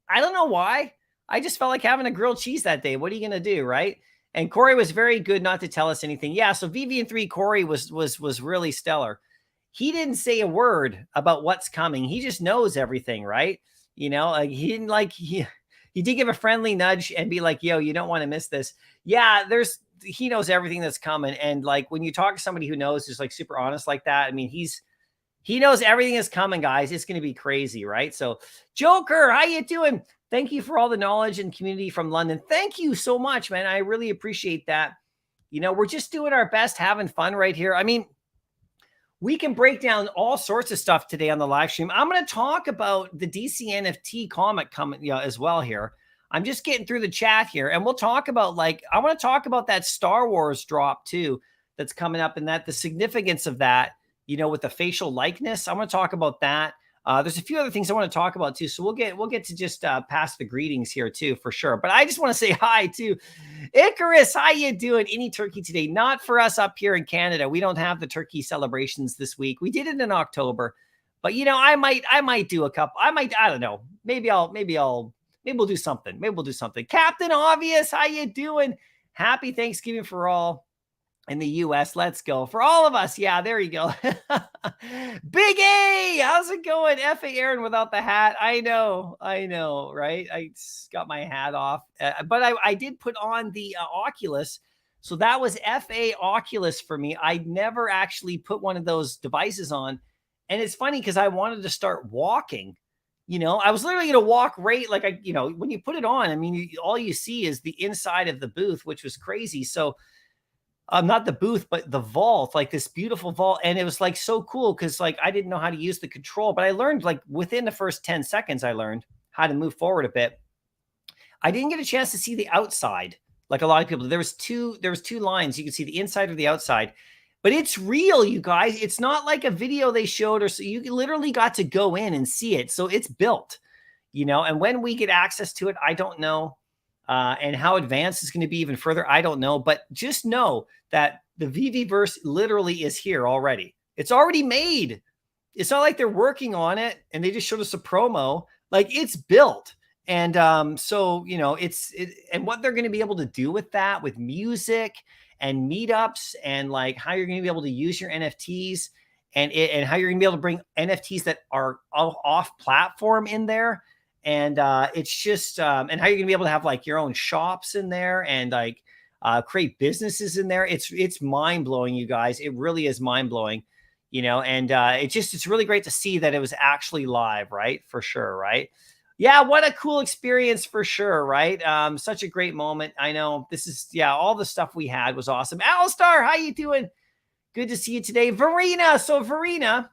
I don't know why. I just felt like having a grilled cheese that day. What are you going to do, right? And Corey was very good not to tell us anything. Yeah, so VV3 Corey was really stellar. He didn't say a word about what's coming. He just knows everything, right? He didn't he did give a friendly nudge and be like, yo, you don't want to miss this. Yeah, he knows everything that's coming. And like when you talk to somebody who knows, just like super honest like that, I mean, he knows everything is coming, guys. It's going to be crazy, right? So Joker, how you doing? Thank you for all the knowledge and community from London. Thank you so much, man. I really appreciate that. We're just doing our best, having fun right here. I mean, we can break down all sorts of stuff today on the live stream. I'm going to talk about the DC NFT comic coming as well here. I'm just getting through the chat here, and we'll talk about I want to talk about that Star Wars drop too that's coming up, and that the significance of that, with the facial likeness. I'm going to talk about that. There's a few other things I want to talk about too. So we'll get to just pass the greetings here too, for sure. But I just want to say hi to Icarus. How you doing? Any turkey today? Not for us up here in Canada. We don't have the turkey celebrations this week. We did it in October, but I might do a couple. I don't know. Maybe we'll do something. Maybe we'll do something. Captain Obvious, how you doing? Happy Thanksgiving for all in the U.S. Let's go. For all of us. Yeah, there you go. Big A, how's it going? F.A. Aaron without the hat. I know, right? I got my hat off. But I did put on the Oculus. So that was F.A. Oculus for me. I never actually put one of those devices on. And it's funny because I wanted to start walking. I was literally going to walk right when you put it on, I mean, all you see is the inside of the booth, which was crazy. So not the booth, but the vault, like this beautiful vault. And it was so cool because I didn't know how to use the control, but I learned within the first 10 seconds, I learned how to move forward a bit. I didn't get a chance to see the outside. Like a lot of people, there was two lines. You could see the inside or the outside. But it's real, you guys. It's not like a video they showed or so. You literally got to go in and see it. So it's built, and when we get access to it, I don't know. And how advanced is going to be even further, I don't know. But just know that the VVverse literally is here already. It's already made. It's not like they're working on it and they just showed us a promo. It's built. And and what they're going to be able to do with that, with music and meetups, and how you're going to be able to use your NFTs and how you're gonna be able to bring NFTs that are off platform in there. And it's just and how you're gonna be able to have like your own shops in there and like create businesses in there. It's mind blowing, you guys. It really is mind blowing, you know. And it's really great to see that it was actually live, right? For sure, right? Yeah, what a cool experience for sure, right? Such a great moment. I know this is all the stuff we had was awesome. Alistar, how you doing? Good to see you today. Verena. So Verena,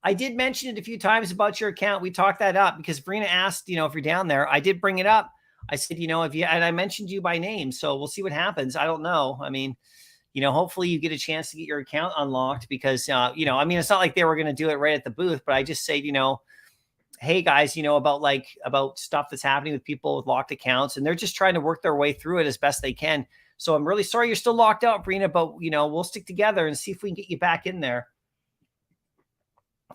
I did mention it a few times about your account. We talked that up because Verena asked, you know, if you're down there. I did bring it up. I said, you know, if you, and I mentioned you by name. So we'll see what happens. I don't know. I mean, you know, hopefully you get a chance to get your account unlocked because, you know, I mean, it's not like they were going to do it right at the booth, but I just say, you know, hey guys, you know, about stuff that's happening with people with locked accounts, and they're just trying to work their way through it as best they can. So I'm really sorry you're still locked out, Brina, but you know, we'll stick together and see if we can get you back in there.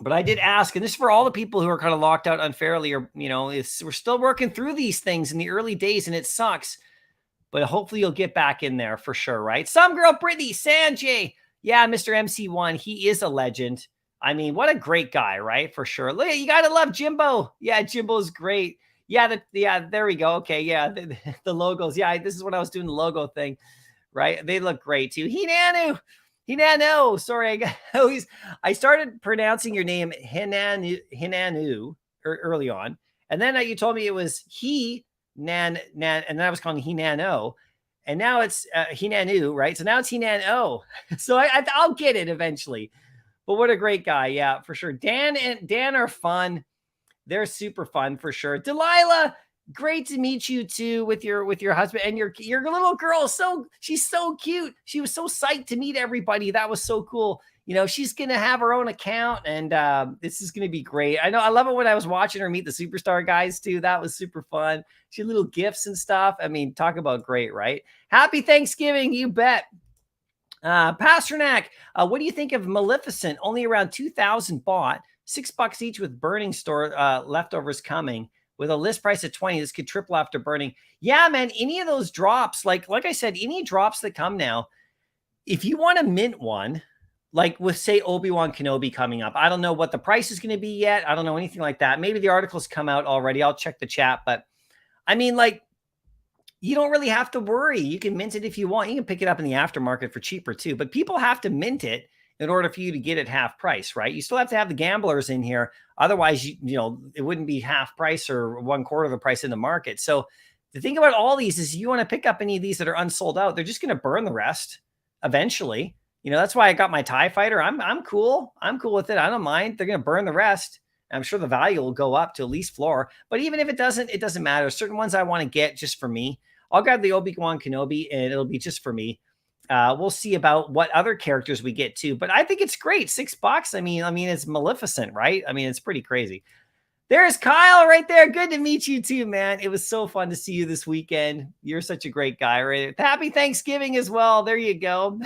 But I did ask, and this is for all the people who are kind of locked out unfairly, or, you know, we're still working through these things in the early days and it sucks, but hopefully you'll get back in there for sure. Right. Some girl, Brittany, Sanjay. Yeah. Mr. MC1. He is a legend. I mean, what a great guy, right? For sure. Look, you got to love Jimbo. Yeah. Jimbo's great. Yeah. There we go. Okay. Yeah. The logos. Yeah. This is what I was doing, the logo thing, right? They look great too. Hinanu. Sorry. I started pronouncing your name Hinanu early on. And then you told me it was Nan, and then I was calling Hinano. And now it's Hinanu, right? So now it's Hinano. So I'll get it eventually. But what a great guy. Yeah, for sure. Dan are fun. They're super fun for sure. Delilah, great to meet you too with your husband and your little girl. So she's so cute. She was so psyched to meet everybody. That was so cool. You know, she's going to have her own account and this is going to be great. I know. I love it when I was watching her meet the Superstar guys too. That was super fun. She had little gifts and stuff. I mean, talk about great, right? Happy Thanksgiving. You bet. Pasternak, what do you think of Maleficent? Only around 2,000 bought, $6 each with burning store leftovers coming with a list price of 20. This could triple after burning. Yeah, man, any of those drops, like I said, any drops that come now, if you want to mint one, like with say Obi-Wan Kenobi coming up, I don't know what the price is going to be yet. I don't know anything like that. Maybe the articles come out already. I'll check the chat, but I mean, like, you don't really have to worry. You can mint it if you want. You can pick it up in the aftermarket for cheaper too, but people have to mint it in order for you to get it half price, right? You still have to have the gamblers in here. Otherwise, you know, it wouldn't be half price or 1/4 of the price in the market. So the thing about all these is you want to pick up any of these that are unsold out, they're just going to burn the rest eventually. You know, that's why I got my TIE Fighter. I'm cool. I'm cool with it. I don't mind. They're going to burn the rest. I'm sure the value will go up to at least floor. But even if it doesn't matter. Certain ones I want to get just for me. I'll grab the Obi-Wan Kenobi and it'll be just for me. We'll see about what other characters we get too. But I think it's great. $6. I mean, it's Maleficent, right? I mean, it's pretty crazy. There's Kyle right there. Good to meet you too, man. It was so fun to see you this weekend. You're such a great guy, right? Happy Thanksgiving as well. There you go.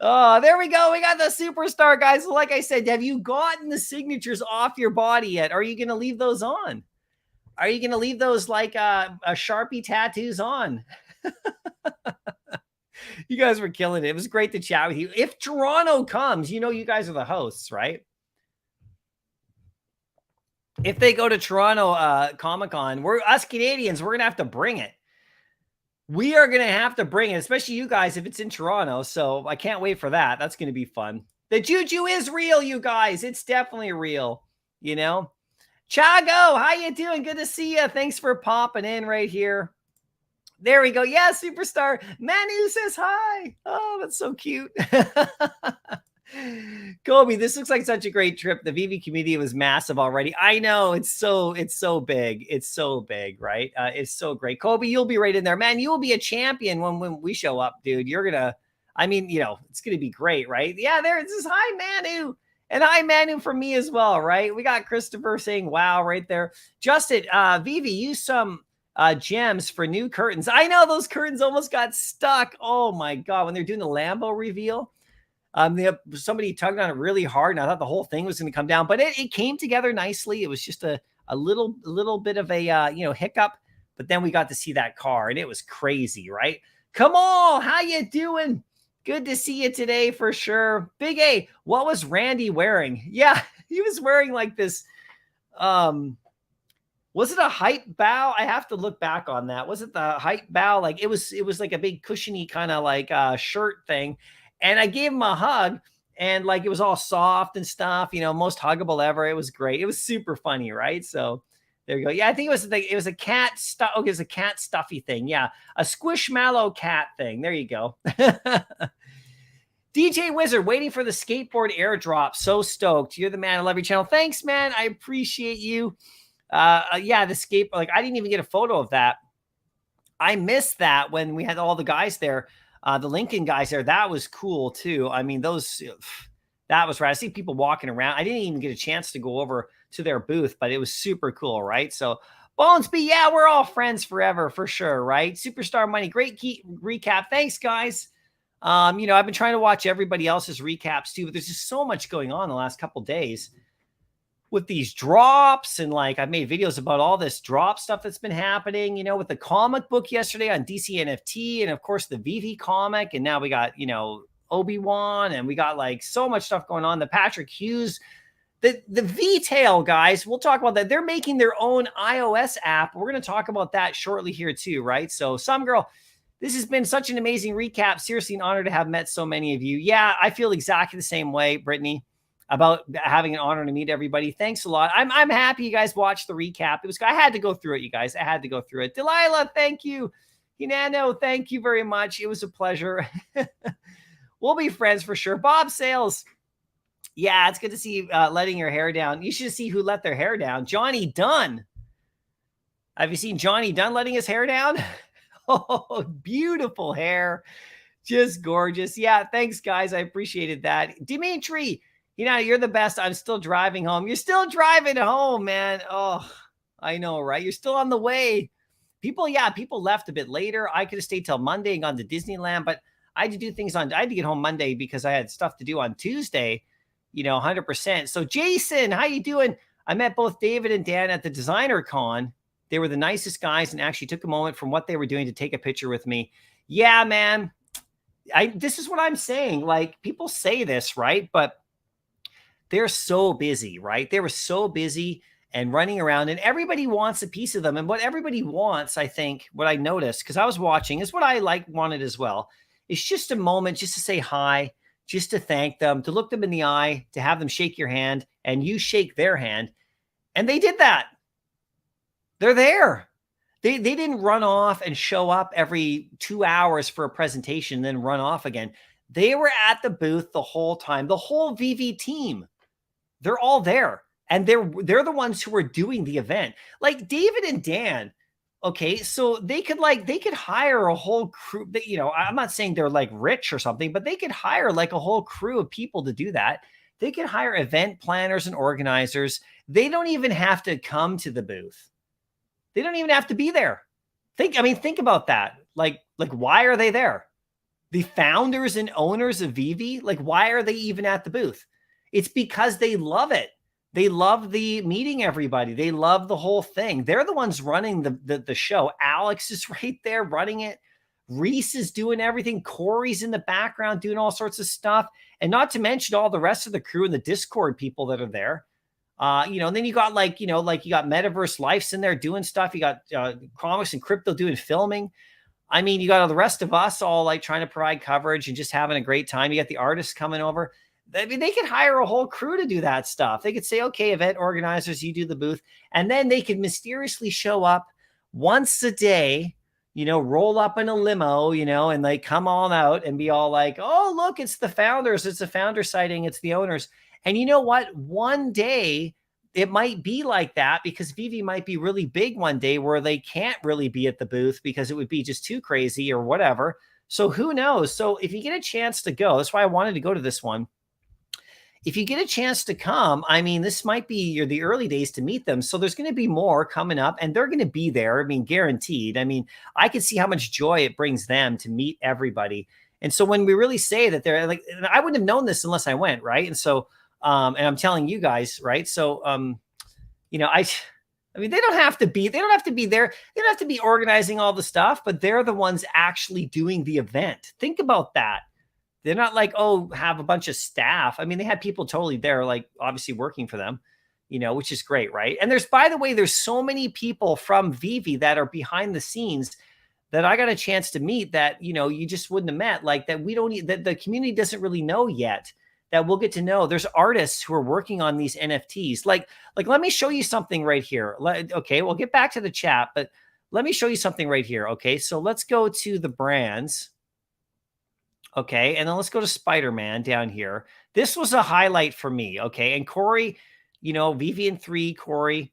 Oh, there we go. We got the Superstar guys. Like I said, have you gotten the signatures off your body yet? Are you going to leave those on? Are you going to leave those like a Sharpie tattoos on? You guys were killing it. It was great to chat with you. If Toronto comes, you know, you guys are the hosts, right? If they go to Toronto Comic-Con, us Canadians, we're going to have to bring it. We are going to have to bring it, especially you guys, if it's in Toronto. So I can't wait for that. That's going to be fun. The juju is real, you guys. It's definitely real, you know? Chago, how you doing? Good to see you. Thanks for popping in right here. There we go. Yeah, Superstar. Manu says hi. Oh, that's so cute. Kobe, this looks like such a great trip. The Veve community was massive already. I know it's so big. It's so big, right? It's so great. Kobe, you'll be right in there, man. You will be a champion when we show up, dude. You're gonna, I mean, you know, it's gonna be great, right? Yeah, there it is. Hi, Manu. And hi, Manu, from me as well, right? We got Christopher saying, wow, right there. Justin, Veve, use some gems for new curtains. I know those curtains almost got stuck. Oh my God, when they're doing the Lambo reveal. Somebody tugged on it really hard, and I thought the whole thing was going to come down, but it came together nicely. It was just a little bit of a hiccup, but then we got to see that car, and it was crazy, right? Come on, how you doing? Good to see you today for sure. Big A, what was Randy wearing? Yeah, he was wearing like this. Was it a hype bow? I have to look back on that. Was it the hype bow? Like it was like a big cushiony kind of like shirt thing. And I gave him a hug and like it was all soft and stuff, most huggable ever. It was great. It was super funny, right? So there you go. Yeah, I think it was a cat stuff. Okay, it was a cat stuffy thing. Yeah, a squishmallow cat thing. There you go. DJ Wizard waiting for the skateboard airdrop. So stoked. You're the man. I love your channel. Thanks, man. I appreciate you. Yeah, the skateboard. Like I didn't even get a photo of that. I missed that when we had all the guys there. The Lincoln guys there. That was cool too. I mean, that was right. I see people walking around. I didn't even get a chance to go over to their booth, but it was super cool, right? So Bones B, yeah, we're all friends forever for sure, right? Superstar Money, great recap. Thanks, guys. I've been trying to watch everybody else's recaps too, but there's just so much going on the last couple days with these drops. And like, I've made videos about all this drop stuff that's been happening, with the comic book yesterday on DC NFT and of course the Veve comic. And now we got, Obi-Wan and we got like so much stuff going on. The Patrick Hughes, the V-Tail guys, we'll talk about that. They're making their own iOS app. We're going to talk about that shortly here too, right? So Some Girl, this has been such an amazing recap. Seriously, an honor to have met so many of you. Yeah, I feel exactly the same way, Brittany, about having an honor to meet everybody. Thanks a lot. I'm happy you guys watched the recap. I had to go through it, you guys. I had to go through it. Delilah, thank you. Hinano, thank you very much. It was a pleasure. We'll be friends for sure. Bob Sales. Yeah, it's good to see you letting your hair down. You should see who let their hair down. Johnny Dunn. Have you seen Johnny Dunn letting his hair down? Oh, beautiful hair. Just gorgeous. Yeah, thanks, guys. I appreciated that. Dimitri, you're the best. I'm still driving home. You're still driving home, man. Oh, I know, right? You're still on the way. People left a bit later. I could have stayed till Monday and gone to Disneyland, but I had to do things I had to get home Monday because I had stuff to do on Tuesday, 100%. So Jason, how you doing? I met both David and Dan at the Designer Con. They were the nicest guys and actually took a moment from what they were doing to take a picture with me. Yeah, man. This is what I'm saying. Like, people say this, right? But they're so busy, right? They were so busy and running around, and everybody wants a piece of them. And what everybody wants, I think, what I noticed, because I was watching, is what I wanted as well. It's just a moment just to say hi, just to thank them, to look them in the eye, to have them shake your hand, and you shake their hand. And they did that. They're there. They didn't run off and show up every 2 hours for a presentation and then run off again. They were at the booth the whole time. The whole Veve team, they're all there. And they're the ones who are doing the event. Like David and Dan, okay, so they could hire a whole crew. I'm not saying they're like rich or something, but they could hire like a whole crew of people to do that. They could hire event planners and organizers. They don't even have to come to the booth. They don't even have to be there. Think about that. Like why are they there? The founders and owners of Veve, like why are they even at the booth? It's because they love it. They love the meeting everybody. They love the whole thing. They're the ones running the show. Alex is right there running it. Reese is doing everything. Corey's in the background doing all sorts of stuff. And not to mention all the rest of the crew and the Discord people that are there. And then you got you got Metaverse Life's in there doing stuff. You got Comics and Crypto doing filming. I mean, you got all the rest of us all like trying to provide coverage and just having a great time. You got the artists coming over. I mean, they could hire a whole crew to do that stuff. They could say, okay, event organizers, you do the booth. And then they could mysteriously show up once a day, roll up in a limo, and they come on out and be all like, oh, look, it's the founders. It's a founder sighting. It's the owners. And you know what? One day it might be like that because Veve might be really big one day where they can't really be at the booth because it would be just too crazy or whatever. So who knows? So if you get a chance to go, that's why I wanted to go to this one. If you get a chance to come, I mean, this might be the early days to meet them. So there's going to be more coming up and they're going to be there. I mean, guaranteed. I mean, I can see how much joy it brings them to meet everybody. And so when we really say that they're like, I wouldn't have known this unless I went. Right. And so, and I'm telling you guys, right. So, I mean, they don't have to be there. They don't have to be organizing all the stuff, but they're the ones actually doing the event. Think about that. They're not like, oh, have a bunch of staff. I mean, they had people totally there, like obviously working for them, you know, which is great, right? And there's, by the way, there's so many people from Veve that are behind the scenes that I got a chance to meet that, you know, you just wouldn't have met, like that we don't, that the community doesn't really know yet, that we'll get to know. There's artists who are working on these NFTs. Like, let me show you something right here. Okay, we'll get back to the chat, but let me show you something right here. Okay, so let's go to the brands. Okay, and then let's go to Spider-Man down here. This was a highlight for me. Okay, and Corey, you know, Veve and 3, Corey,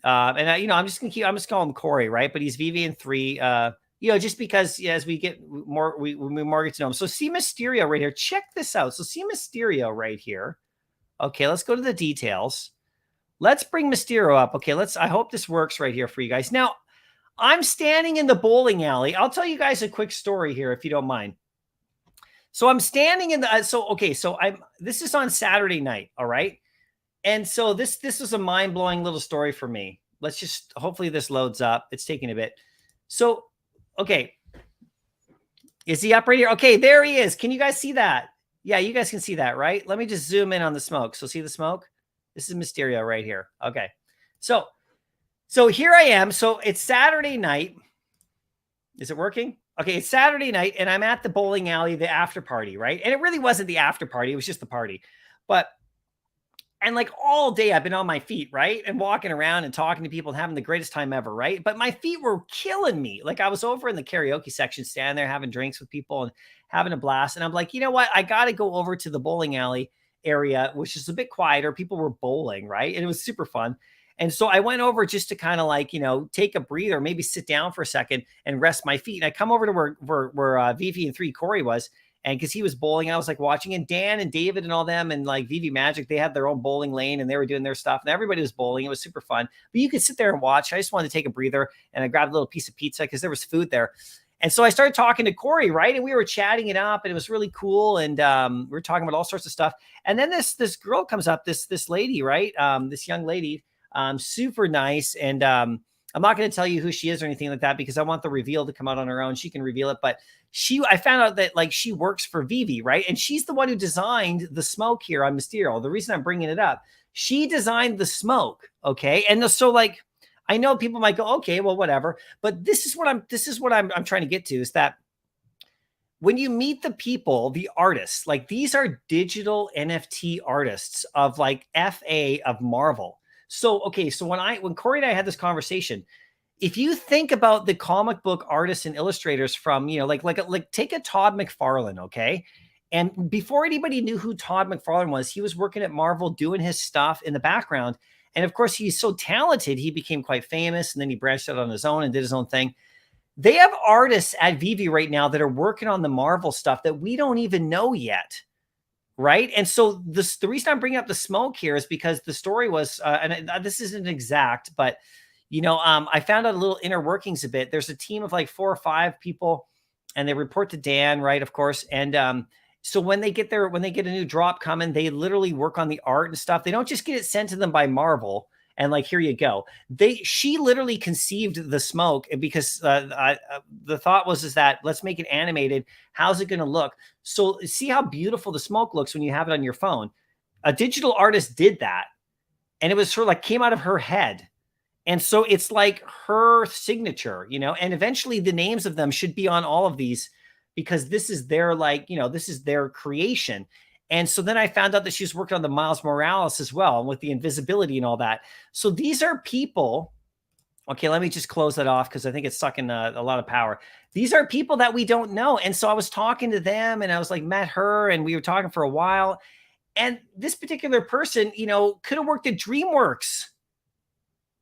and I, you know, I'm just calling him Corey, right? But he's Veve and 3. You know, just because as we get more, we more get to know him. So see Mysterio right here. Check this out. So see Mysterio right here. Okay, let's go to the details. Let's bring Mysterio up. Okay, I hope this works right here for you guys. Now, I'm standing in the bowling alley. I'll tell you guys a quick story here, if you don't mind. So I'm standing in the, this is on Saturday night. All right. And so this was a mind-blowing little story for me. Let's just, hopefully this loads up. It's taking a bit. So, okay. Is he up right here? Okay, there he is. Can you guys see that? Yeah, you guys can see that, right? Let me just zoom in on the smoke. So see the smoke? This is Mysterio right here. Okay. So here I am. So it's Saturday night. Is it working? Okay, it's Saturday night, and I'm at the bowling alley, the after party, right? And it really wasn't the after party. It was just the party. And like all day I've been on my feet, right? And walking around and talking to people and having the greatest time ever, right? But my feet were killing me. Like I was over in the karaoke section, standing there having drinks with people and having a blast. And I'm like, you know what? I got to go over to the bowling alley area, which is a bit quieter. People were bowling, right? And it was super fun. And so I went over just to kind of like, you know, take a breather, maybe sit down for a second and rest my feet. And I come over to where Veve and 3 Corey was. And because he was bowling, I was like watching, and Dan and David and all them and like Veve Magic, they had their own bowling lane and they were doing their stuff and everybody was bowling. It was super fun, but you could sit there and watch. I just wanted to take a breather and I grabbed a little piece of pizza because there was food there. And so I started talking to Corey, right? And we were chatting it up and it was really cool. And we were talking about all sorts of stuff. And then this girl comes up, this lady, right? This young lady, super nice. And I'm not going to tell you who she is or anything like that because I want the reveal to come out on her own. She can reveal it, but I found out that like she works for Veve, right? And she's the one who designed the smoke here on Mysterio. The reason I'm bringing it up, she designed the smoke. Okay. And so like, I know people might go, okay, well, whatever. But this is what I'm trying to get to is that when you meet the people, the artists, like these are digital NFT artists of like FA of Marvel. So, okay. So when Corey and I had this conversation, if you think about the comic book artists and illustrators from, you know, like take a Todd McFarlane, okay? And before anybody knew who Todd McFarlane was, he was working at Marvel doing his stuff in the background. And of course, he's so talented, he became quite famous and then he branched out on his own and did his own thing. They have artists at Veve right now that are working on the Marvel stuff that we don't even know yet. Right. And so the reason I'm bringing up the smoke here is because the story was, this isn't exact, but you know, I found out a little inner workings a bit. There's a team of like 4 or 5 people and they report to Dan, right? Of course. And so when they get a new drop coming, they literally work on the art and stuff. They don't just get it sent to them by Marvel and like, here you go. She literally conceived the smoke because the thought was that let's make it animated. How's it going to look? So see how beautiful the smoke looks when you have it on your phone. A digital artist did that. And it was sort of like came out of her head. And so it's like her signature, you know, and eventually the names of them should be on all of these because this is their like, you know, this is their creation. And so then I found out that she's working on the Miles Morales as well and with the invisibility and all that. So these are people. Okay, let me just close that off because I think it's sucking a lot of power. These are people that we don't know. And so I was talking to them and I was like, met her and we were talking for a while. And this particular person, you know, could have worked at DreamWorks.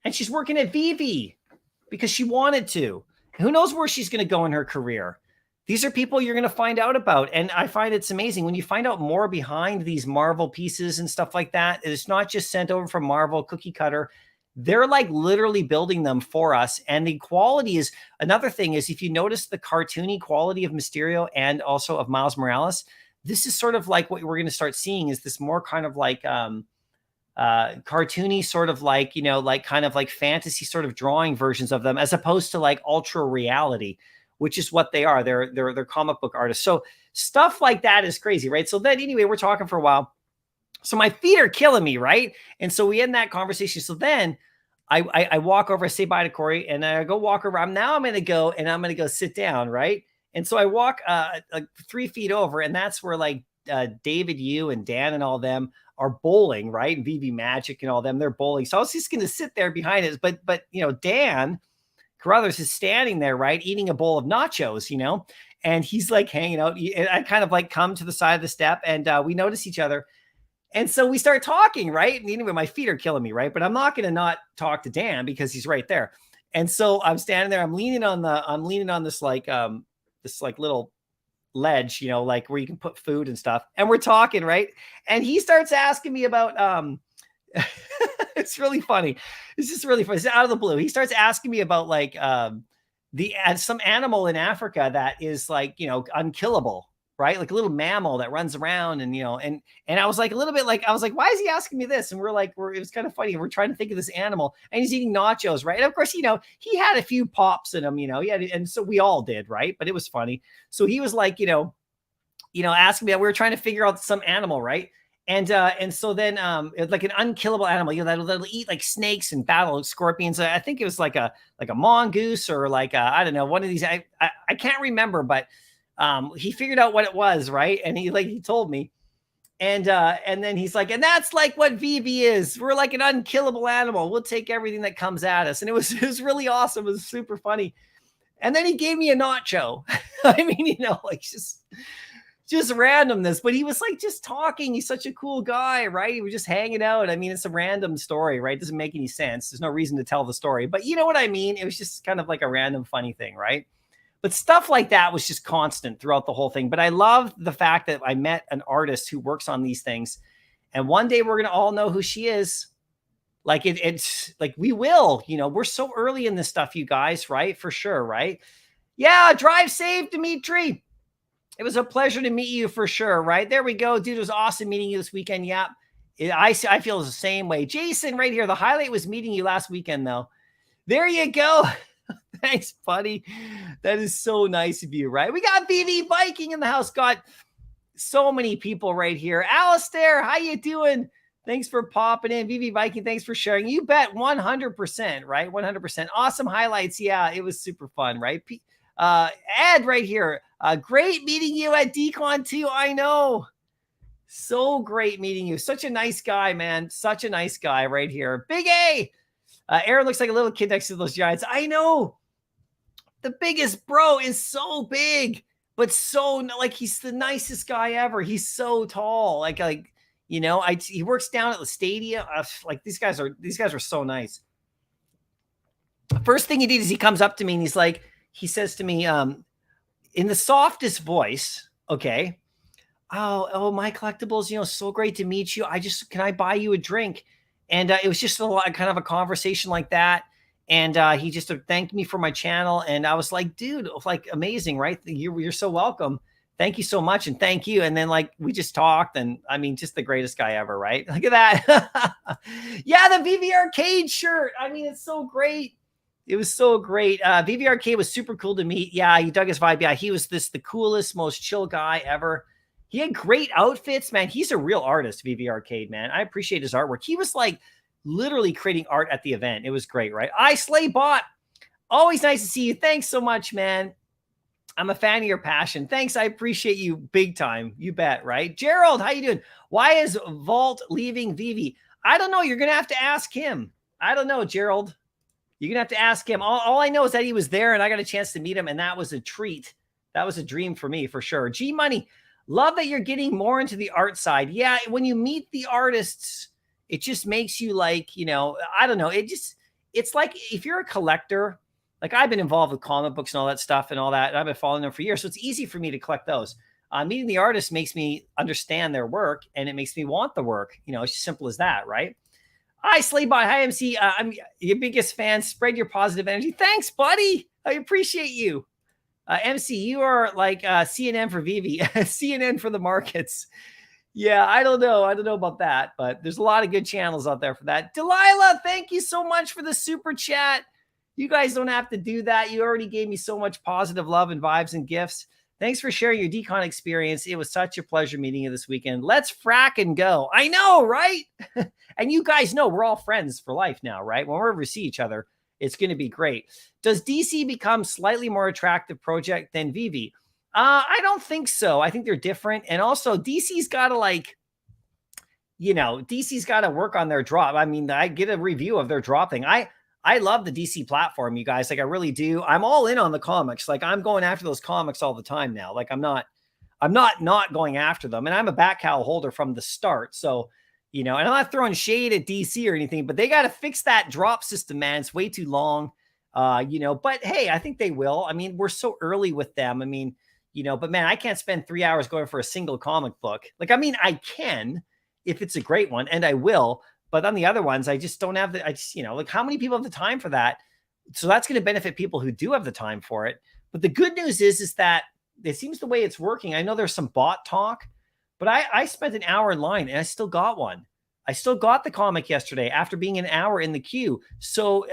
And she's working at Veve because she wanted to. Who knows where she's going to go in her career? These are people you're going to find out about. And I find it's amazing when you find out more behind these Marvel pieces and stuff like that. It's not just sent over from Marvel cookie cutter. They're like literally building them for us. And the quality is another thing is if you notice the cartoony quality of Mysterio and also of Miles Morales, this is sort of like what we're going to start seeing is this more kind of like, cartoony sort of like, you know, like kind of like fantasy sort of drawing versions of them as opposed to like ultra reality, which is what they are. They're comic book artists. So stuff like that is crazy, right? So then anyway, we're talking for a while. So my feet are killing me, right? And so we end that conversation. So then I walk over, I say bye to Corey, and I go walk around. Now I'm going to go sit down, right? And so I walk like 3 feet over, and that's where like David, you and Dan and all them are bowling, right? And Veve Magic and all them, they're bowling. So I was just going to sit there behind it. But you know, Dan Carruthers is standing there, right? Eating a bowl of nachos, you know, and he's like hanging out. And I kind of like come to the side of the step, and we notice each other. And so we start talking, right? And anyway, my feet are killing me, right? But I'm not going to not talk to Dan because he's right there. And so I'm standing there, I'm leaning on this like little ledge, you know, like where you can put food and stuff. And we're talking, right? And he starts asking me about it's really funny. It's just really funny. It's out of the blue. He starts asking me about like some animal in Africa that is like, you know, unkillable, right? Like a little mammal that runs around, and you know, and I was like a little bit like, I was like, why is he asking me this? And it was kind of funny. We're trying to think of this animal, and he's eating nachos, right? And of course, you know, he had a few pops in him, you know, and so we all did, right? But it was funny. So he was like, you know, asking me, we were trying to figure out some animal, right? And so then it's like an unkillable animal, you know, that'll eat like snakes and battle scorpions. I think it was like a mongoose or like I don't know, one of these. I can't remember, but he figured out what it was, right? And he told me, and then he's like, and that's like what Veve is. We're like an unkillable animal. We'll take everything that comes at us. And it was really awesome. It was super funny. And then he gave me a nacho. I mean, you know, like just randomness, but he was like just talking. He's such a cool guy, right? He was just hanging out. I mean, it's a random story, right? It doesn't make any sense. There's no reason to tell the story, but you know what I mean? It was just kind of like a random funny thing, right? But stuff like that was just constant throughout the whole thing. But I love the fact that I met an artist who works on these things. And one day we're going to all know who she is. Like it's like we will, you know, we're so early in this stuff, you guys, right? For sure, right? Yeah, drive safe, Dimitri. It was a pleasure to meet you for sure, right? There we go. Dude, it was awesome meeting you this weekend. Yeah, I feel the same way. Jason right here. The highlight was meeting you last weekend, though. There you go. Thanks, buddy. That is so nice of you, right? We got Veve Viking in the house. Got so many people right here. Alistair, how you doing? Thanks for popping in. Veve Viking, thanks for sharing. You bet 100%, right? 100%. Awesome highlights. Yeah, it was super fun, right? Ed right here. Great meeting you at DCON too. I know. So great meeting you. Such a nice guy, man. Such a nice guy right here. Big A. Aaron looks like a little kid next to those giants. I know. The biggest bro is so big, but so like he's the nicest guy ever. He's so tall. Like, you know, he works down at the stadium. Like these guys are so nice. The first thing he did is he comes up to me and he says to me, in the softest voice, okay, oh, Mycollectables, you know, so great to meet you. Can I buy you a drink? And it was just kind of a conversation like that. And he just thanked me for my channel. And I was like, dude, like amazing, right? You're so welcome. Thank you so much. And thank you. And then like, we just talked, and I mean, just the greatest guy ever, right? Look at that. Yeah. The Veve Arcade shirt. I mean, it's so great. It was so great. Veve Arcade was super cool to meet. Yeah. He dug his vibe. Yeah. He was the coolest, most chill guy ever. He had great outfits, man. He's a real artist, Veve Arcade, man. I appreciate his artwork. He was like literally creating art at the event. It was great, right? I Slay Bot. Always nice to see you. Thanks so much, man. I'm a fan of your passion. Thanks. I appreciate you big time. You bet, right? Gerald, how you doing? Why is Vault leaving Veve? I don't know. You're going to have to ask him. I don't know, Gerald. You're going to have to ask him. All I know is that he was there and I got a chance to meet him, and that was a treat. That was a dream for me, for sure. G Money, love that you're getting more into the art side. Yeah, when you meet the artists, it just makes you like, you know, I don't know. It's like if you're a collector, like I've been involved with comic books and all that stuff and all that. And I've been following them for years. So it's easy for me to collect those. Meeting the artist makes me understand their work, and it makes me want the work. You know, it's as simple as that, right? Hi, Slaybot. Hi, MC. I'm your biggest fan. Spread your positive energy. Thanks, buddy. I appreciate you. MC, you are like CNN for Veve, CNN for the markets. Yeah, I don't know. I don't know about that, but there's a lot of good channels out there for that. Delilah, thank you so much for the super chat. You guys don't have to do that. You already gave me so much positive love and vibes and gifts. Thanks for sharing your DCON experience. It was such a pleasure meeting you this weekend. Let's frack and go. I know, right? And you guys know we're all friends for life now, right? When we ever see each other, it's going to be great. Does DC become slightly more attractive project than Veve? I don't think so. I think they're different. And also DC's got to DC's got to work on their drop. I mean, I get a review of their drop thing. I love the DC platform, you guys. Like, I really do. I'm all in on the comics. Like, I'm going after those comics all the time now. Like, I'm not going after them. And I'm a back cowl holder from the start. So, and I'm not throwing shade at DC or anything, but they got to fix that drop system, man. It's way too long. But hey, I think they will. I mean, we're so early with them. I mean, but man, I can't spend 3 hours going for a single comic book. Like, I mean, I can if it's a great one, and I will. But on the other ones, I just don't have like, how many people have the time for that? So that's going to benefit people who do have the time for it. But the good news is that it seems the way it's working. I know there's some bot talk, but I spent an hour in line and I still got one. I still got the comic yesterday after being an hour in the queue. So,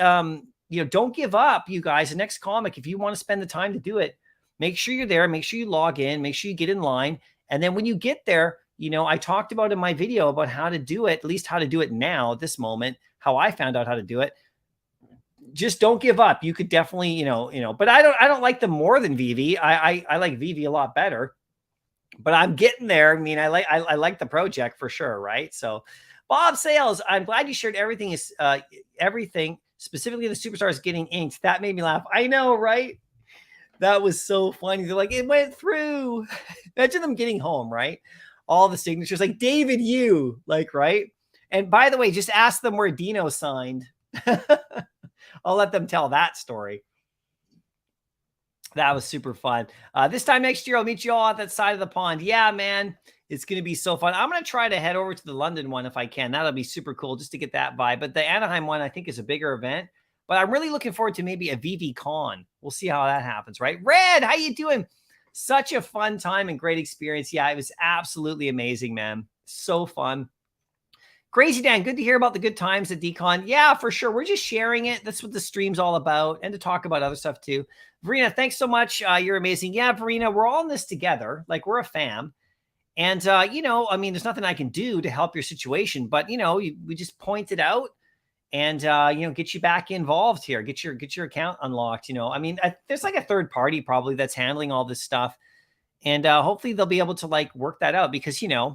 don't give up, you guys. The next comic, if you want to spend the time to do it, make sure you're there. Make sure you log in. Make sure you get in line. And then when you get there, I talked about in my video about how to do it, at least how to do it now at this moment, how I found out how to do it. Just don't give up. You could definitely, but I don't like them more than Veve. I like Veve a lot better, but I'm getting there. I mean, I like the project for sure. Right. So Bob Sales, I'm glad you shared everything specifically the superstars getting inked. That made me laugh. I know. Right. That was so funny. They're like, it went through. Imagine them getting home. Right. All the signatures, like David Yu, like, right? And by the way, just ask them where Dino signed. I'll let them tell that story. That was super fun. This time next year, I'll meet you all at that side of the pond. Yeah, man, it's going to be so fun. I'm going to try to head over to the London one if I can. That'll be super cool just to get that vibe. But the Anaheim one, I think, is a bigger event. But I'm really looking forward to maybe a Veve Con. We'll see how that happens, right? Red, how you doing? Such a fun time and great experience. Yeah, it was absolutely amazing, man. So fun. Crazy Dan, good to hear about the good times at DCON. Yeah, for sure. We're just sharing it. That's what the stream's all about, and to talk about other stuff too. Verena, thanks so much. You're amazing. Yeah, Verena, we're all in this together. Like, we're a fam. And, I mean, there's nothing I can do to help your situation, but, we just point it out. And, get you back involved here, get your account unlocked. I mean, there's like a third party probably that's handling all this stuff. And hopefully they'll be able to like work that out because, it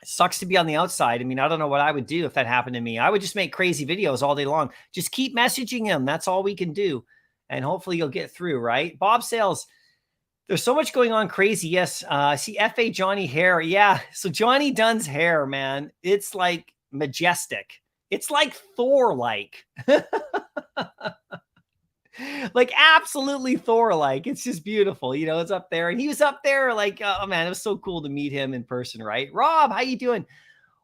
sucks to be on the outside. I mean, I don't know what I would do if that happened to me. I would just make crazy videos all day long. Just keep messaging him. That's all we can do. And hopefully you'll get through, right? Bob Sales, there's so much going on crazy. Yes. See FA Johnny hair. Yeah. So Johnny Dunn's hair, man, it's like majestic. It's like Thor-like. Like absolutely Thor-like. It's just beautiful. It's up there. And he was up there like, oh man, it was so cool to meet him in person, right? Rob, how you doing?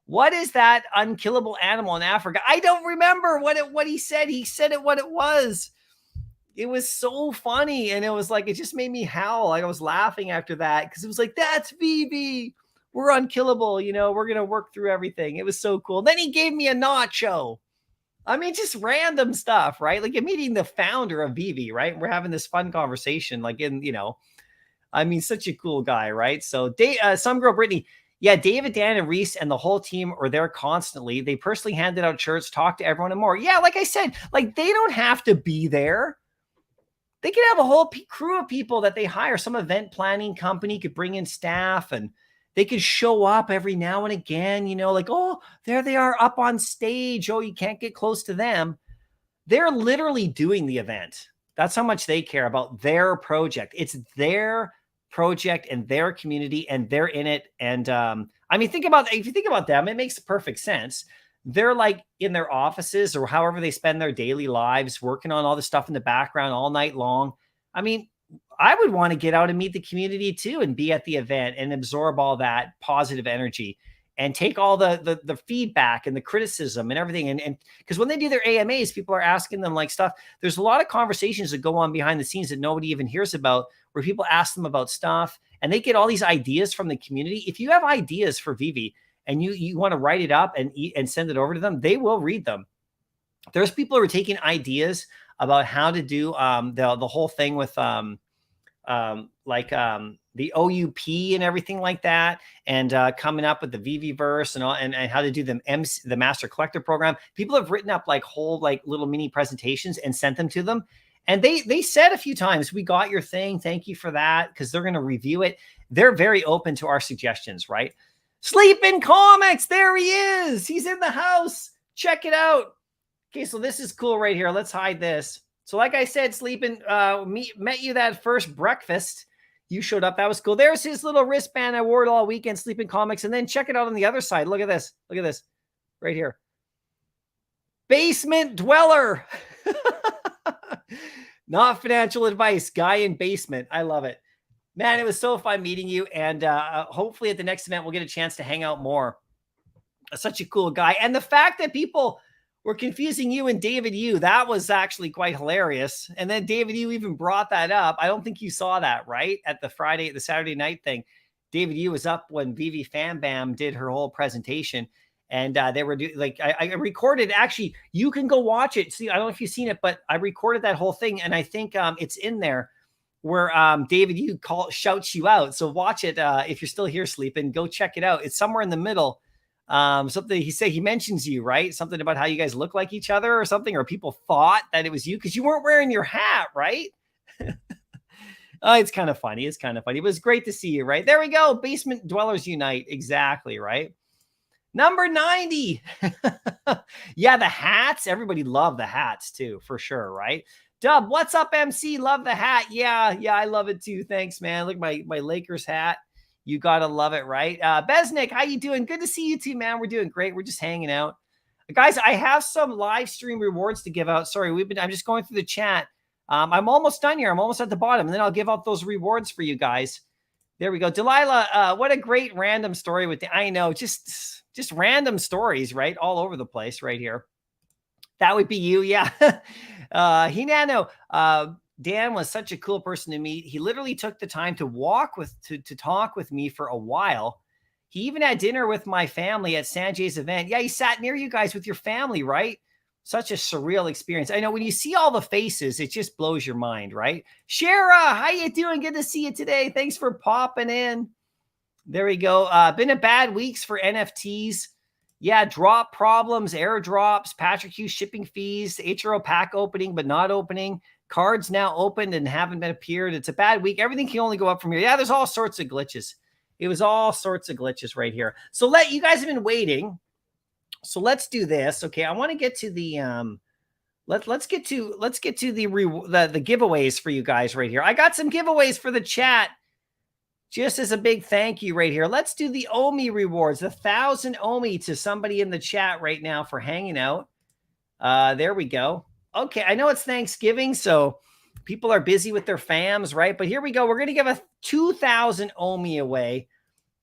What is that unkillable animal in Africa? I don't remember what he said. He said it what it was. It was so funny. And it was like, it just made me howl. Like I was laughing after that because it was like, that's Veve. We're unkillable. We're going to work through everything. It was so cool. Then he gave me a nacho. I mean, just random stuff, right? Like, I'm meeting the founder of Veve, right? We're having this fun conversation, like I mean, such a cool guy, right? So some girl, Brittany, yeah, David, Dan, and Reese and the whole team are there constantly. They personally handed out shirts, talk to everyone and more. Yeah, like I said, like they don't have to be there. They could have a whole crew of people that they hire. Some event planning company could bring in staff and they could show up every now and again, like, oh, there they are up on stage. Oh, you can't get close to them. They're literally doing the event. That's how much they care about their project. It's their project and their community and they're in it. And I mean, if you think about them, it makes perfect sense. They're like in their offices or however they spend their daily lives working on all this stuff in the background all night long. I mean, I would want to get out and meet the community too and be at the event and absorb all that positive energy and take all the feedback and the criticism and everything. And because when they do their AMAs, people are asking them like stuff. There's a lot of conversations that go on behind the scenes that nobody even hears about where people ask them about stuff and they get all these ideas from the community. If you have ideas for Veve and you want to write it up and send it over to them, they will read them. There's people who are taking ideas about how to do the whole thing with the OUP and everything like that, and coming up with the Veve verse and all, and how to do the Master Collector program. People have written up like whole like little mini presentations and sent them to them. And they said a few times, we got your thing. Thank you for that. Because they're going to review it. They're very open to our suggestions, right? Sleeping Comics. There he is. He's in the house. Check it out. Okay, so this is cool right here. Let's hide this. So like I said, Sleeping met you that first breakfast. You showed up. That was cool. There's his little wristband I wore it all weekend, Sleeping Comics. And then check it out on the other side. Look at this. Look at this right here. Basement Dweller. Not financial advice. Guy in basement. I love it. Man, it was so fun meeting you. And hopefully at the next event, we'll get a chance to hang out more. Such a cool guy. And the fact that people were confusing you and David Yu, that was actually quite hilarious. And then David Yu even brought that up. I don't think you saw that, right? At the Saturday night thing. David Yu was up when Veve Fan Bam did her whole presentation. And they were doing like, I recorded, actually, you can go watch it. See, I don't know if you've seen it, but I recorded that whole thing. And I think it's in there where David Yu shouts you out. So watch it. If you're still here sleeping, go check it out. It's somewhere in the middle. Something he mentions you, right? Something about how you guys look like each other or something, or people thought that it was you because you weren't wearing your hat, right? Oh, it's kind of funny. It's kind of funny. It was great to see you, right? There we go. Basement Dwellers Unite. Exactly, right? Number 90. Yeah, the hats. Everybody loved the hats too, for sure, right? Dub, what's up, MC? Love the hat. Yeah, I love it too. Thanks, man. Look at my Lakers hat. You gotta love it, right? Besnick, how you doing? Good to see you too, man. We're doing great. We're just hanging out. Guys, I have some live stream rewards to give out. Sorry, I'm just going through the chat. I'm almost done here. I'm almost at the bottom, and then I'll give out those rewards for you guys. There we go. Delilah, what a great random story with I know, just random stories, right? All over the place right here. That would be you, yeah. Hinano, Dan was such a cool person to meet. He literally took the time to to talk with me for a while. He even had dinner with my family at Sanjay's event. Yeah, he sat near you guys with your family, right? Such a surreal experience. I know when you see all the faces, it just blows your mind, right? Shara, how you doing? Good to see you today. Thanks for popping in. There we go. Been a bad weeks for NFTs. Yeah, drop problems, airdrops, Patrick Hughes shipping fees, HRO pack opening but not opening. Cards now opened and haven't been appeared. It's a bad week. Everything can only go up from here. Yeah, there's all sorts of glitches. It was all sorts of glitches right here. So you guys have been waiting. So let's do this. Okay, I want to get to the let's get to the giveaways for you guys right here. I got some giveaways for the chat. Just as a big thank you right here. Let's do the OMI rewards. 1,000 OMI to somebody in the chat right now for hanging out. There we go. Okay, I know it's Thanksgiving, so people are busy with their fams, right? But here we go. We're going to give a 2,000 OMI away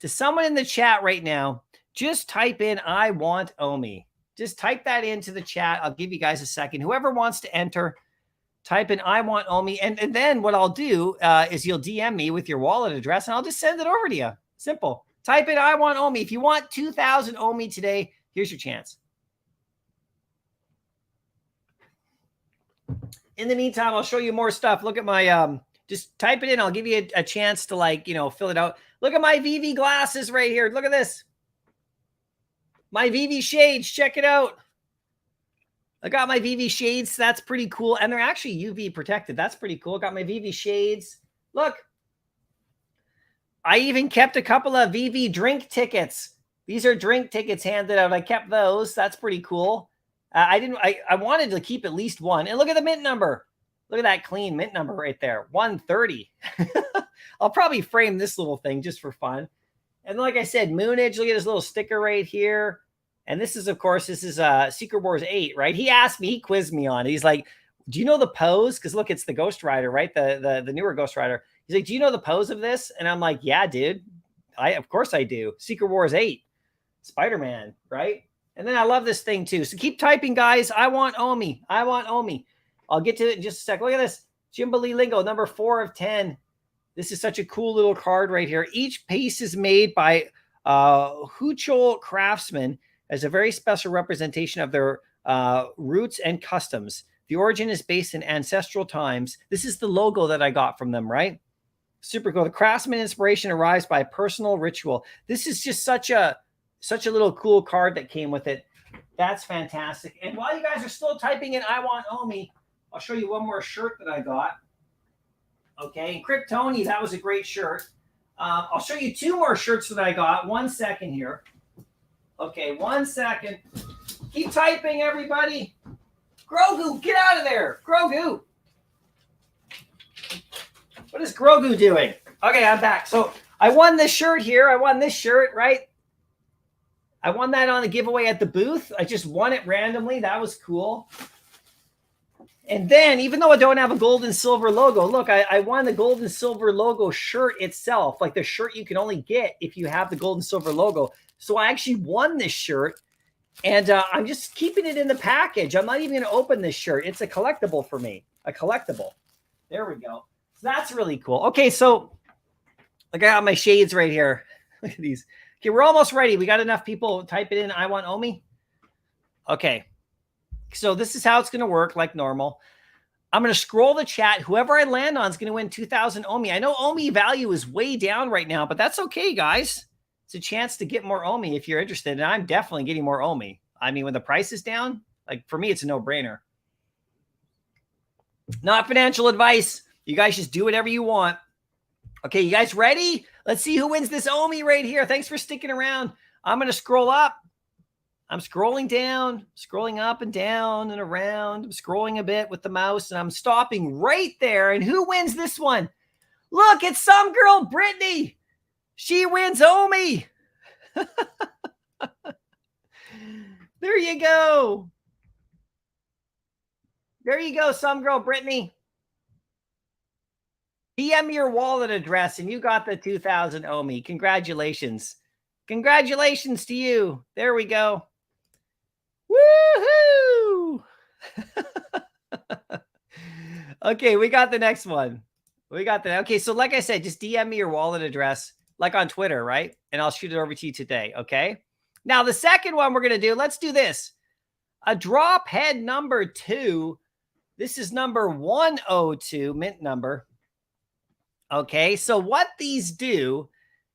to someone in the chat right now. Just type in, I want OMI. Just type that into the chat. I'll give you guys a second. Whoever wants to enter, type in, I want OMI. And then what I'll do is you'll DM me with your wallet address, and I'll just send it over to you. Simple. Type in, I want OMI. If you want 2,000 OMI today, here's your chance. In the meantime, I'll show you more stuff. Look at my, just type it in. I'll give you a chance to fill it out. Look at my Veve glasses right here. Look at this. My Veve shades. Check it out. I got my Veve shades. That's pretty cool. And they're actually UV protected. That's pretty cool. Got my Veve shades. Look. I even kept a couple of Veve drink tickets. These are drink tickets handed out. I kept those. That's pretty cool. I wanted to keep at least one. And look at the mint number. Look at that clean mint number right there. 130. I'll probably frame this little thing just for fun. And like I said, Moonage, look at this little sticker right here. And this is, of course, Secret Wars 8, right? He asked me, he quizzed me on it. He's like, do you know the pose? Because look, it's the Ghost Rider, right? The newer Ghost Rider. He's like, do you know the pose of this? And I'm like, yeah, dude. Of course I do. Secret Wars 8. Spider-Man, right? And then I love this thing too. So keep typing, guys. I want OMI. I want OMI. I'll get to it in just a sec. Look at this. Jimbalee Lingo, number 4 of 10. This is such a cool little card right here. Each piece is made by Huchol craftsmen as a very special representation of their roots and customs. The origin is based in ancestral times. This is the logo that I got from them, right? Super cool. The craftsman inspiration arrives by personal ritual. This is just such a little cool card that came with it. That's fantastic. And while you guys are still typing in I want Omi, I'll show you one more shirt that I got. Okay, Kryptoni, that was a great shirt. I'll show you two more shirts that I got. 1 second here. Okay, 1 second. Keep typing, everybody. Grogu, get out of there. Grogu. What is Grogu doing? Okay, I'm back. So I won this shirt here. I won this shirt, right? I won that on a giveaway at the booth. I just won it randomly. That was cool. And then, even though I don't have a gold and silver logo, look, I won the gold and silver logo shirt itself, like the shirt you can only get if you have the gold and silver logo. So I actually won this shirt, and I'm just keeping it in the package. I'm not even going to open this shirt. It's a collectible for me, a collectible. There we go. So that's really cool. Okay, so like I got my shades right here. Look at these. Okay, we're almost ready. We got enough people typing in I want Omi. Okay. So this is how it's going to work like normal. I'm going to scroll the chat. Whoever I land on is going to win 2,000 Omi. I know Omi value is way down right now, but that's okay, guys. It's a chance to get more Omi if you're interested. And I'm definitely getting more Omi. I mean, when the price is down, like for me, it's a no-brainer. Not financial advice. You guys just do whatever you want. Okay, you guys ready? Let's see who wins this Omi right here. Thanks for sticking around. I'm going to scroll up. I'm scrolling down, scrolling up and down and around. I'm scrolling a bit with the mouse, and I'm stopping right there. And who wins this one? Look, it's some girl, Brittany. She wins Omi. There you go. There you go, some girl, Brittany. DM your wallet address, and you got the 2,000 Omi. Congratulations. Congratulations to you. There we go. Woohoo! Okay, we got the next one. Okay, so like I said, just DM me your wallet address, like on Twitter, right? And I'll shoot it over to you today, okay? Now, the second one we're going to do, let's do this. A drop head number 2. This is number 102, mint number. Okay, so what these do,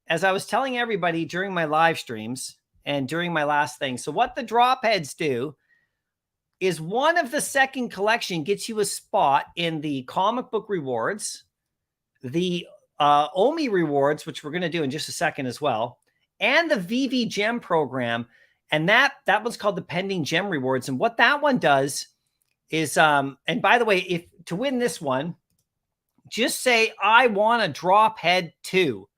as I was telling everybody during my live streams, and during my last thing. So what the drop heads do is one of the second collection gets you a spot in the comic book rewards, the Omi rewards, which we're going to do in just a second as well, and the Veve gem program. And that one's called the pending gem rewards. And what that one does is, and by the way, if to win this one, just say, I want a drop head 2.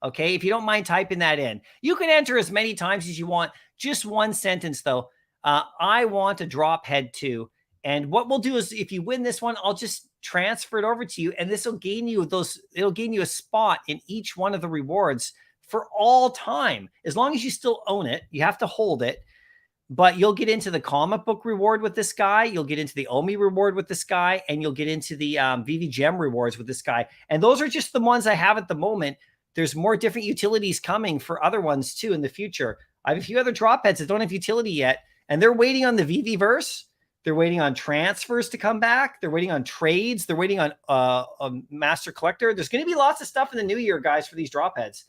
Okay, if you don't mind typing that in. You can enter as many times as you want. Just one sentence, though. I want a drop head 2. And what we'll do is, if you win this one, I'll just transfer it over to you. And this will gain you it'll gain you a spot in each one of the rewards for all time. As long as you still own it, you have to hold it. But you'll get into the comic book reward with this guy. You'll get into the Omi reward with this guy. And you'll get into the Veve gem rewards with this guy. And those are just the ones I have at the moment. There's more different utilities coming for other ones too in the future. I have a few other drop heads that don't have utility yet, and they're waiting on the Veveverse. They're waiting on transfers to come back. They're waiting on trades. They're waiting on a master collector. There's going to be lots of stuff in the new year, guys, for these drop heads.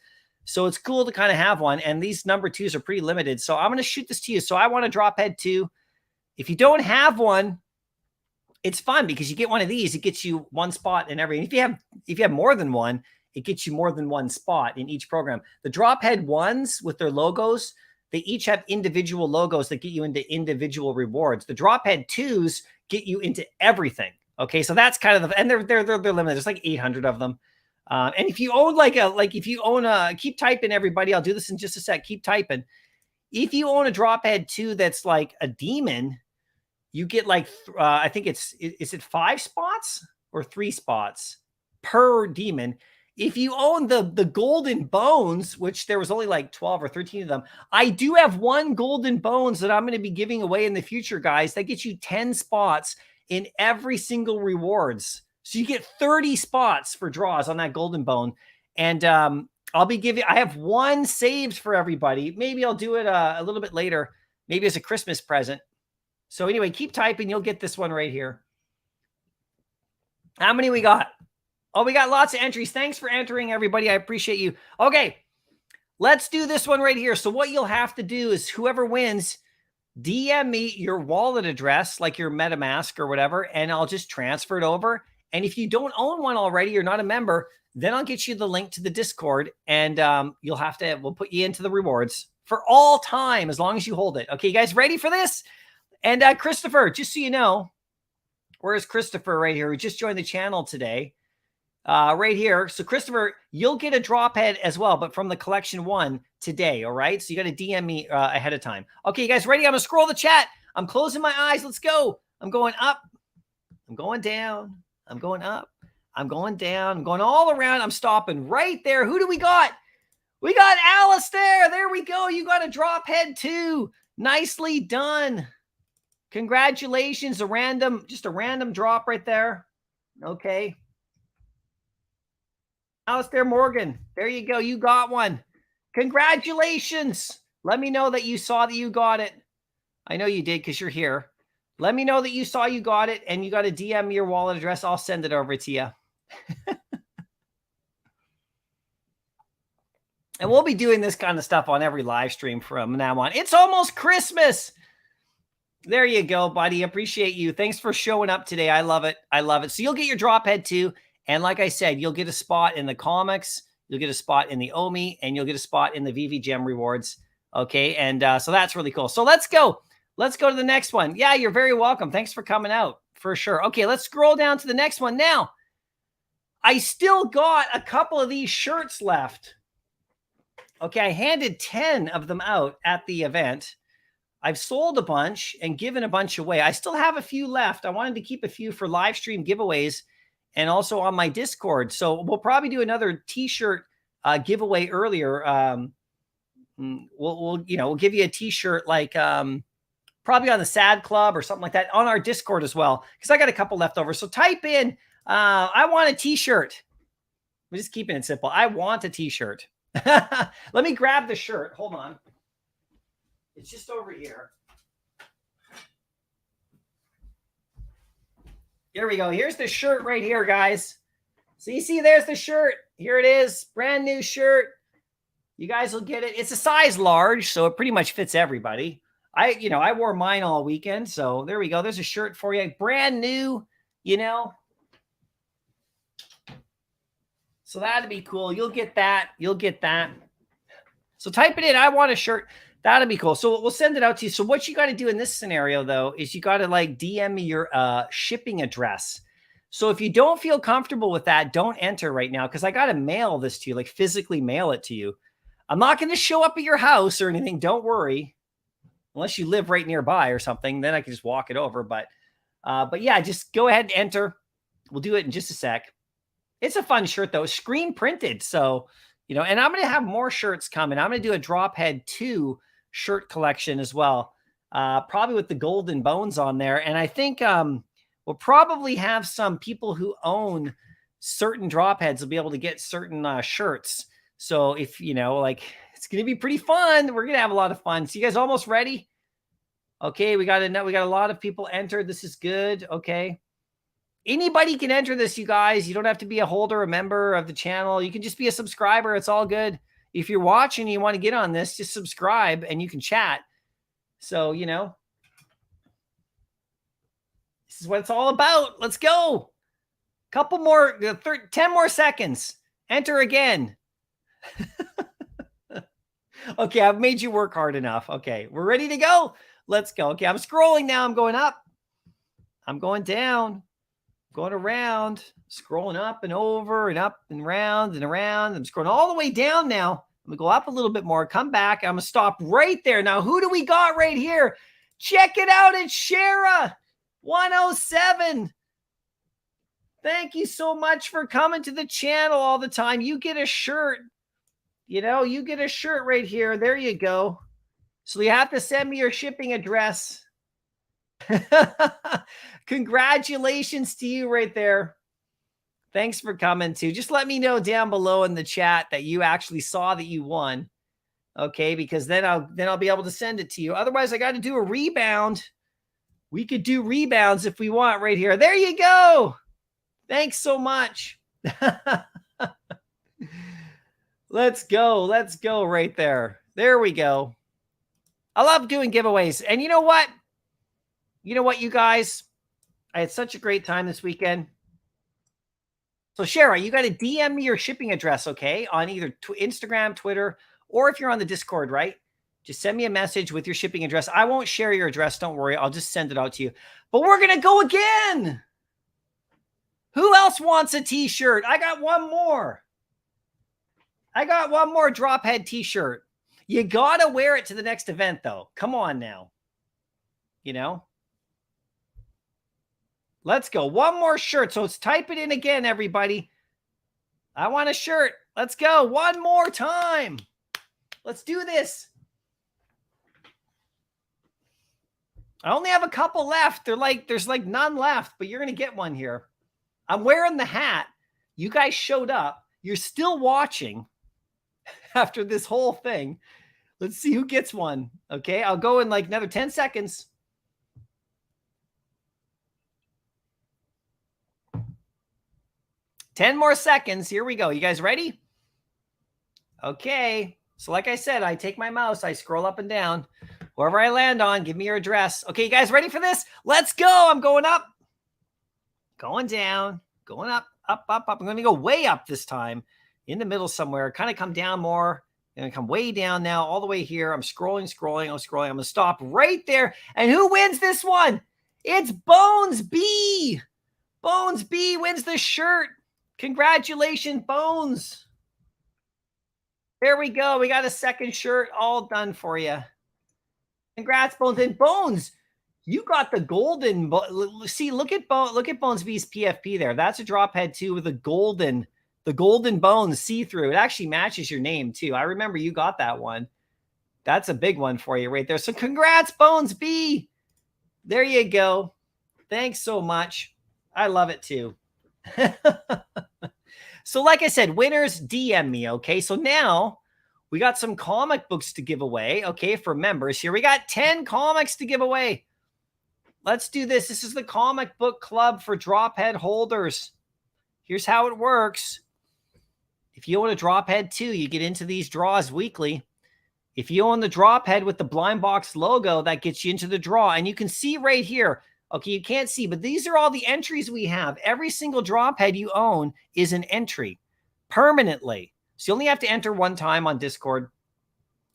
So it's cool to kind of have one. And these number 2s are pretty limited. So I'm going to shoot this to you. So I want a drop head 2. If you don't have one, it's fun because you get one of these. It gets you one spot in every. If you have more than one, it gets you more than one spot in each program. The drop head 1s with their logos, they each have individual logos that get you into individual rewards. The drop head 2s get you into everything. Okay, so that's kind of and they're limited. There's like 800 of them. And if you own keep typing, everybody. I'll do this in just a sec. Keep typing. If you own a drop head 2 that's like a demon, you get like I think is it 5 spots or 3 spots per demon. If you own the golden bones, which there was only like 12 or 13 of them, I do have one golden bones that I'm going to be giving away in the future, guys. That gets you 10 spots in every single rewards. So you get 30 spots for draws on that golden bone. And I'll be giving, I have one saved for everybody. Maybe I'll do it a little bit later, maybe as a Christmas present. So anyway, keep typing. You'll get this one right here. How many we got? Oh, we got lots of entries. Thanks for entering, everybody. I appreciate you. Okay, let's do this one right here. So what you'll have to do is whoever wins, DM me your wallet address, like your MetaMask or whatever, and I'll just transfer it over. And if you don't own one already, you're not a member, then I'll get you the link to the Discord, and we'll put you into the rewards for all time as long as you hold it. Okay, you guys ready for this? And Christopher, just so you know, where's Christopher right here? Who just joined the channel today. Right here. So Christopher, you'll get a drop head as well, but from the collection one today. All right. So you got to DM me ahead of time. Okay, you guys ready? I'm going to scroll the chat. I'm closing my eyes. Let's go. I'm going up. I'm going down. I'm going up. I'm going down. I'm going all around. I'm stopping right there. Who do we got? We got Alice there. There we go. You got a drop head too. Nicely done. Congratulations. Just a random drop right there. Okay. Alistair Morgan, there you go. You got one. Congratulations. Let me know that you saw that you got it. I know you did because you're here. Let me know that you saw you got it, and you got to DM me your wallet address. I'll send it over to you. And we'll be doing this kind of stuff on every live stream from now on. It's almost Christmas. There you go, buddy. Appreciate you. Thanks for showing up today. I love it. I love it. So you'll get your drop head too. And like I said, you'll get a spot in the comics, you'll get a spot in the OMI, and you'll get a spot in the Veve Gem rewards. Okay. And so that's really cool. So let's go. Let's go to the next one. Yeah, you're very welcome. Thanks for coming out for sure. Okay, let's scroll down to the next one. Now, I still got a couple of these shirts left. Okay, I handed 10 of them out at the event. I've sold a bunch and given a bunch away. I still have a few left. I wanted to keep a few for live stream giveaways and also on my Discord. So we'll probably do another t-shirt giveaway earlier. We'll give you a t-shirt like probably on the Sad Club or something like that on our Discord as well, because I got a couple left over. So type in, I want a t-shirt. We're just keeping it simple. I want a t-shirt. Let me grab the shirt. Hold on. It's just over here. Here we go. Here's the shirt right here, guys. So you see, there's the shirt. Here it is. Brand new shirt. You guys will get it. It's a size large, so it pretty much fits everybody. I wore mine all weekend, so there we go. There's a shirt for you. Brand new, So that'd be cool. You'll get that. You'll get that. So type it in. I want a shirt. That'd be cool. So we'll send it out to you. So what you got to do in this scenario, though, is you got to DM me your shipping address. So if you don't feel comfortable with that, don't enter right now, because I got to mail this to you, like physically mail it to you. I'm not going to show up at your house or anything. Don't worry. Unless you live right nearby or something, then I can just walk it over. But yeah, just go ahead and enter. We'll do it in just a sec. It's a fun shirt, though. Screen printed. So, and I'm going to have more shirts coming. I'm going to do a Drop Head 2 shirt collection as well, probably with the golden bones on there. And I think we'll probably have some people who own certain drop heads will be able to get certain shirts. So if, it's going to be pretty fun. We're going to have a lot of fun. So you guys almost ready? Okay, we got a lot of people entered. This is good. Okay. Anybody can enter this, you guys. You don't have to be a holder, a member of the channel. You can just be a subscriber. It's all good. If you're watching and you want to get on this, just subscribe and you can chat. So, this is what it's all about. Let's go. Couple more, 10 more seconds. Enter again. Okay, I've made you work hard enough. Okay, we're ready to go. Let's go. Okay, I'm scrolling now. I'm going up. I'm going down. Going around, scrolling up and over and up and round and around. I'm scrolling all the way down now. I'm going to go up a little bit more, come back. I'm going to stop right there. Now, who do we got right here? Check it out. It's Shara 107. Thank you so much for coming to the channel all the time. You get a shirt. You get a shirt right here. There you go. So you have to send me your shipping address. Congratulations to you right there. Thanks for coming too. Just let me know down below in the chat that you actually saw that you won. Okay, because then I'll be able to send it to you. Otherwise, I got to do a rebound. We could do rebounds if we want right here. There you go. Thanks so much. Let's go. Let's go right there. There we go. I love doing giveaways. And you know what? You know what, you guys? I had such a great time this weekend. So, Shara, you got to DM me your shipping address, okay? On either Instagram, Twitter, or if you're on the Discord, right? Just send me a message with your shipping address. I won't share your address. Don't worry. I'll just send it out to you. But we're going to go again. Who else wants a t-shirt? I got one more. I got one more Drophead t-shirt. You got to wear it to the next event, though. Come on now. You know? Let's go. One more shirt. So let's type it in again, everybody. I want a shirt. Let's go. One more time. Let's do this. I only have a couple left. There's like none left, but you're going to get one here. I'm wearing the hat. You guys showed up. You're still watching after this whole thing. Let's see who gets one. Okay. I'll go in like another 10 seconds. Ten more seconds. Here we go. You guys ready? Okay. So like I said, I take my mouse, I scroll up and down. Wherever I land on, give me your address. Okay, you guys ready for this? Let's go. I'm going up, going down, going up, up, up, up. I'm going to go way up this time, in the middle somewhere. Kind of come down more. I'm going to come way down now, all the way here. I'm scrolling. I'm going to stop right there. And who wins this one? It's Bones B. Bones B wins the shirt. Congratulations, Bones. There we go. We got a second shirt all done for you. Congrats, Bones. And Bones, you got the golden. See, look at Bones B's PFP there. That's a drop head too with the golden Bones see-through. It actually matches your name too. I remember you got that one. That's a big one for you right there. So congrats, Bones B. There you go. Thanks so much. I love it too. So like I said, winners, DM me, okay? So now we got some comic books to give away, okay, for members here. We got 10 comics to give away. Let's do this. This is the comic book club for Drophead holders. Here's how it works. If you own a Drophead 2, you get into these draws weekly. If you own the Drophead with the blind box logo, that gets you into the draw. And you can see right here, okay, you can't see, but these are all the entries we have. Every single Drophead you own is an entry permanently. So you only have to enter one time on Discord.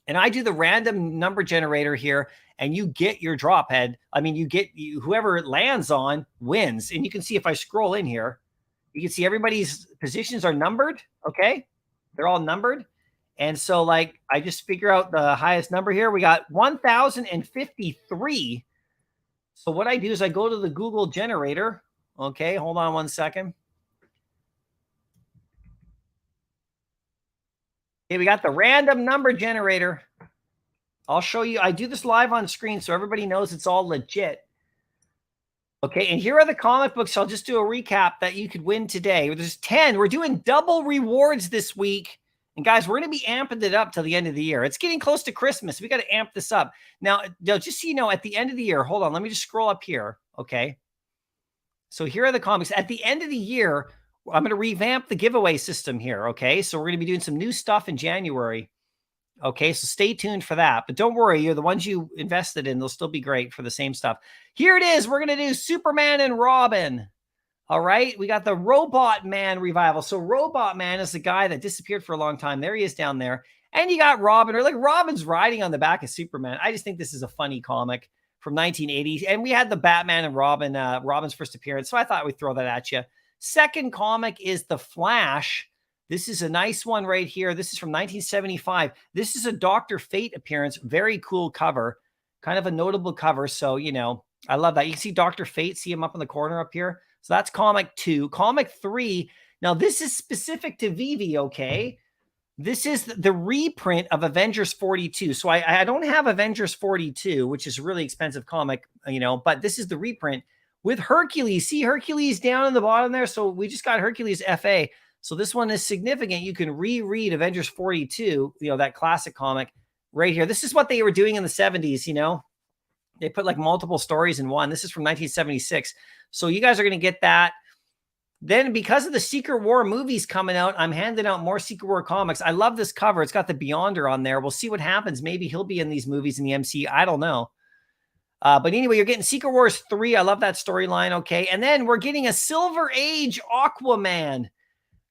And I do the random number generator here, and you get your Drophead. I mean, whoever it lands on wins. And you can see if I scroll in here, you can see everybody's positions are numbered, okay? They're all numbered. And so, like, I just figure out the highest number here. We got 1,053. So what I do is I go to the Google generator. Okay, hold on one second. Okay, we got the random number generator. I'll show you. I do this live on screen so everybody knows it's all legit. Okay, and here are the comic books. I'll just do a recap that you could win today. There's 10. We're doing double rewards this week. And guys, we're going to be amping it up till the end of the year. It's getting close to Christmas. We got to amp this up. Now, just so you know, at the end of the year, hold on, let me just scroll up here. Okay. So here are the comics. At the end of the year, I'm going to revamp the giveaway system here. Okay. So we're going to be doing some new stuff in January. Okay. So stay tuned for that. But don't worry, you're the ones you invested in. They'll still be great for the same stuff. Here it is. We're going to do Superman and Robin. All right, we got the Robot Man revival. So Robot Man is the guy that disappeared for a long time. There he is down there. And you got Robin, or like Robin's riding on the back of Superman. I just think this is a funny comic from 1980. And we had the Batman and Robin, Robin's first appearance. So I thought we'd throw that at you. Second comic is The Flash. This is a nice one right here. This is from 1975. This is a Dr. Fate appearance. Very cool cover. Kind of a notable cover. So, you know, I love that. You can see Dr. Fate. See him up in the corner up here. So that's comic 2. Comic 3. Now, this is specific to Veve, okay? This is the reprint of Avengers 42. So I don't have Avengers 42, which is a really expensive comic, you know, but this is the reprint with Hercules. See Hercules down in the bottom there? So we just got Hercules FA. So this one is significant. You can reread Avengers 42, you know, that classic comic right here. This is what they were doing in the 70s, you know? They put like multiple stories in one. This is from 1976. So you guys are going to get that. Then because of the Secret War movies coming out, I'm handing out more Secret War comics. I love this cover. It's got the Beyonder on there. We'll see what happens. Maybe he'll be in these movies in the MCU. I don't know. But anyway, you're getting Secret Wars 3. I love that storyline. Okay. And then we're getting a Silver Age Aquaman.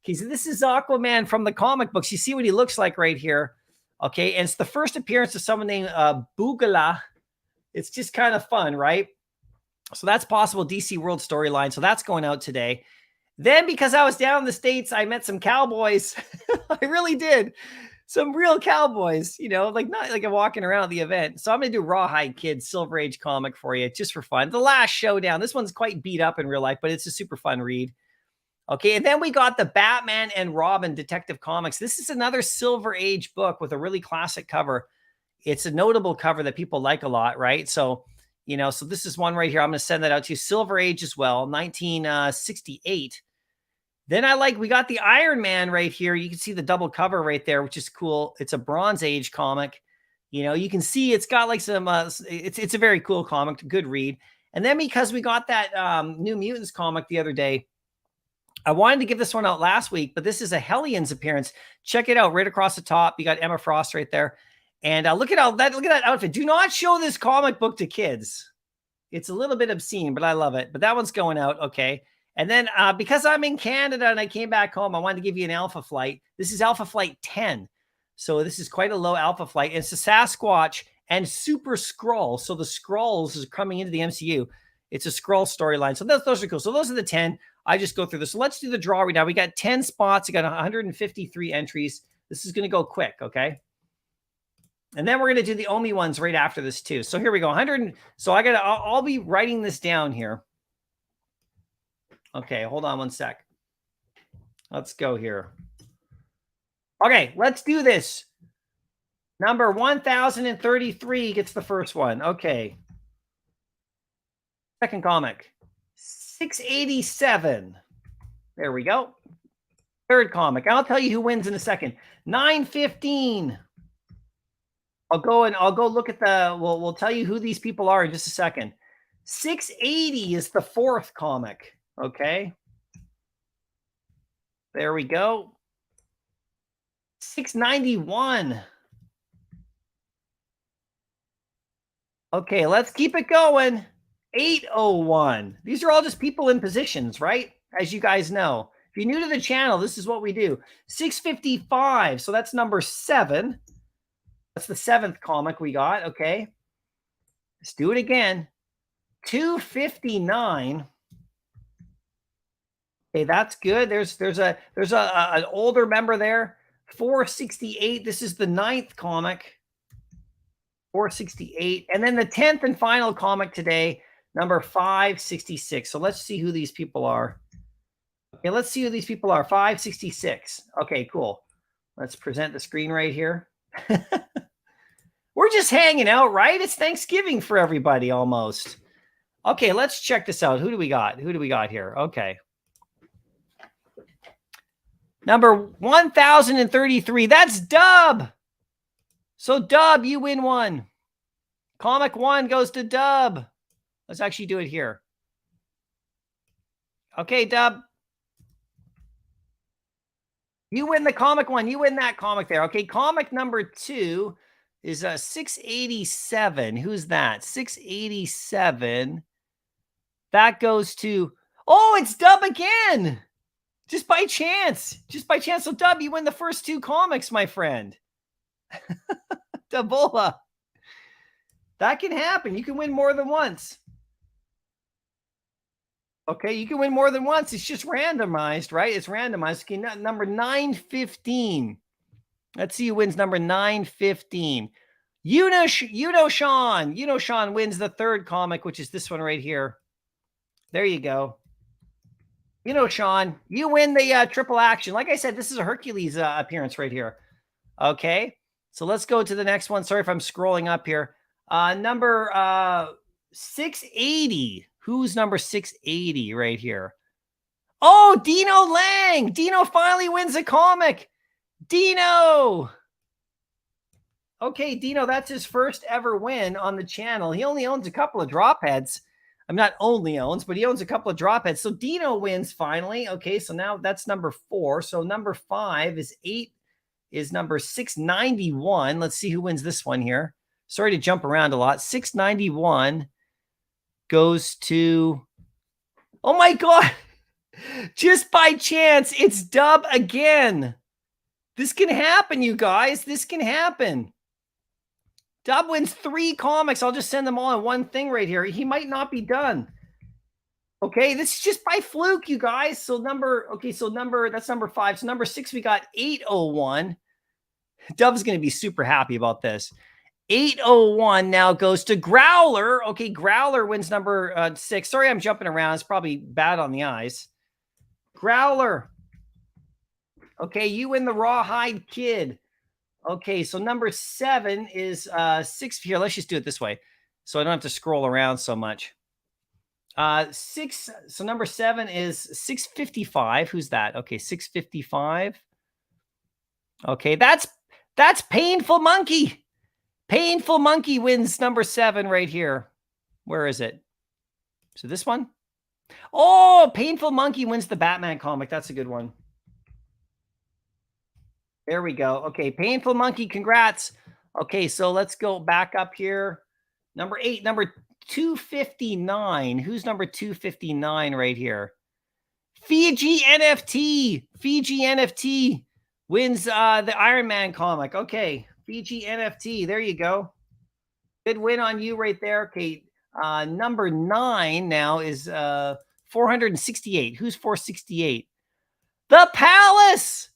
Okay. So this is Aquaman from the comic books. You see what he looks like right here. Okay. And it's the first appearance of someone named Bugala. It's just kind of fun, right? So that's possible DC World storyline. So that's going out today. Then because I was down in the States, I met some cowboys. I really did. Some real cowboys, you know, like not like I'm walking around the event. So I'm going to do Rawhide Kids Silver Age comic for you just for fun. The Last Showdown. This one's quite beat up in real life, but it's a super fun read. Okay. And then we got the Batman and Robin Detective Comics. This is another Silver Age book with a really classic cover. It's a notable cover that people like a lot, right? So, you know, so this is one right here. I'm going to send that out to you. Silver Age as well, 1968. Then we got the Iron Man right here. You can see the double cover right there, which is cool. It's a Bronze Age comic. You know, you can see it's got like some, it's a very cool comic, good read. And then because we got that New Mutants comic the other day, I wanted to give this one out last week, but this is a Hellions appearance. Check it out right across the top. You got Emma Frost right there. And look at that outfit. Do not show this comic book to kids. It's a little bit obscene, but I love it. But that one's going out. Okay. And then because I'm in Canada and I came back home, I wanted to give you an Alpha Flight. This is Alpha Flight 10. So this is quite a low Alpha Flight. It's a Sasquatch and Super Skrull. So the Skrulls is coming into the MCU. It's a Skrull storyline. So those are cool. So those are the 10. I just go through this. So let's do the draw right now. We got 10 spots. We got 153 entries. This is going to go quick, okay? And then we're going to do the Omi ones right after this too. So here we go. 100. So I'll be writing this down here. Okay, hold on one sec. Let's go here. Okay, let's do this. Number 1033 gets the first one. Okay. Second comic. 687. There we go. Third comic. I'll tell you who wins in a second. 915. I'll go look at we'll tell you who these people are in just a second. 680 is the fourth comic. Okay. There we go. 691. Okay, let's keep it going. 801. These are all just people in positions, right? As you guys know. If you're new to the channel, this is what we do. 655. So that's number 7. That's the 7th comic we got. Okay. Let's do it again. 259. Okay, that's good. There's an older member there. 468. This is the 9th comic. 468. And then the 10th and final comic today, number 566. So let's see who these people are. Okay, let's see who these people are. 566. Okay, cool. Let's present the screen right here. We're just hanging out, right? It's Thanksgiving for everybody almost. Okay, let's check this out. Who do we got? Who do we got here? Okay. Number 1033. That's Dub. So Dub, you win one. Comic 1 goes to Dub. Let's actually do it here. Okay, Dub. You win the comic 1. You win that comic there. Okay, comic number 2 is 687. Who's that? 687. That goes to... Oh, it's Dub again. Just by chance. Just by chance. So, Dub, you win the first 2 comics, my friend. Dubola. That can happen. You can win more than once. Okay, you can win more than once. It's just randomized, right? It's randomized. Okay, number 915. Let's see who wins number 915. Sean wins the 3rd comic, which is this one right here. There you go. Sean, you win the triple action. Like I said, this is a Hercules appearance right here. Okay, so let's go to the next one. Sorry if I'm scrolling up here. Number 680. Who's number 680 right here? Oh, Dino Lang. Dino finally wins a comic. Dino. Okay, Dino, that's his first ever win on the channel. He only owns a couple of drop heads. I'm not only owns, but he owns a couple of drop heads. So Dino wins finally. Okay, so now that's number 4. So number 5 is number 691. Let's see who wins this one here. Sorry to jump around a lot. 691 goes to, oh my God, just by chance, it's Dub again. This can happen, you guys. This can happen. Dub wins 3 comics. I'll just send them all in one thing right here. He might not be done. Okay, this is just by fluke, you guys. So that's number 5. So number 6, we got 801. Dub's going to be super happy about this. 801 now goes to Growler. Okay, Growler wins number 6. Sorry, I'm jumping around. It's probably bad on the eyes. Growler. Okay, you win the Rawhide Kid. Okay, so number 7 is 6. Here, let's just do it this way so I don't have to scroll around so much. 6. So number 7 is 655. Who's that? Okay, 655. Okay, that's Painful Monkey. Painful Monkey wins number 7 right here. Where is it? So this one? Oh, Painful Monkey wins the Batman comic. That's a good one. There we go. Okay, Painful Monkey, congrats. Okay, so let's go back up here. Number 8, number 259. Who's number 259 right here? Fiji NFT. Fiji NFT wins the Iron Man comic. Okay, Fiji NFT. There you go. Good win on you right there. Okay, number 9 now is 468. Who's 468? The Palace.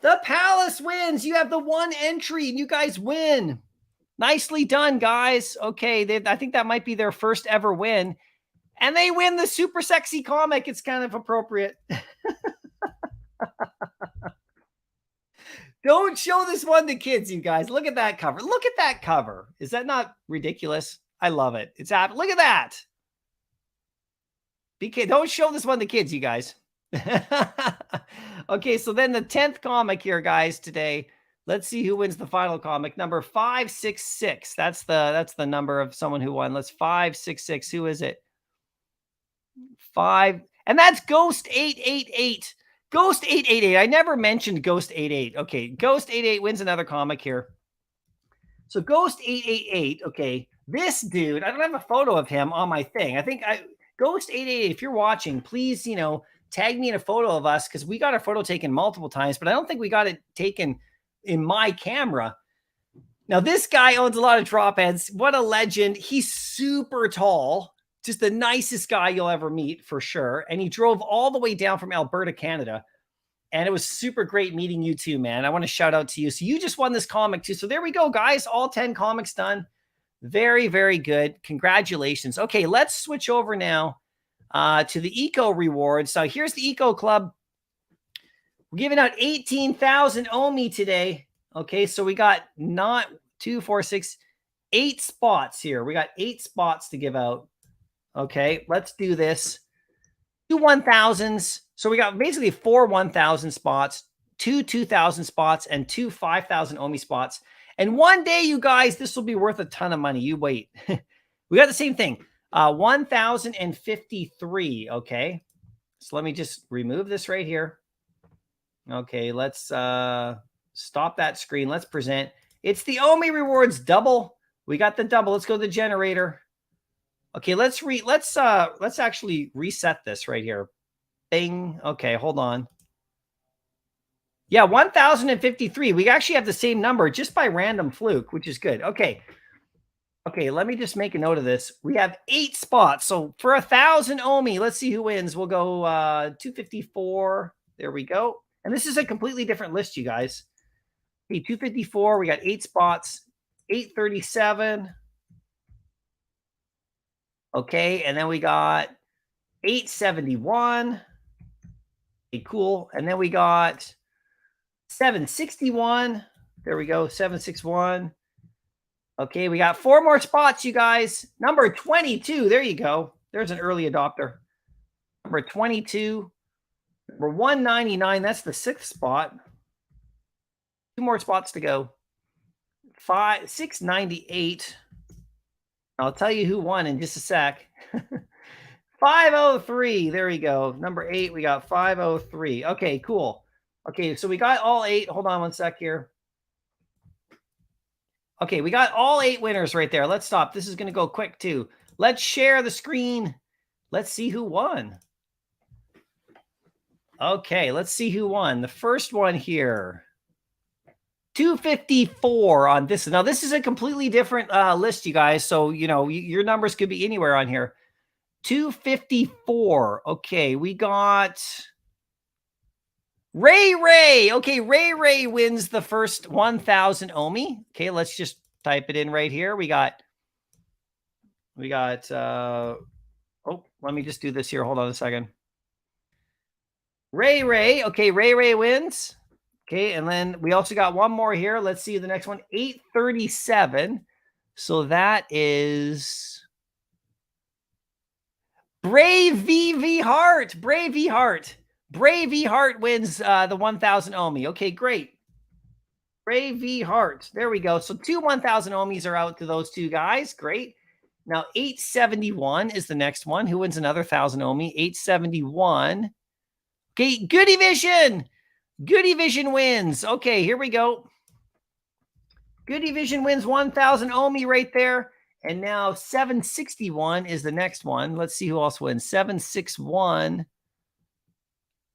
The Palace wins. You have the 1 entry, and you guys win. Nicely done, guys. Okay, I think that might be their first ever win. And they win the super sexy comic. It's kind of appropriate. Don't show this one to kids, you guys. Look at that cover. Look at that cover. Is that not ridiculous? I love it. It's happening. Look at that. BK, don't show this one to kids, you guys. Okay, so then the 10th comic here, guys, today. Let's see who wins the final comic. Number 566. That's the number of someone who won. Let's 566. Who is it? 5. And that's Ghost 888. Ghost 888. I never mentioned Ghost 88. Okay, Ghost 88 wins another comic here. So Ghost 888. Okay, this dude, I don't have a photo of him on my thing. Ghost 888, if you're watching, please, tag me in a photo of us, because we got our photo taken multiple times, but I don't think we got it taken in my camera. Now, this guy owns a lot of drop heads. What a legend. He's super tall. Just the nicest guy you'll ever meet, for sure. And he drove all the way down from Alberta, Canada. And it was super great meeting you too, man. I want to shout out to you. So you just won this comic too. So there we go, guys. All 10 comics done. Very, very good. Congratulations. Okay, let's switch over now to the Eco Rewards. So here's the Eco Club. We're giving out 18,000 OMI today. Okay, so we got 8 spots here. We got 8 spots to give out. Okay, let's do this. 2 1,000s. So we got basically 4 1,000 spots, 2 2,000 spots, and 2 5,000 OMI spots. And one day, you guys, this will be worth a ton of money. You wait. We got the same thing. 1,053. Okay. So let me just remove this right here. Okay, let's stop that screen. Let's present. It's the OMI Rewards double. We got the double. Let's go to the generator. Okay, let's actually reset this right here. Bing. Okay, hold on. Yeah, 1,053. We actually have the same number just by random fluke, which is good. Okay. Okay, let me just make a note of this. We have 8 spots. So for 1,000 OMI, let's see who wins. We'll go 254. There we go. And this is a completely different list, you guys. Okay, 254. We got 8 spots. 837. Okay, and then we got 871. Okay, cool. And then we got 761. There we go, 761. Okay, we got 4 more spots, you guys. Number 22. There you go. There's an early adopter. Number 22. Number 199. That's the 6th spot. 2 more spots to go. 698. I'll tell you who won in just a sec. 503. There we go. Number 8, we got 503. Okay, cool. Okay, so we got all 8. Hold on one sec here. Okay, we got all 8 winners right there. Let's stop. This is going to go quick too. Let's share the screen. Let's see who won. Okay, let's see who won. The first one here. 254 on this. Now, this is a completely different list, you guys. So, you know, your numbers could be anywhere on here. 254. Okay, we got Ray. Okay, Ray wins the first 1,000 Omi. Okay, let's just type it in right here. We got, oh, let me just do this here. Hold on a second. Ray. Okay, Ray wins. Okay, and then we also got one more here. Let's see the next one. 837. So that is Brave Veve Heart. Brave Heart. Brave Heart wins the 1,000 Omi. Okay, great. Brave Heart. There we go. So 2 1,000 Omis are out to those 2 guys. Great. Now 871 is the next one. Who wins another 1,000 Omi? 871. Okay, Goody Vision. Goody Vision wins. Okay, here we go. Goody Vision wins 1,000 Omi right there. And now 761 is the next one. Let's see who else wins. 761.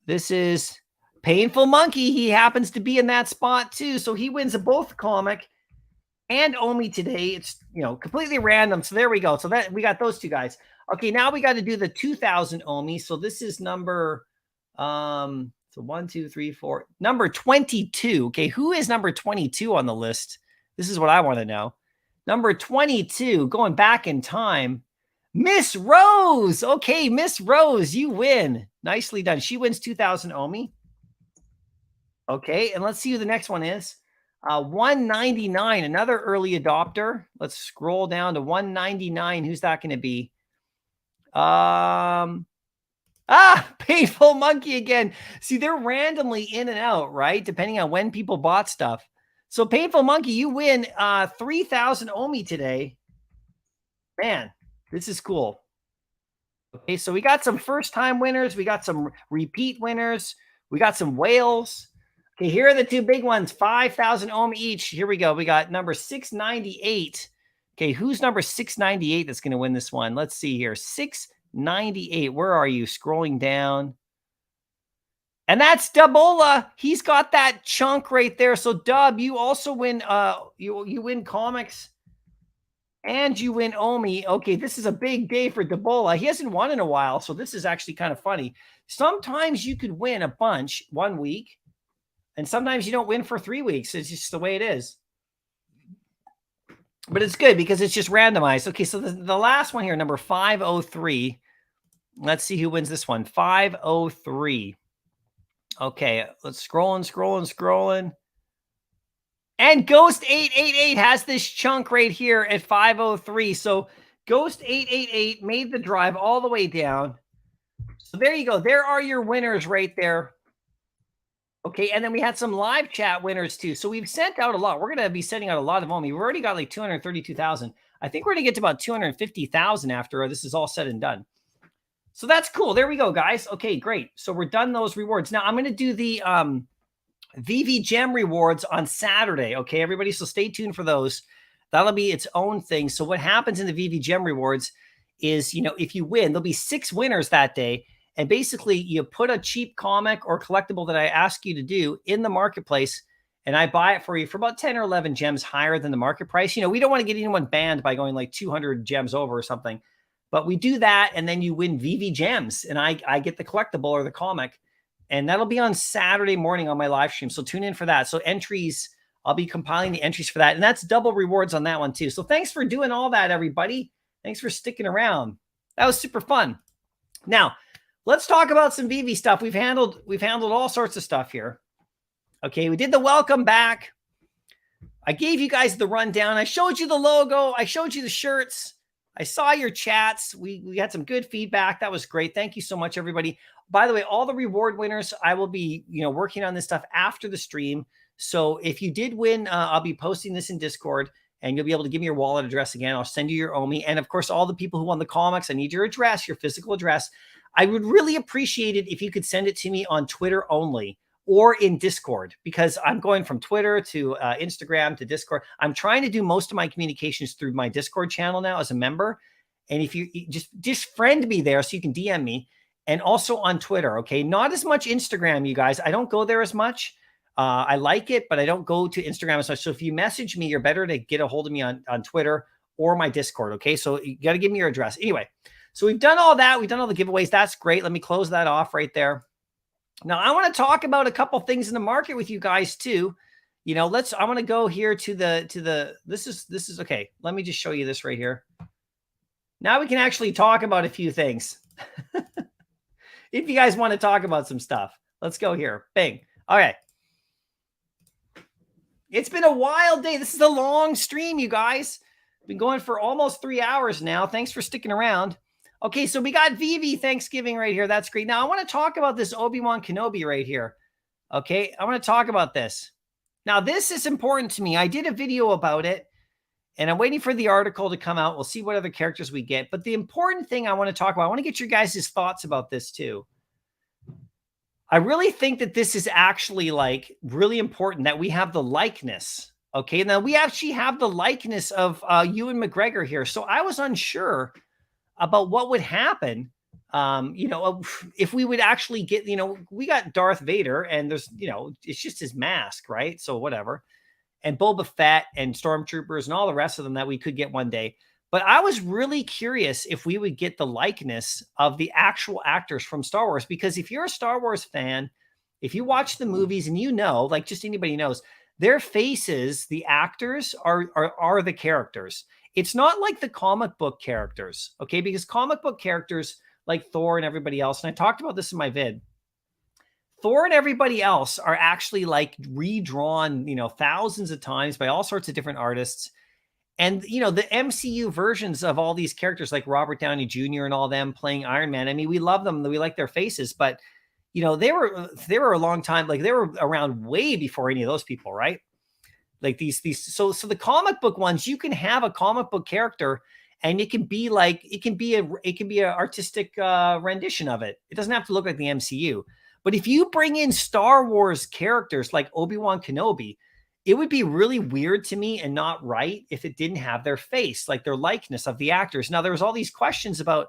This is Painful Monkey. He happens to be in that spot too. So he wins both comic and Omi today. It's, you know, completely random. So there we go. So that we got those 2 guys. Okay, now we got to do the 2,000 Omi. So this is number so 1, 2, 3, 4. Number 22. Okay, who is number 22 on the list? This is what I want to know. Number 22, going back in time, Miss Rose. Okay, Miss Rose, you win. Nicely done. She wins 2,000 Omi. Okay, and let's see who the next one is. 199, another early adopter. Let's scroll down to 199. Who's that going to be? Painful Monkey again. See, they're randomly in and out, right? Depending on when people bought stuff. So Painful Monkey, you win 3,000 Omi today. Man, this is cool. Okay, so we got some first-time winners. We got some repeat winners. We got some whales. Okay, here are the 2 big ones. 5,000 Omi each. Here we go. We got number 698. Okay, who's number 698 that's going to win this one? Let's see here. 698. Where are you? Scrolling down. And that's Dubola. He's got that chunk right there. So Dub, you also win you win comics and you win Omi. Okay, this is a big day for Dubola. He hasn't won in a while, so this is actually kind of funny. Sometimes you could win a bunch 1 week, and sometimes you don't win for 3 weeks. It's just the way it is. But it's good because it's just randomized. Okay, so the last one here, number 503. Let's see who wins this one. 503. Okay, let's scrolling. And Ghost 888 has this chunk right here at 503. So Ghost 888 made the drive all the way down. So there you go. There are your winners right there. Okay, and then we had some live chat winners too. So we've sent out a lot. We're going to be sending out a lot of Omi. We've already got like 232,000. I think we're going to get to about 250,000 after this is all said and done. So that's cool. There we go, guys. Okay, great. So we're done those rewards. Now I'm going to do the Veve Gem rewards on Saturday. Okay, everybody. So stay tuned for those. That'll be its own thing. So what happens in the Veve Gem rewards is, you know, if you win, there'll be 6 winners that day. And basically you put a cheap comic or collectible that I ask you to do in the marketplace, and I buy it for you for about 10 or 11 gems higher than the market price. You know, we don't want to get anyone banned by going like 200 gems over or something. But we do that, and then you win Veve Gems, and I get the collectible or the comic, and that'll be on Saturday morning on my live stream. So tune in for that. So entries, I'll be compiling the entries for that, and that's double rewards on that one too. So thanks for doing all that, everybody. Thanks for sticking around. That was super fun. Now let's talk about some Veve stuff. We've handled all sorts of stuff here. Okay, we did the welcome back. I gave you guys the rundown. I showed you the logo. I showed you the shirts. I saw your chats. We had some good feedback. That was great. Thank you so much, everybody. By the way, all the reward winners, I will be, you know, working on this stuff after the stream. So if you did win, I'll be posting this in Discord. and you'll be able to give me your wallet address again. I'll send you your OMI. And of course, all the people who won the comics, I need your address, your physical address. I would really appreciate it if you could send it to me on Twitter only or in Discord, because I'm going from Twitter to Instagram to Discord. I'm trying to do most of my communications through my Discord channel now as a member. And if you just friend me there so you can DM me, and also on Twitter. Okay. Not as much Instagram, you guys. I don't go there as much. I like it, but I don't go to Instagram as much. So if you message me, you're better to get a hold of me on Twitter or my Discord. Okay. So you got to give me your address. Anyway, so we've done all that. We've done all the giveaways. That's great. Let me close that off right there. Now I want to talk about a couple things in the market with you guys too. You know, I want to go here to this is okay. Let me just show you this right here. Now we can actually talk about a few things. If you guys want to talk about some stuff, let's go here. Bing. Okay. It's been a wild day. This is a long stream, you guys. Been going for almost 3 hours now. Thanks for sticking around. Okay, so we got Veve Thanksgiving right here. That's great. Now, I want to talk about this Obi-Wan Kenobi right here. Okay, I want to talk about this. Now, this is important to me. I did a video about it, and I'm waiting for the article to come out. We'll see what other characters we get. But the important thing I want to talk about, I want to get your guys' thoughts about this too. I really think that this is actually like really important that we have the likeness. Okay, now we actually have the likeness of Ewan McGregor here. So I was unsure about what would happen, you know, if we would actually get, you know, we got Darth Vader and there's, you know, it's just his mask, right? So whatever. And Boba Fett and Stormtroopers and all the rest of them that we could get one day. But I was really curious if we would get the likeness of the actual actors from Star Wars, because if you're a Star Wars fan, if you watch the movies and you know, like just anybody knows, their faces, the actors are the characters. It's not like the comic book characters, okay? Because comic book characters like Thor and everybody else, and I talked about this in my vid, Thor and everybody else are actually like redrawn, you know, thousands of times by all sorts of different artists. And, you know, the MCU versions of all these characters like Robert Downey Jr. and all them playing Iron Man, I mean, we love them. We like their faces, but, you know, they were a long time, like they were around way before any of those people, right? Like so the comic book ones, you can have a comic book character and it can be like, it can be an artistic rendition of it. It doesn't have to look like the MCU. But if you bring in Star Wars characters like Obi-Wan Kenobi, it would be really weird to me and not right if it didn't have their face, like their likeness of the actors. Now, there was all these questions about,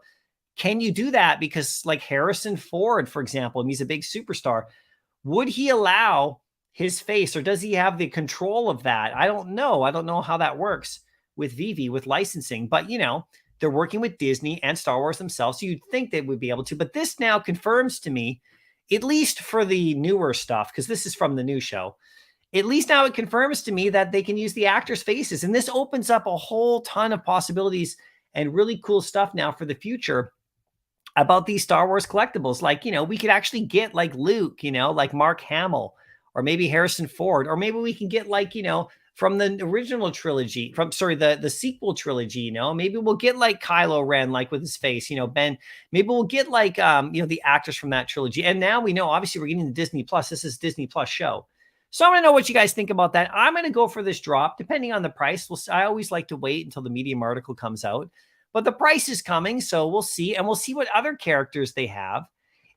can you do that? Because like Harrison Ford, for example, and he's a big superstar, would he allow his face, or does he have the control of that? I don't know. I don't know how that works with Veve, with licensing, but you know, they're working with Disney and Star Wars themselves. So you'd think they would be able to, but this now confirms to me, at least for the newer stuff, because this is from the new show, at least now it confirms to me that they can use the actors' faces. And this opens up a whole ton of possibilities and really cool stuff now for the future about these Star Wars collectibles. Like, you know, we could actually get like Luke, you know, like Mark Hamill, or maybe Harrison Ford, or maybe we can get like, you know, from the original trilogy, the sequel trilogy, you know, maybe we'll get like Kylo Ren, like with his face, you know, Ben, maybe we'll get like, you know, the actors from that trilogy. And now we know, obviously we're getting the Disney Plus. This is Disney Plus show. So I want to know what you guys think about that. I'm going to go for this drop, depending on the price. I always like to wait until the Medium article comes out, but the price is coming. So we'll see, and we'll see what other characters they have.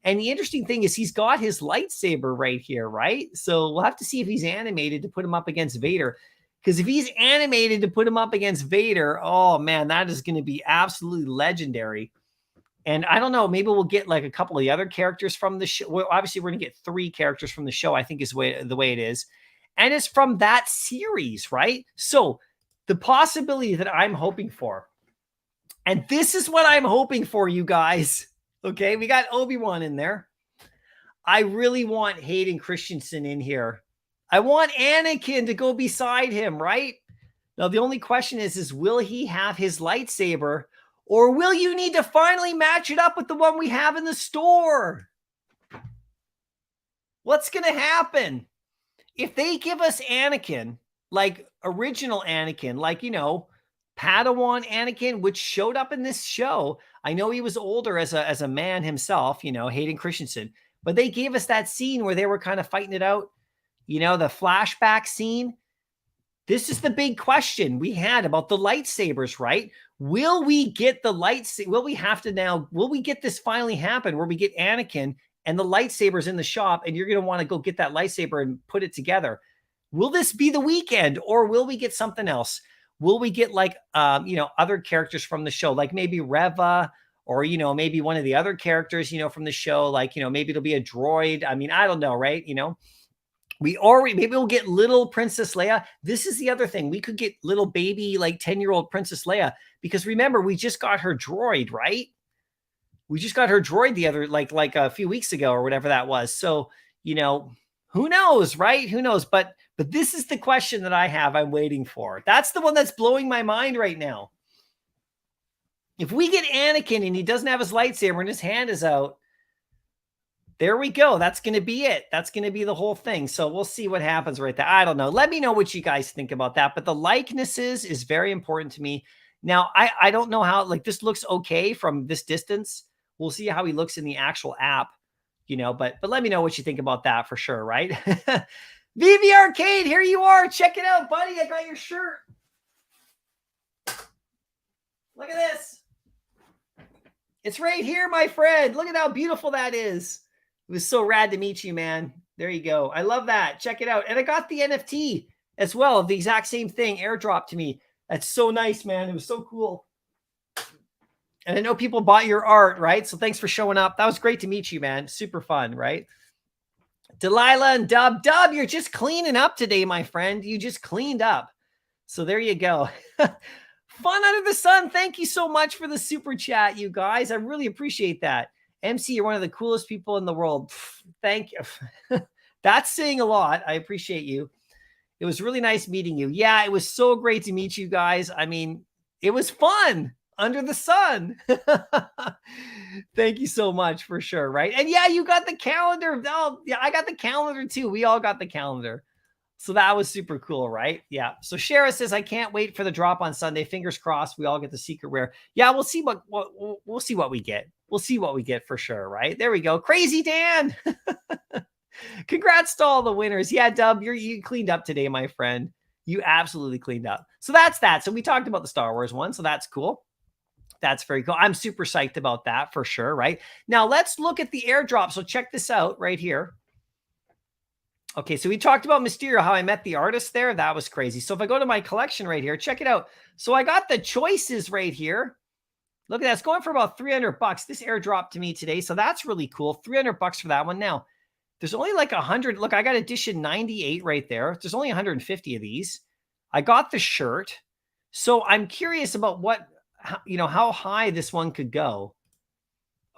And the interesting thing is he's got his lightsaber right here, right? So we'll have to see if he's animated to put him up against Vader. Because if he's animated to put him up against Vader, oh man, that is going to be absolutely legendary. And I don't know, maybe we'll get like a couple of the other characters from the show. Well, obviously, we're going to get 3 characters from the show, I think is the way it is. And it's from that series, right? So the possibility that I'm hoping for, and this is what I'm hoping for, you guys. Okay, we got Obi-Wan in there. I really want Hayden Christensen in here. I want Anakin to go beside him, right? Now, the only question is will he have his lightsaber, or will you need to finally match it up with the one we have in the store? What's going to happen? If they give us Anakin, like original Anakin, like, you know, Padawan Anakin, which showed up in this show. I know he was older as a man himself, you know, Hayden Christensen, but they gave us that scene where they were kind of fighting it out, you know, the flashback scene. this is the big question we had about the lightsabers, right? Will we get the lightsaber? Will we have to now? Will we get this finally happen where we get Anakin and the lightsabers in the shop, and you're going to want to go get that lightsaber and put it together? Will this be the weekend, or will we get something else? Will we get like, other characters from the show, like maybe Reva, or, maybe one of the other characters, from the show, like, maybe it'll be a droid. I mean, I don't know, right? Maybe we'll get little Princess Leia. This is the other thing. We could get little baby, like 10-year-old Princess Leia, because remember, we just got her droid, right? We just got her droid the other, like a few weeks ago or whatever that was. So, who knows, right? Who knows? But this is the question that I have. I'm waiting for. That's the one that's blowing my mind right now. If we get Anakin and he doesn't have his lightsaber and his hand is out, there we go. That's going to be it. That's going to be the whole thing. So we'll see what happens right there. I don't know. Let me know what you guys think about that. But the likenesses is very important to me. Now, I don't know how, like, this looks okay from this distance. We'll see how he looks in the actual app, but let me know what you think about that for sure, right? Veve Arcade, here you are. Check it out, buddy. I got your shirt. Look at this. It's right here, my friend. Look at how beautiful that is. It was so rad to meet you, man. There you go. I love that. Check it out. And I got the NFT as well, the exact same thing airdropped to me. That's so nice, man. It was so cool. And I know people bought your art, right? So thanks for showing up. That was great to meet you, man. Super fun, right? Delilah and Dub. Dub, you're just cleaning up today, my friend. You just cleaned up. So there you go. Fun under the sun. Thank you so much for the super chat, you guys. I really appreciate that. MC, you're one of the coolest people in the world. Thank you. That's saying a lot. I appreciate you. It was really nice meeting you. Yeah, it was so great to meet you guys. I mean, it was fun under the sun. Thank you so much for sure, right? And yeah, you got the calendar. Oh, yeah, I got the calendar too. We all got the calendar. So that was super cool, right? Yeah. So Shara says, I can't wait for the drop on Sunday. Fingers crossed we all get the secret rare. Yeah, we'll see we'll see what we get. We'll see what we get for sure, right? There we go. Crazy Dan. Congrats to all the winners. Yeah, Dub, you cleaned up today, my friend. You absolutely cleaned up. So that's that. So we talked about the Star Wars one. So that's cool. That's very cool. I'm super psyched about that for sure, right? Now let's look at the airdrop. So check this out right here. Okay, so we talked about Mysterio, how I met the artist there. That was crazy. So if I go to my collection right here, check it out. So I got the choices right here. Look at that. It's going for about $300. This airdrop to me today. So that's really cool. $300 for that one. Now, there's only like 100. Look, I got edition 98 right there. There's only 150 of these. I got the shirt. So I'm curious about how high this one could go.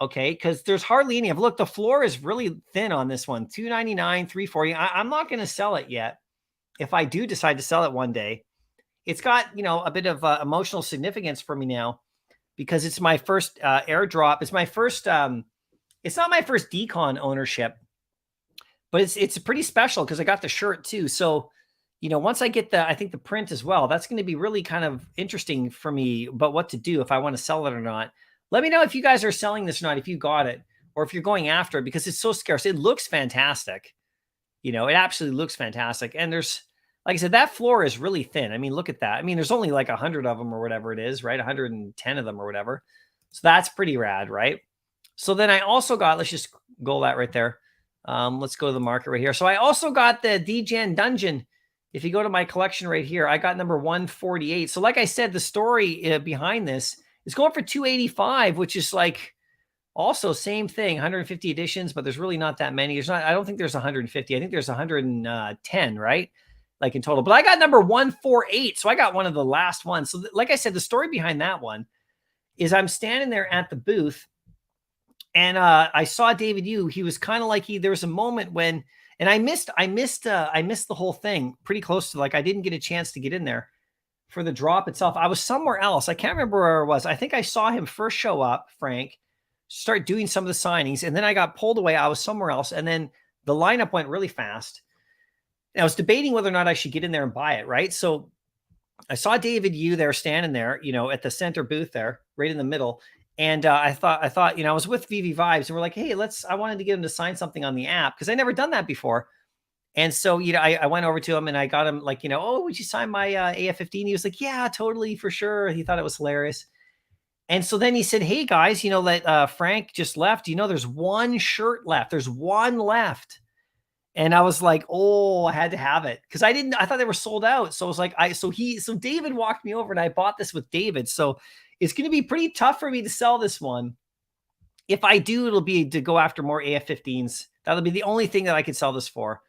Okay, because there's hardly any of. Look, the floor is really thin on this one. $299, $340. I'm not going to sell it yet. If I do decide to sell it one day, it's got a bit of emotional significance for me now because it's my first airdrop. It's my first. It's not my first DCON ownership, but it's pretty special because I got the shirt too. So once I get I think the print as well, that's going to be really kind of interesting for me. But what to do if I want to sell it or not. Let me know if you guys are selling this or not, if you got it, or if you're going after it, because it's so scarce. It looks fantastic. It absolutely looks fantastic. And there's, like I said, that floor is really thin. I mean, look at that. I mean, there's only like 100 of them or whatever it is, right? 110 of them or whatever. So that's pretty rad, right? So then I also got, let's just go that right there. Let's go to the market right here. So I also got the DGen Dungeon. If you go to my collection right here, I got number 148. So like I said, the story behind this, it's going for $285, which is like also same thing, 150 editions, but there's really not that many. I don't think there's 150. I think there's 110, right? Like in total. But I got number 148, so I got one of the last ones. So like I said, the story behind that one is I'm standing there at the booth, and I saw David Yu. He was kind of like there was a moment when, and I missed the whole thing pretty close to, like, I didn't get a chance to get in there for the drop itself. I was somewhere else. I can't remember where I was. I think I saw him first show up, Frank, start doing some of the signings, and then I got pulled away. I was somewhere else, and then the lineup went really fast. And I was debating whether or not I should get in there and buy it, right? So I saw David Yu there standing there, at the center booth there, right in the middle. And I thought, I was with Veve Vibes, and we're like, hey, I wanted to get him to sign something on the app because I never done that before. And so, you know, I went over to him and I got him like, you know, oh, would you sign my AF-15? He was like, yeah, totally, for sure. He thought it was hilarious. And so then he said, hey guys, you know, that Frank just left, you know, there's one shirt left. There's one left. And I was like, oh, I had to have it. Cause I thought they were sold out. So I was like, so David walked me over and I bought this with David. So it's going to be pretty tough for me to sell this one. If I do, it'll be to go after more AF-15s. That'll be the only thing that I could sell this for.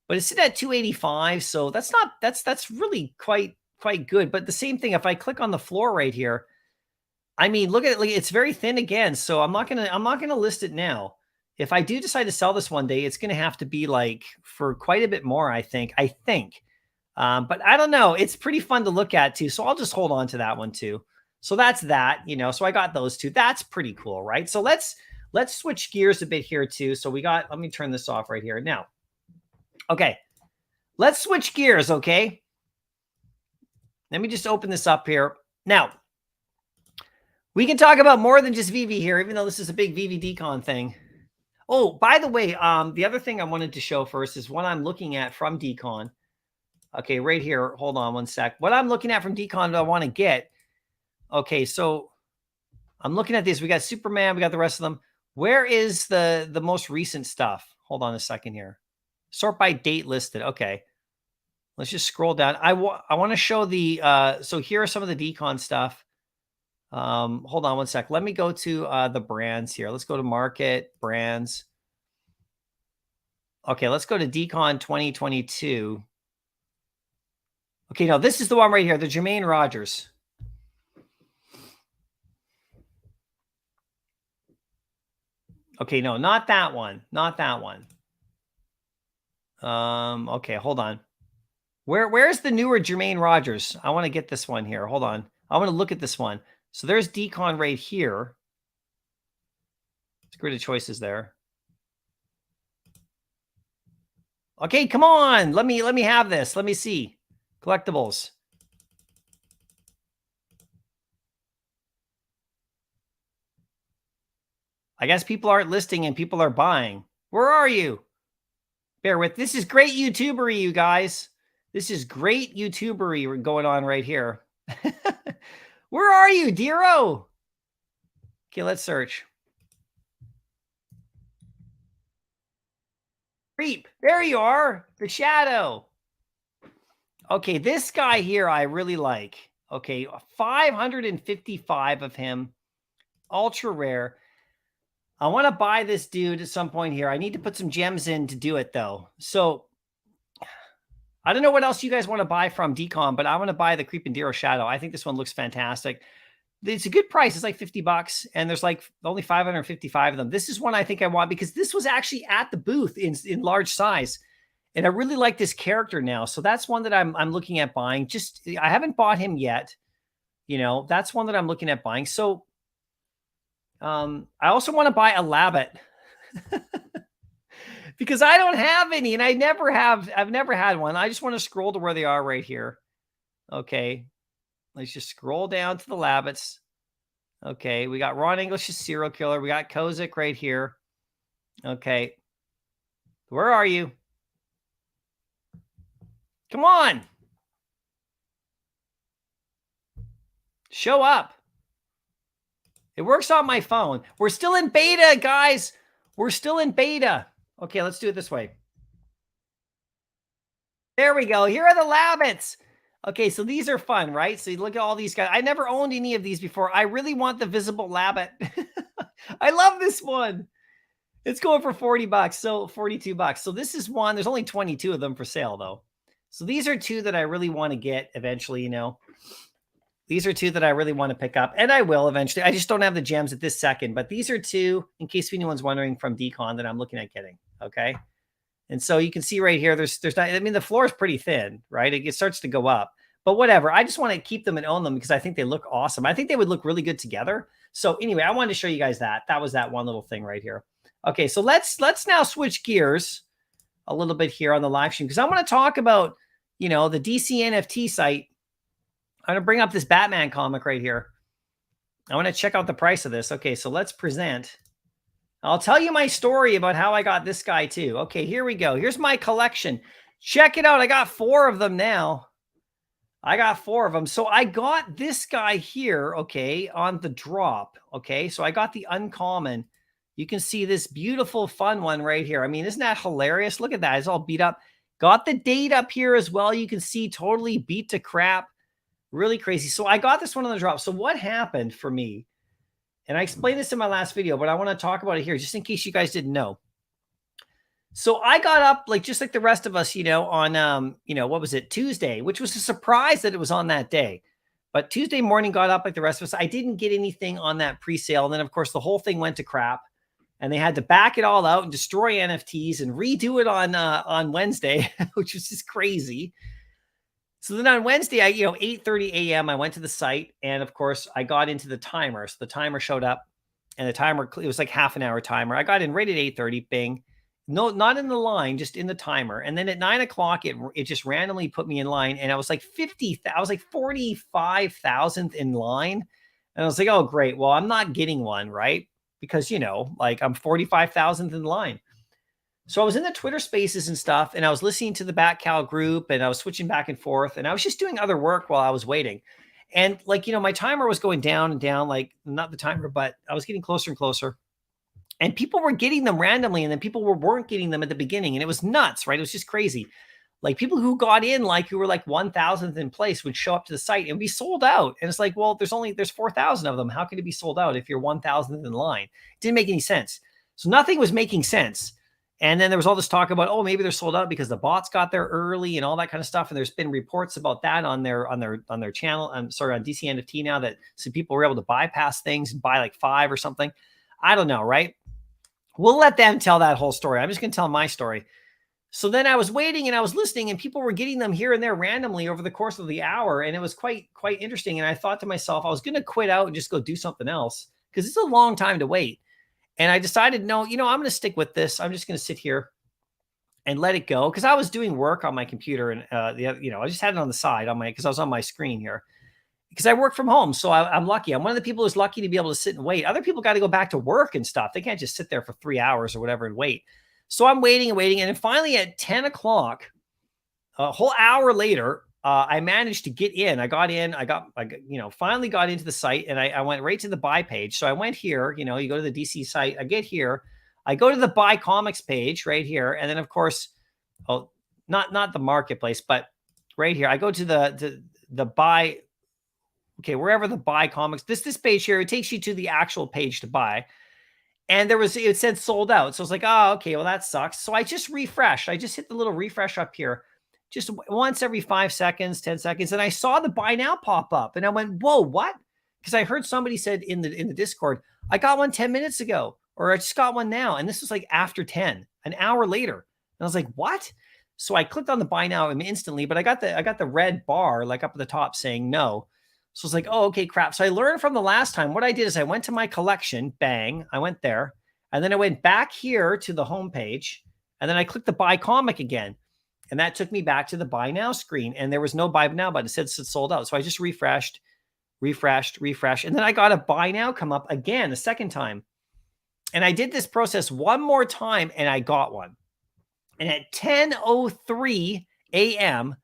But it's at 285. So that's really quite good. But the same thing, if I click on the floor right here, I mean, look at it. Like, it's very thin again. So I'm not gonna list it now. If I do decide to sell this one day, it's gonna have to be like for quite a bit more, I think. But I don't know. It's pretty fun to look at too. So I'll just hold on to that one too. So that's that, you know. So I got those two. That's pretty cool, right? So let's switch gears a bit here too. So let me turn this off right here now. Okay, let's switch gears. Okay, let me just open this up here now. We can talk about more than just Veve here, even though this is a big Veve DCON thing. Oh, by the way, the other thing I wanted to show first is what I'm looking at from DCON. Okay, right here. Hold on one sec. What I'm looking at from DCON that I want to get. Okay, so I'm looking at this. We got Superman. We got the rest of them. Where is the most recent stuff? Hold on a second here. Sort by date listed. Okay. Let's just scroll down. I want to show the, so here are some of the DCON stuff. Hold on one sec. Let me go to the brands here. Let's go to market brands. Okay, let's go to DCON 2022. Okay, now this is the one right here, the Jermaine Rogers. Okay, no, not that one. Not that one. Okay, hold on. Where's the newer Jermaine Rogers? I want to get this one here. Hold on. I want to look at this one. So there's DCON right here. It's grid of choices there. Okay, come on. Let me have this. Let me see. Collectibles. I guess people aren't listing and people are buying. Where are you? Bear with. This is great YouTubery, you guys. This is great YouTubery going on right here. Where are you, Dero? Okay, let's search. Creep. There you are. The shadow. Okay, this guy here I really like. Okay, 555 of him. Ultra rare. I want to buy this dude at some point here. I need to put some gems in to do it, though. So I don't know what else you guys want to buy from DCON, but I want to buy the Creep and Dero Shadow. I think this one looks fantastic. It's a good price. It's like $50, and there's like only 555 of them. This is one I think I want because this was actually at the booth in large size, and I really like this character now. So that's one that I'm looking at buying. Just I haven't bought him yet. You know, that's one that I'm looking at buying. So I also want to buy a Labbit. Because I don't have any, and I've never had one. I just want to scroll to where they are right here. Okay. Let's just scroll down to the Labbits. Okay. We got Ron English's serial killer. We got Kozik right here. Okay. Where are you? Come on. Show up. It works on my phone. We're still in beta, guys. We're still in beta. Okay, let's do it this way. There we go. Here are the Labbits. Okay, so these are fun, right? So you look at all these guys. I never owned any of these before. I really want the visible Labbit. I love this one. It's going for $40, so $42. So this is one. There's only 22 of them for sale, though. So these are two that I really want to get eventually, you know. These are two that I really want to pick up, and I will eventually. I just don't have the gems at this second, but these are two, in case anyone's wondering, from DCON that I'm looking at getting, okay? And so you can see right here, there's not, I mean, the floor is pretty thin, right? It starts to go up, but whatever. I just want to keep them and own them because I think they look awesome. I think they would look really good together. So anyway, I wanted to show you guys that. That was that one little thing right here. Okay, so let's now switch gears a little bit here on the live stream because I want to talk about, you know, the DC NFT site. I'm going to bring up this Batman comic right here. I want to check out the price of this. Okay, so let's present. I'll tell you my story about how I got this guy too. Okay, here we go. Here's my collection. Check it out. I got 4 of them now. I got 4 of them. So I got this guy here, okay, on the drop. Okay, so I got the uncommon. You can see this beautiful, fun one right here. I mean, isn't that hilarious? Look at that. It's all beat up. Got the date up here as well. You can see totally beat to crap. Really crazy. So I got this one on the drop. So what happened for me? And I explained this in my last video, but I want to talk about it here just in case you guys didn't know. So I got up like just like the rest of us, on what was it, Tuesday, which was a surprise that it was on that day. But Tuesday morning got up like the rest of us. I didn't get anything on that pre-sale. And then of course the whole thing went to crap. And they had to back it all out and destroy NFTs and redo it on Wednesday, which was just crazy. So then on Wednesday, 8:30 a.m., I went to the site. And of course, I got into the timer. So the timer showed up and the timer, it was like half an hour timer. I got in right at 8:30, bing. No, not in the line, just in the timer. And then at 9 o'clock, it just randomly put me in line. And I was like 45,000th in line. And I was like, oh, great. Well, I'm not getting one, right? Because, like I'm 45,000th in line. So I was in the Twitter spaces and stuff, and I was listening to the BatCal group, and I was switching back and forth, and I was just doing other work while I was waiting. And like, my timer was going down and down, like not the timer, but I was getting closer and closer. And people were getting them randomly, and then people weren't getting them at the beginning. And it was nuts, right? It was just crazy. Like people who got in, like who were like 1,000th in place would show up to the site and be sold out. And it's like, well, there's 4,000 of them. How can it be sold out if you're 1,000th in line? It didn't make any sense. So nothing was making sense. And then there was all this talk about, oh, maybe they're sold out because the bots got there early and all that kind of stuff. And there's been reports about that on their channel. I'm sorry, on DC NFT now, that some people were able to bypass things and buy like 5 or something. I don't know, right? We'll let them tell that whole story. I'm just going to tell my story. So then I was waiting and I was listening, and people were getting them here and there randomly over the course of the hour. And it was quite interesting. And I thought to myself, I was going to quit out and just go do something else because it's a long time to wait. And I decided, no, I'm going to stick with this. I'm just going to sit here and let it go. Cause I was doing work on my computer, and I just had it on the side cause I was on my screen here because I work from home. So I'm lucky. I'm one of the people who's lucky to be able to sit and wait. Other people got to go back to work and stuff. They can't just sit there for 3 hours or whatever and wait. So I'm waiting and waiting. And then finally at 10 o'clock, a whole hour later, I managed to get in. I got in. I finally got into the site, and I went right to the buy page. So I went here. You go to the DC site. I get here. I go to the buy comics page right here, and then of course, not the marketplace, but right here. I go to the buy. Okay, wherever the buy comics. This page here, it takes you to the actual page to buy. And it said sold out. So I was like, oh, okay, well, that sucks. So I just refreshed. I just hit the little refresh up here just once every 5 seconds, 10 seconds. And I saw the buy now pop up, and I went, whoa, what? Because I heard somebody said in the Discord, I got one 10 minutes ago, or I just got one now. And this was like after 10, an hour later. And I was like, what? So I clicked on the buy now instantly, but I got the red bar like up at the top saying no. So I was like, oh, okay, crap. So I learned from the last time. What I did is I went to my collection, bang, I went there. And then I went back here to the home page, and then I clicked the buy comic again. And that took me back to the buy now screen. And there was no buy now button. It said sold out. So I just refreshed. And then I got a buy now come up again, a second time. And I did this process one more time, and I got one. And at 10:03 a.m.,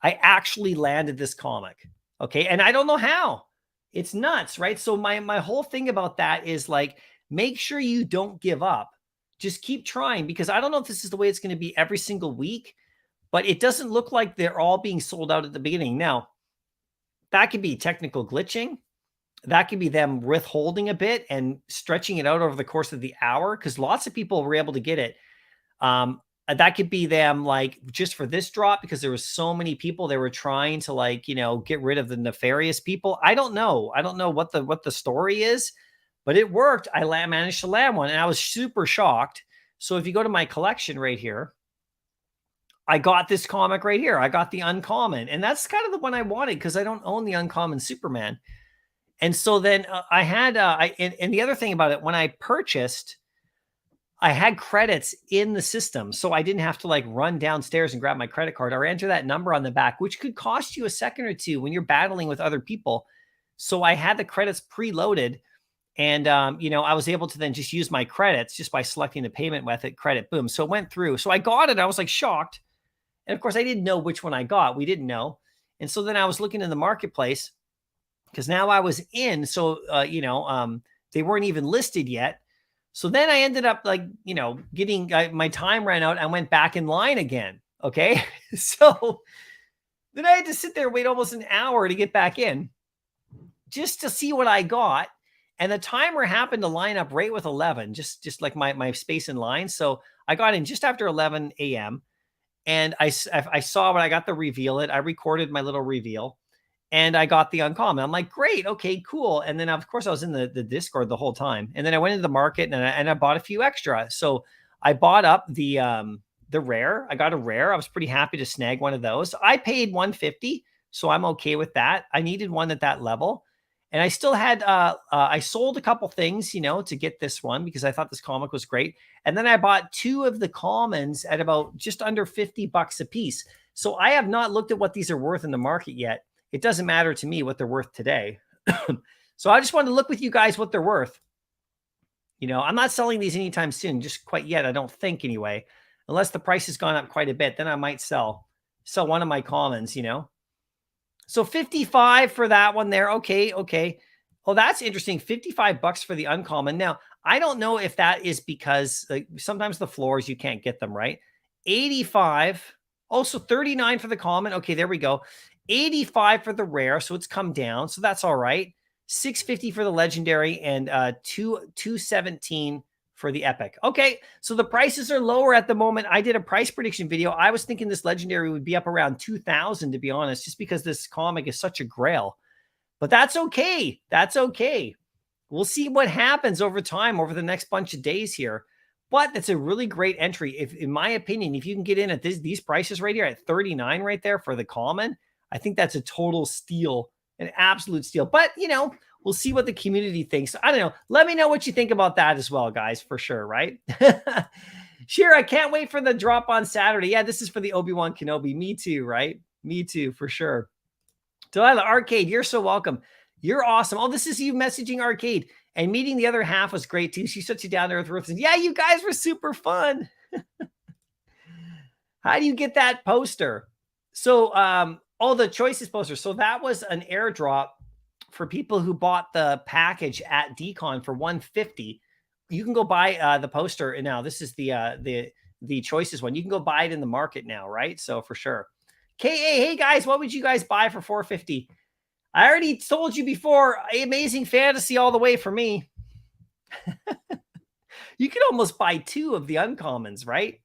I actually landed this comic. Okay. And I don't know how. It's nuts, right? So my whole thing about that is like, make sure you don't give up. Just keep trying, because I don't know if this is the way it's going to be every single week, but it doesn't look like they're all being sold out at the beginning. Now, that could be technical glitching. That could be them withholding a bit and stretching it out over the course of the hour, because lots of people were able to get it. That could be them like just for this drop, because there was so many people they were trying to get rid of the nefarious people. I don't know. I don't know what the story is, but it worked. I managed to land one, and I was super shocked. So if you go to my collection right here, I got this comic right here. I got the uncommon, and that's kind of the one I wanted because I don't own the uncommon Superman. And so then I had, and the other thing about it, when I purchased, I had credits in the system, so I didn't have to like run downstairs and grab my credit card or enter that number on the back, which could cost you a second or two when you're battling with other people. So I had the credits preloaded, And, you know, I was able to then just use my credits just by selecting the payment method, credit, boom. So it went through. So I got it. I was like shocked. And of course, I didn't know which one I got. We didn't know. And so then I was looking in the marketplace because now I was in. So, you know, they weren't even listed yet. So then I ended up like, you know, getting my time ran out. I went back in line again. Okay. So then I had to sit there, wait almost an hour to get back in just to see what I got. And the timer happened to line up right with 11, just like my space in line. So I got in just after 11 a.m. And I saw when I got the reveal it. I recorded my little reveal and I got the uncommon. I'm like, great. Okay, cool. And then of course I was in the Discord the whole time. And then I went into the market and I bought a few extra. So I bought up the rare. I got a rare. I was pretty happy to snag one of those. I paid $150. So I'm okay with that. I needed one at that level. And I still had, I sold a couple things, you know, to get this one because I thought this comic was great. And then I bought 2 of the commons at about just under $50 a piece. So I have not looked at what these are worth in the market yet. It doesn't matter to me what they're worth today. So I just wanted to look with you guys what they're worth. You know, I'm not selling these anytime soon, just quite yet. I don't think anyway, unless the price has gone up quite a bit, then I might sell one of my commons, you know. So 55 for that one there. Okay. Okay. Oh, that's interesting. $55 for the uncommon. Now, I don't know if that is because like, sometimes the floors, you can't get them right. 85. Also 39 for the common. Okay, there we go. 85 for the rare. So it's come down. So that's all right. 650 for the legendary and 217 for the epic. Okay, so the prices are lower at the moment. I did a price prediction video. I was thinking this legendary would be up around 2,000 to be honest, just because this comic is such a grail. But that's okay. That's okay. We'll see what happens over time over the next bunch of days here. But that's a really great entry. If, in my opinion, if you can get in at these prices right here at 39 right there for the common, I think that's a total steal, an absolute steal. But, you know, we'll see what the community thinks. I don't know. Let me know what you think about that as well, guys, for sure, right? Sure, I can't wait for the drop on Saturday. Yeah, this is for the Obi-Wan Kenobi. Me too, right? Me too, for sure. Delilah, Arcade, you're so welcome. You're awesome. Oh, this is you messaging Arcade. And meeting the other half was great, too. She's such a down-to-earth person. Yeah, you guys were super fun. How do you get that poster? So, oh, the choices poster. So that was an airdrop for people who bought the package at DCON for $150. You can go buy the poster now. This is the choices one. You can go buy it in the market now, right? So for sure. KA, hey guys, what would you guys buy for $450? I already told you before, Amazing Fantasy all the way for me. You could almost buy 2 of the uncommons, right?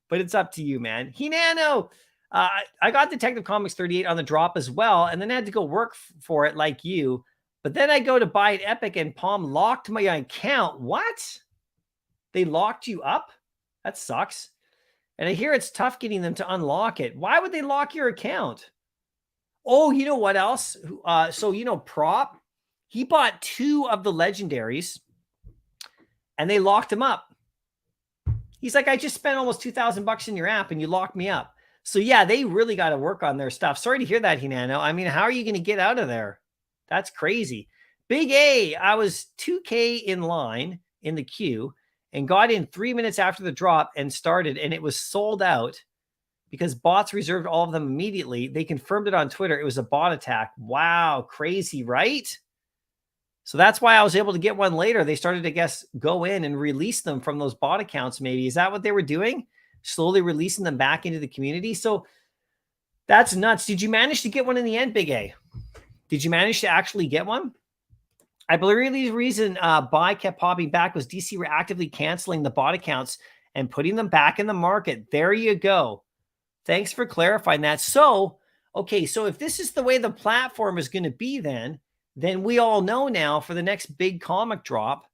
But it's up to you, man. Hinano, I got Detective Comics 38 on the drop as well, and then I had to go work for it like you. But then I go to buy it Epic, and Palm locked my account. What? They locked you up? That sucks. And I hear it's tough getting them to unlock it. Why would they lock your account? Oh, you know what else? So, you know, Prop, he bought 2 of the legendaries, and they locked him up. He's like, I just spent almost $2,000 in your app, and you locked me up. So, yeah, they really got to work on their stuff. Sorry to hear that, Hinano. I mean, how are you going to get out of there? That's crazy. Big A, I was 2K in line in the queue and got in 3 minutes after the drop and started, and it was sold out because bots reserved all of them immediately. They confirmed it on Twitter. It was a bot attack. Wow, crazy, right? So that's why I was able to get one later. They started to, guess, go in and release them from those bot accounts maybe. Is that what they were doing? Slowly releasing them back into the community? So that's nuts. Did you manage to get one in the end, Big A? Did you manage to actually get one? I believe the reason buy kept popping back was DC were actively canceling the bot accounts and putting them back in the market. There you go. Thanks for clarifying that. So, okay, so if this is the way the platform is going to be then we all know now for the next big comic drop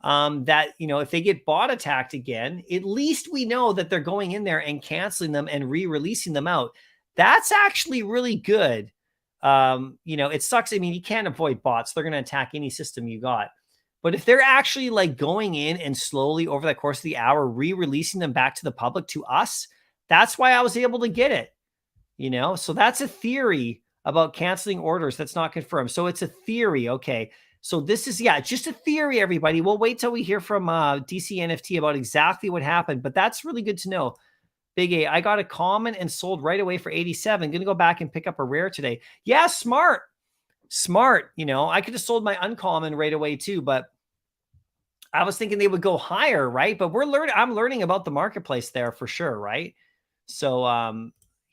that, you know, if they get bot attacked again, at least we know that they're going in there and canceling them and re-releasing them out. That's actually really good. You know, it sucks. I mean, you can't avoid bots. They're going to attack any system you got. But if they're actually like going in and slowly over the course of the hour, re-releasing them back to the public, to us, that's why I was able to get it, you know? So that's a theory about canceling orders that's not confirmed. So it's a theory. Okay. So this is, yeah, just a theory, everybody. We'll wait till we hear from DC NFT about exactly what happened, but that's really good to know. Big A, I got a common and sold right away for 87. Going to go back and pick up a rare today. Yeah, smart. Smart. You know, I could have sold my uncommon right away too, but I was thinking they would go higher, right? But I'm learning about the marketplace there for sure, right? So,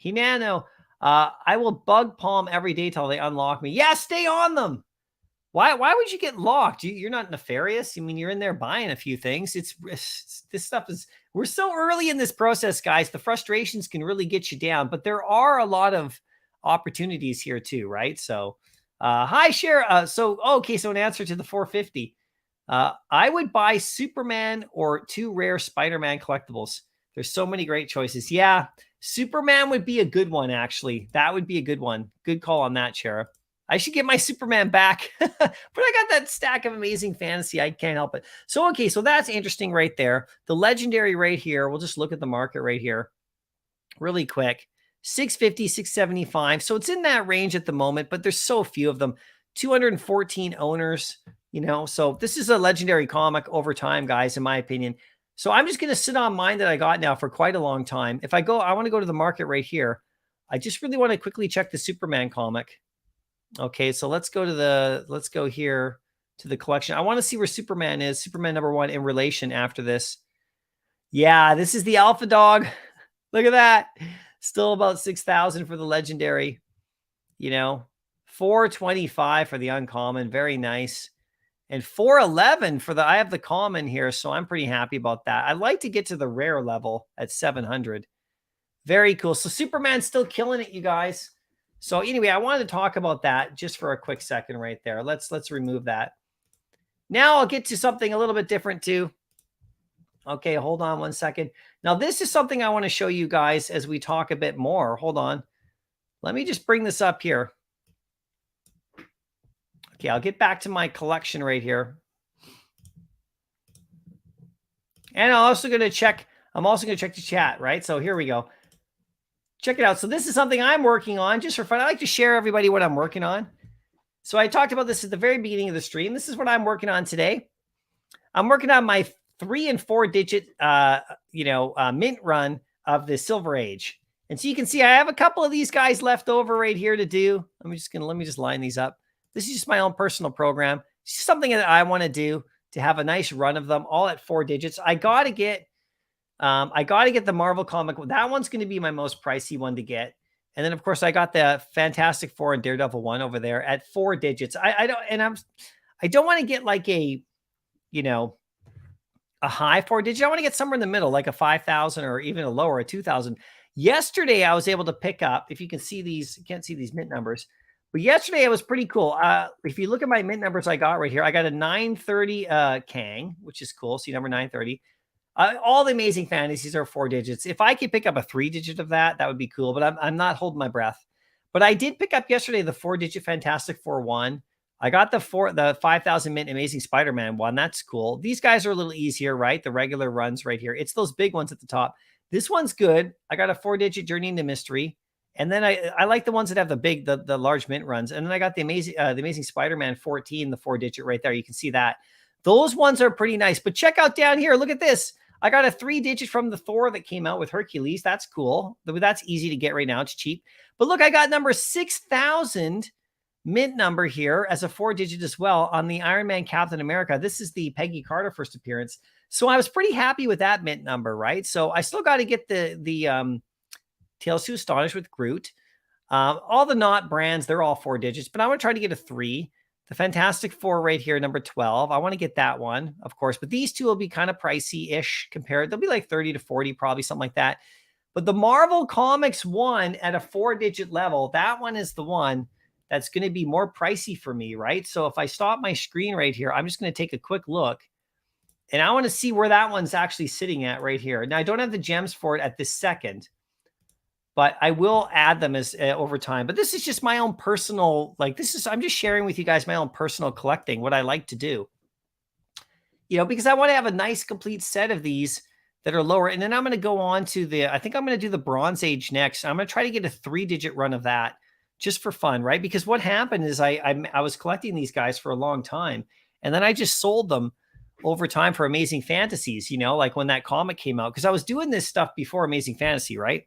Hinano, I will bug palm every day till they unlock me. Yeah, stay on them. Why would you get locked? You're not nefarious. I mean, you're in there buying a few things. It's this stuff is, we're so early in this process, guys. The frustrations can really get you down, but there are a lot of opportunities here too, right? So, hi, Cher. Okay. So in answer to the 450, I would buy Superman or 2 rare Spider-Man collectibles. There's so many great choices. Yeah, Superman would be a good one, actually. That would be a good one. Good call on that, Shara. I should get my Superman back, but I got that stack of Amazing Fantasy. I can't help it. So, okay, so that's interesting right there. The legendary right here, we'll just look at the market right here really quick. 650, 675. So it's in that range at the moment, but there's so few of them. 214 owners, you know, so this is a legendary comic over time, guys, in my opinion. So I'm just going to sit on mine that I got now for quite a long time. If I want to go to the market right here. I just really want to quickly check the Superman comic. Okay, so let's go here to the collection. I want to see where Superman is, Superman #1 in relation after this. Yeah, this is the Alpha Dog. Look at that. Still about 6,000 for the legendary, you know, 425 for the uncommon. Very nice. And 411 for I have the common here, so I'm pretty happy about that. I'd like to get to the rare level at 700. Very cool. So Superman's still killing it, you guys. So anyway, I wanted to talk about that just for a quick second right there. Let's remove that. Now I'll get to something a little bit different too. Okay, hold on one second. Now this is something I want to show you guys as we talk a bit more. Hold on. Let me just bring this up here. Okay, I'll get back to my collection right here. And I'm also going to check the chat, right? So here we go. Check it out. So this is something I'm working on just for fun. I like to share everybody what I'm working on. So I talked about this at the very beginning of the stream. This is what I'm working on today. I'm working on my 3 and 4 digit, mint run of the Silver Age. And so you can see I have a couple of these guys left over right here to do. Let me just line these up. This is just my own personal program. It's just something that I want to do to have a nice run of them all at 4 digits. I got to get the Marvel comic. That one's going to be my most pricey one to get. And then of course I got the Fantastic Four and Daredevil 1 over there at 4 digits. I don't want to get like a high 4 digit. I want to get somewhere in the middle, like a 5,000 or even a lower, a 2,000. Yesterday I was able to pick up, if you can see these, you can't see these mint numbers, but yesterday it was pretty cool. If you look at my mint numbers I got right here, I got a 930 Kang, which is cool. See number 930. All the Amazing Fantasies are 4 digits. If I could pick up a 3 digit of that, that would be cool, but I'm not holding my breath. But I did pick up yesterday the 4 digit Fantastic Four 1. I got the 5,000 mint Amazing Spider-Man 1. That's cool. These guys are a little easier, right? The regular runs right here. It's those big ones at the top. This one's good. I got a 4 digit Journey into Mystery. And then I like the ones that have the large mint runs. And then I got the Amazing Spider-Man 14, the 4 digit right there. You can see that. Those ones are pretty nice. But check out down here. Look at this. I got a 3 digit from the Thor that came out with Hercules. That's cool. That's easy to get right now. It's cheap. But look, I got number 6,000 mint number here as a 4 digit as well on the Iron Man Captain America. This is the Peggy Carter first appearance. So I was pretty happy with that mint number, right? So I still got to get the Tales to Astonish with Groot. All the not brands, they're all 4 digits, but I want to try to get a 3. The Fantastic Four right here, number 12. I want to get that one, of course, but these two will be kind of pricey-ish compared. They'll be like 30 to 40, probably something like that. But the Marvel Comics one at a 4 digit level, that one is the one that's going to be more pricey for me, right? So if I stop my screen right here, I'm just going to take a quick look. And I want to see where that one's actually sitting at right here. Now, I don't have the gems for it at this second, but I will add them as over time. But this is just my own personal, I'm just sharing with you guys my own personal collecting, what I like to do. Because I want to have a nice complete set of these that are lower. And then I'm going to go on to I think I'm going to do the Bronze Age next. I'm going to try to get a 3 digit run of that just for fun, right? Because what happened is I was collecting these guys for a long time, and then I just sold them over time for Amazing Fantasies, you know, like when that comic came out, because I was doing this stuff before Amazing Fantasy, right?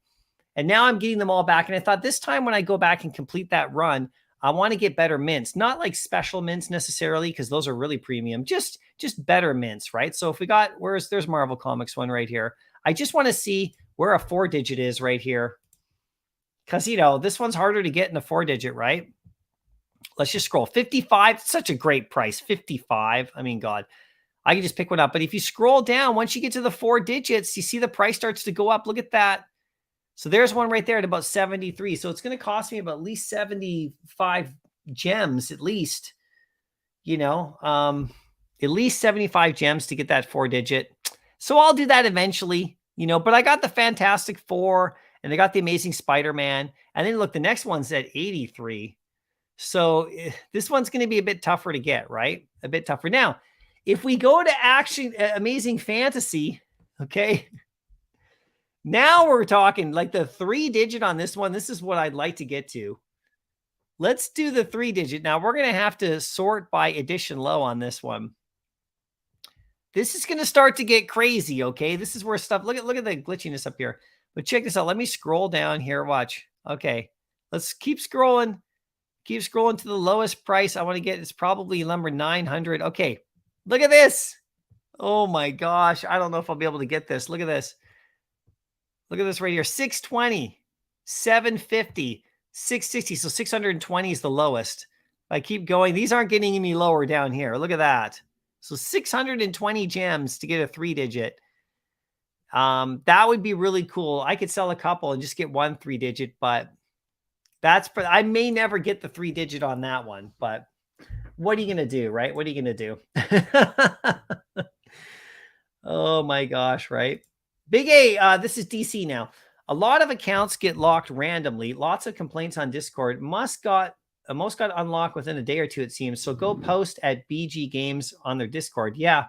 And now I'm getting them all back. And I thought this time when I go back and complete that run, I want to get better mints, not like special mints necessarily, because those are really premium, just better mints, right? So if we got, there's Marvel Comics one right here. I just want to see where a 4-digit is right here. Because, you know, this one's harder to get in a 4-digit, right? Let's just scroll. 55, such a great price. 55. I mean, God, I can just pick one up. But if you scroll down, once you get to the 4 digits, you see the price starts to go up. Look at that. So there's one right there at about 73. So it's going to cost me about at least 75 gems, at least, you know, at least 75 gems to get that 4-digit. So I'll do that eventually, you know, but I got the Fantastic Four and I got the Amazing Spider-Man. And then look, the next one's at 83. So this one's going to be a bit tougher to get, right? A bit tougher. Now, if we go to Amazing Fantasy, okay, now we're talking like the 3-digit on this one. This is what I'd like to get to. Let's do the 3-digit. Now we're going to have to sort by edition low on this one. This is going to start to get crazy, okay? This is where stuff, look at the glitchiness up here. But check this out. Let me scroll down here. Watch. Okay. Let's keep scrolling. Keep scrolling to the lowest price I want to get. It's probably number 900. Okay. Look at this. Oh my gosh. I don't know if I'll be able to get this. Look at this. Look at this right here. 620, 750, 660. So 620 is the lowest. I keep going. These aren't getting any lower down here. Look at that. So 620 gems to get a 3-digit. That would be really cool. I could sell a couple and just get one 3-digit, but I may never get the 3-digit on that one, but what are you going to do, right? What are you going to do? Oh my gosh, right? Big A, this is DC now. A lot of accounts get locked randomly. Lots of complaints on Discord. Most got unlocked within a day or two, it seems. So go post at BG Games on their Discord. Yeah.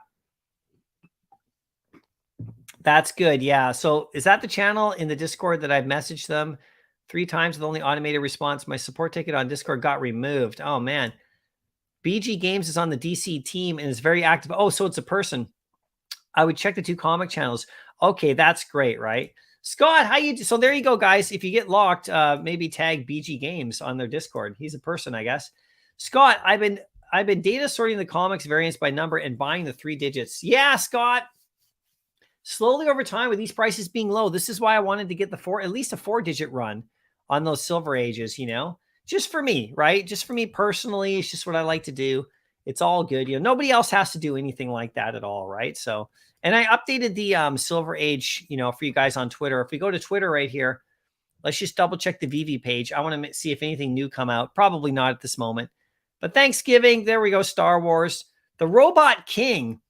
That's good. Yeah. So is that the channel in the Discord that I've messaged them 3 times with only automated response? My support ticket on Discord got removed. Oh, man. BG Games is on the DC team and is very active. Oh, so it's a person. I would check the 2 comic channels. Okay, that's great, right? Scott, how you do? So there you go, guys. If you get locked, maybe tag BG Games on their Discord. He's a person, I guess. Scott, I've been data sorting the comics variants by number and buying the 3 digits. Yeah, Scott. Slowly over time with these prices being low, this is why I wanted to get at least a 4-digit run on those Silver Ages, you know? Just for me, right? Just for me personally. It's just what I like to do. It's all good. You know, nobody else has to do anything like that at all, right? So, and I updated the Silver Age, you know, for you guys on Twitter. If we go to Twitter right here, let's just double check the Veve page. I want to see if anything new come out. Probably not at this moment. But Thanksgiving, there we go, Star Wars. The Robot King,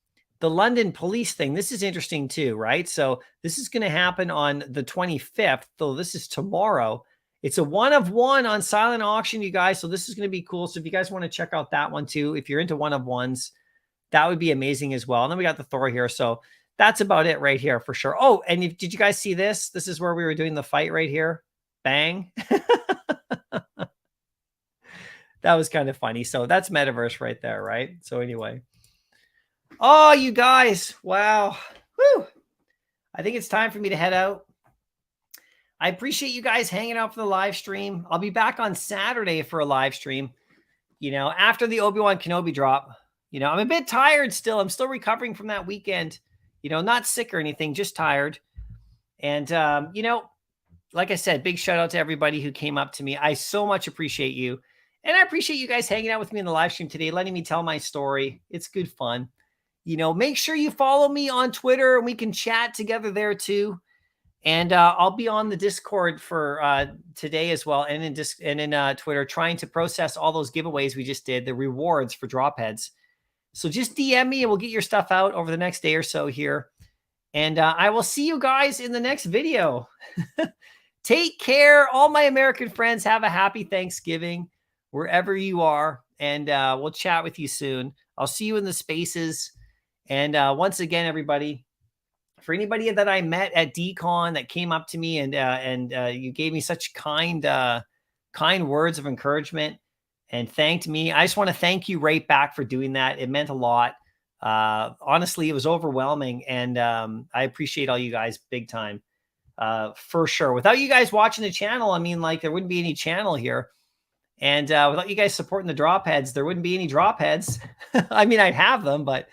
the London police thing. This is interesting too, right? So this is going to happen on the 25th. So this is tomorrow. It's a 1 of 1 on silent auction, you guys. So this is going to be cool. So if you guys want to check out that one too, if you're into 1 of 1s, that would be amazing as well. And then we got the Thor here. So that's about it right here for sure. Oh, and did you guys see this? This is where we were doing the fight right here. Bang. That was kind of funny. So that's Metaverse right there, right? So anyway. Oh, you guys. Wow. Woo. I think it's time for me to head out. I appreciate you guys hanging out for the live stream. I'll be back on Saturday for a live stream, you know, after the Obi-Wan Kenobi drop. You know, I'm a bit tired still. I'm still recovering from that weekend, you know, not sick or anything, just tired. And, you know, like I said, big shout out to everybody who came up to me. I so much appreciate you. And I appreciate you guys hanging out with me in the live stream today, letting me tell my story. It's good fun. You know, make sure you follow me on Twitter and we can chat together there too. And I'll be on the Discord for today as well, and in Twitter, trying to process all those giveaways we just did, the rewards for drop heads. So just DM me and we'll get your stuff out over the next day or so here. And I will see you guys in the next video. Take care. All my American friends, have a happy Thanksgiving wherever you are. And we'll chat with you soon. I'll see you in the spaces. And once again, everybody, for anybody that I met at DCON that came up to me and you gave me such kind kind words of encouragement and thanked me. I just want to thank you right back for doing that. It meant a lot. Honestly, it was overwhelming, and I appreciate all you guys big time, for sure. Without you guys watching the channel, I mean, like, there wouldn't be any channel here. And without you guys supporting the drop heads, there wouldn't be any drop heads. I mean, I'd have them, but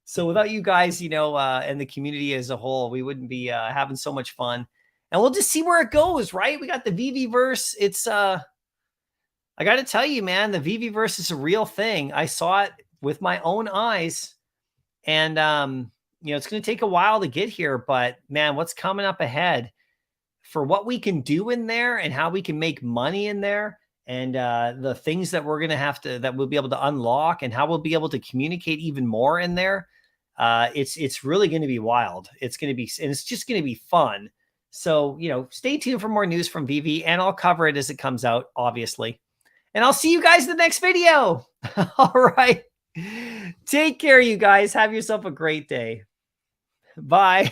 so without you guys, you know, and the community as a whole, we wouldn't be having so much fun. And we'll just see where it goes, right? We got the Veve verse. It's I got to tell you, man, the Veve verse is a real thing. I saw it with my own eyes, and you know, it's going to take a while to get here, but man, what's coming up ahead for what we can do in there and how we can make money in there, and the things that we're going to have to, that we'll be able to unlock, and how we'll be able to communicate even more in there. It's really going to be wild. It's going to be, and it's just going to be fun. So, you know, stay tuned for more news from Veve, and I'll cover it as it comes out, obviously. And I'll see you guys in the next video. All right. Take care, you guys. Have yourself a great day. Bye.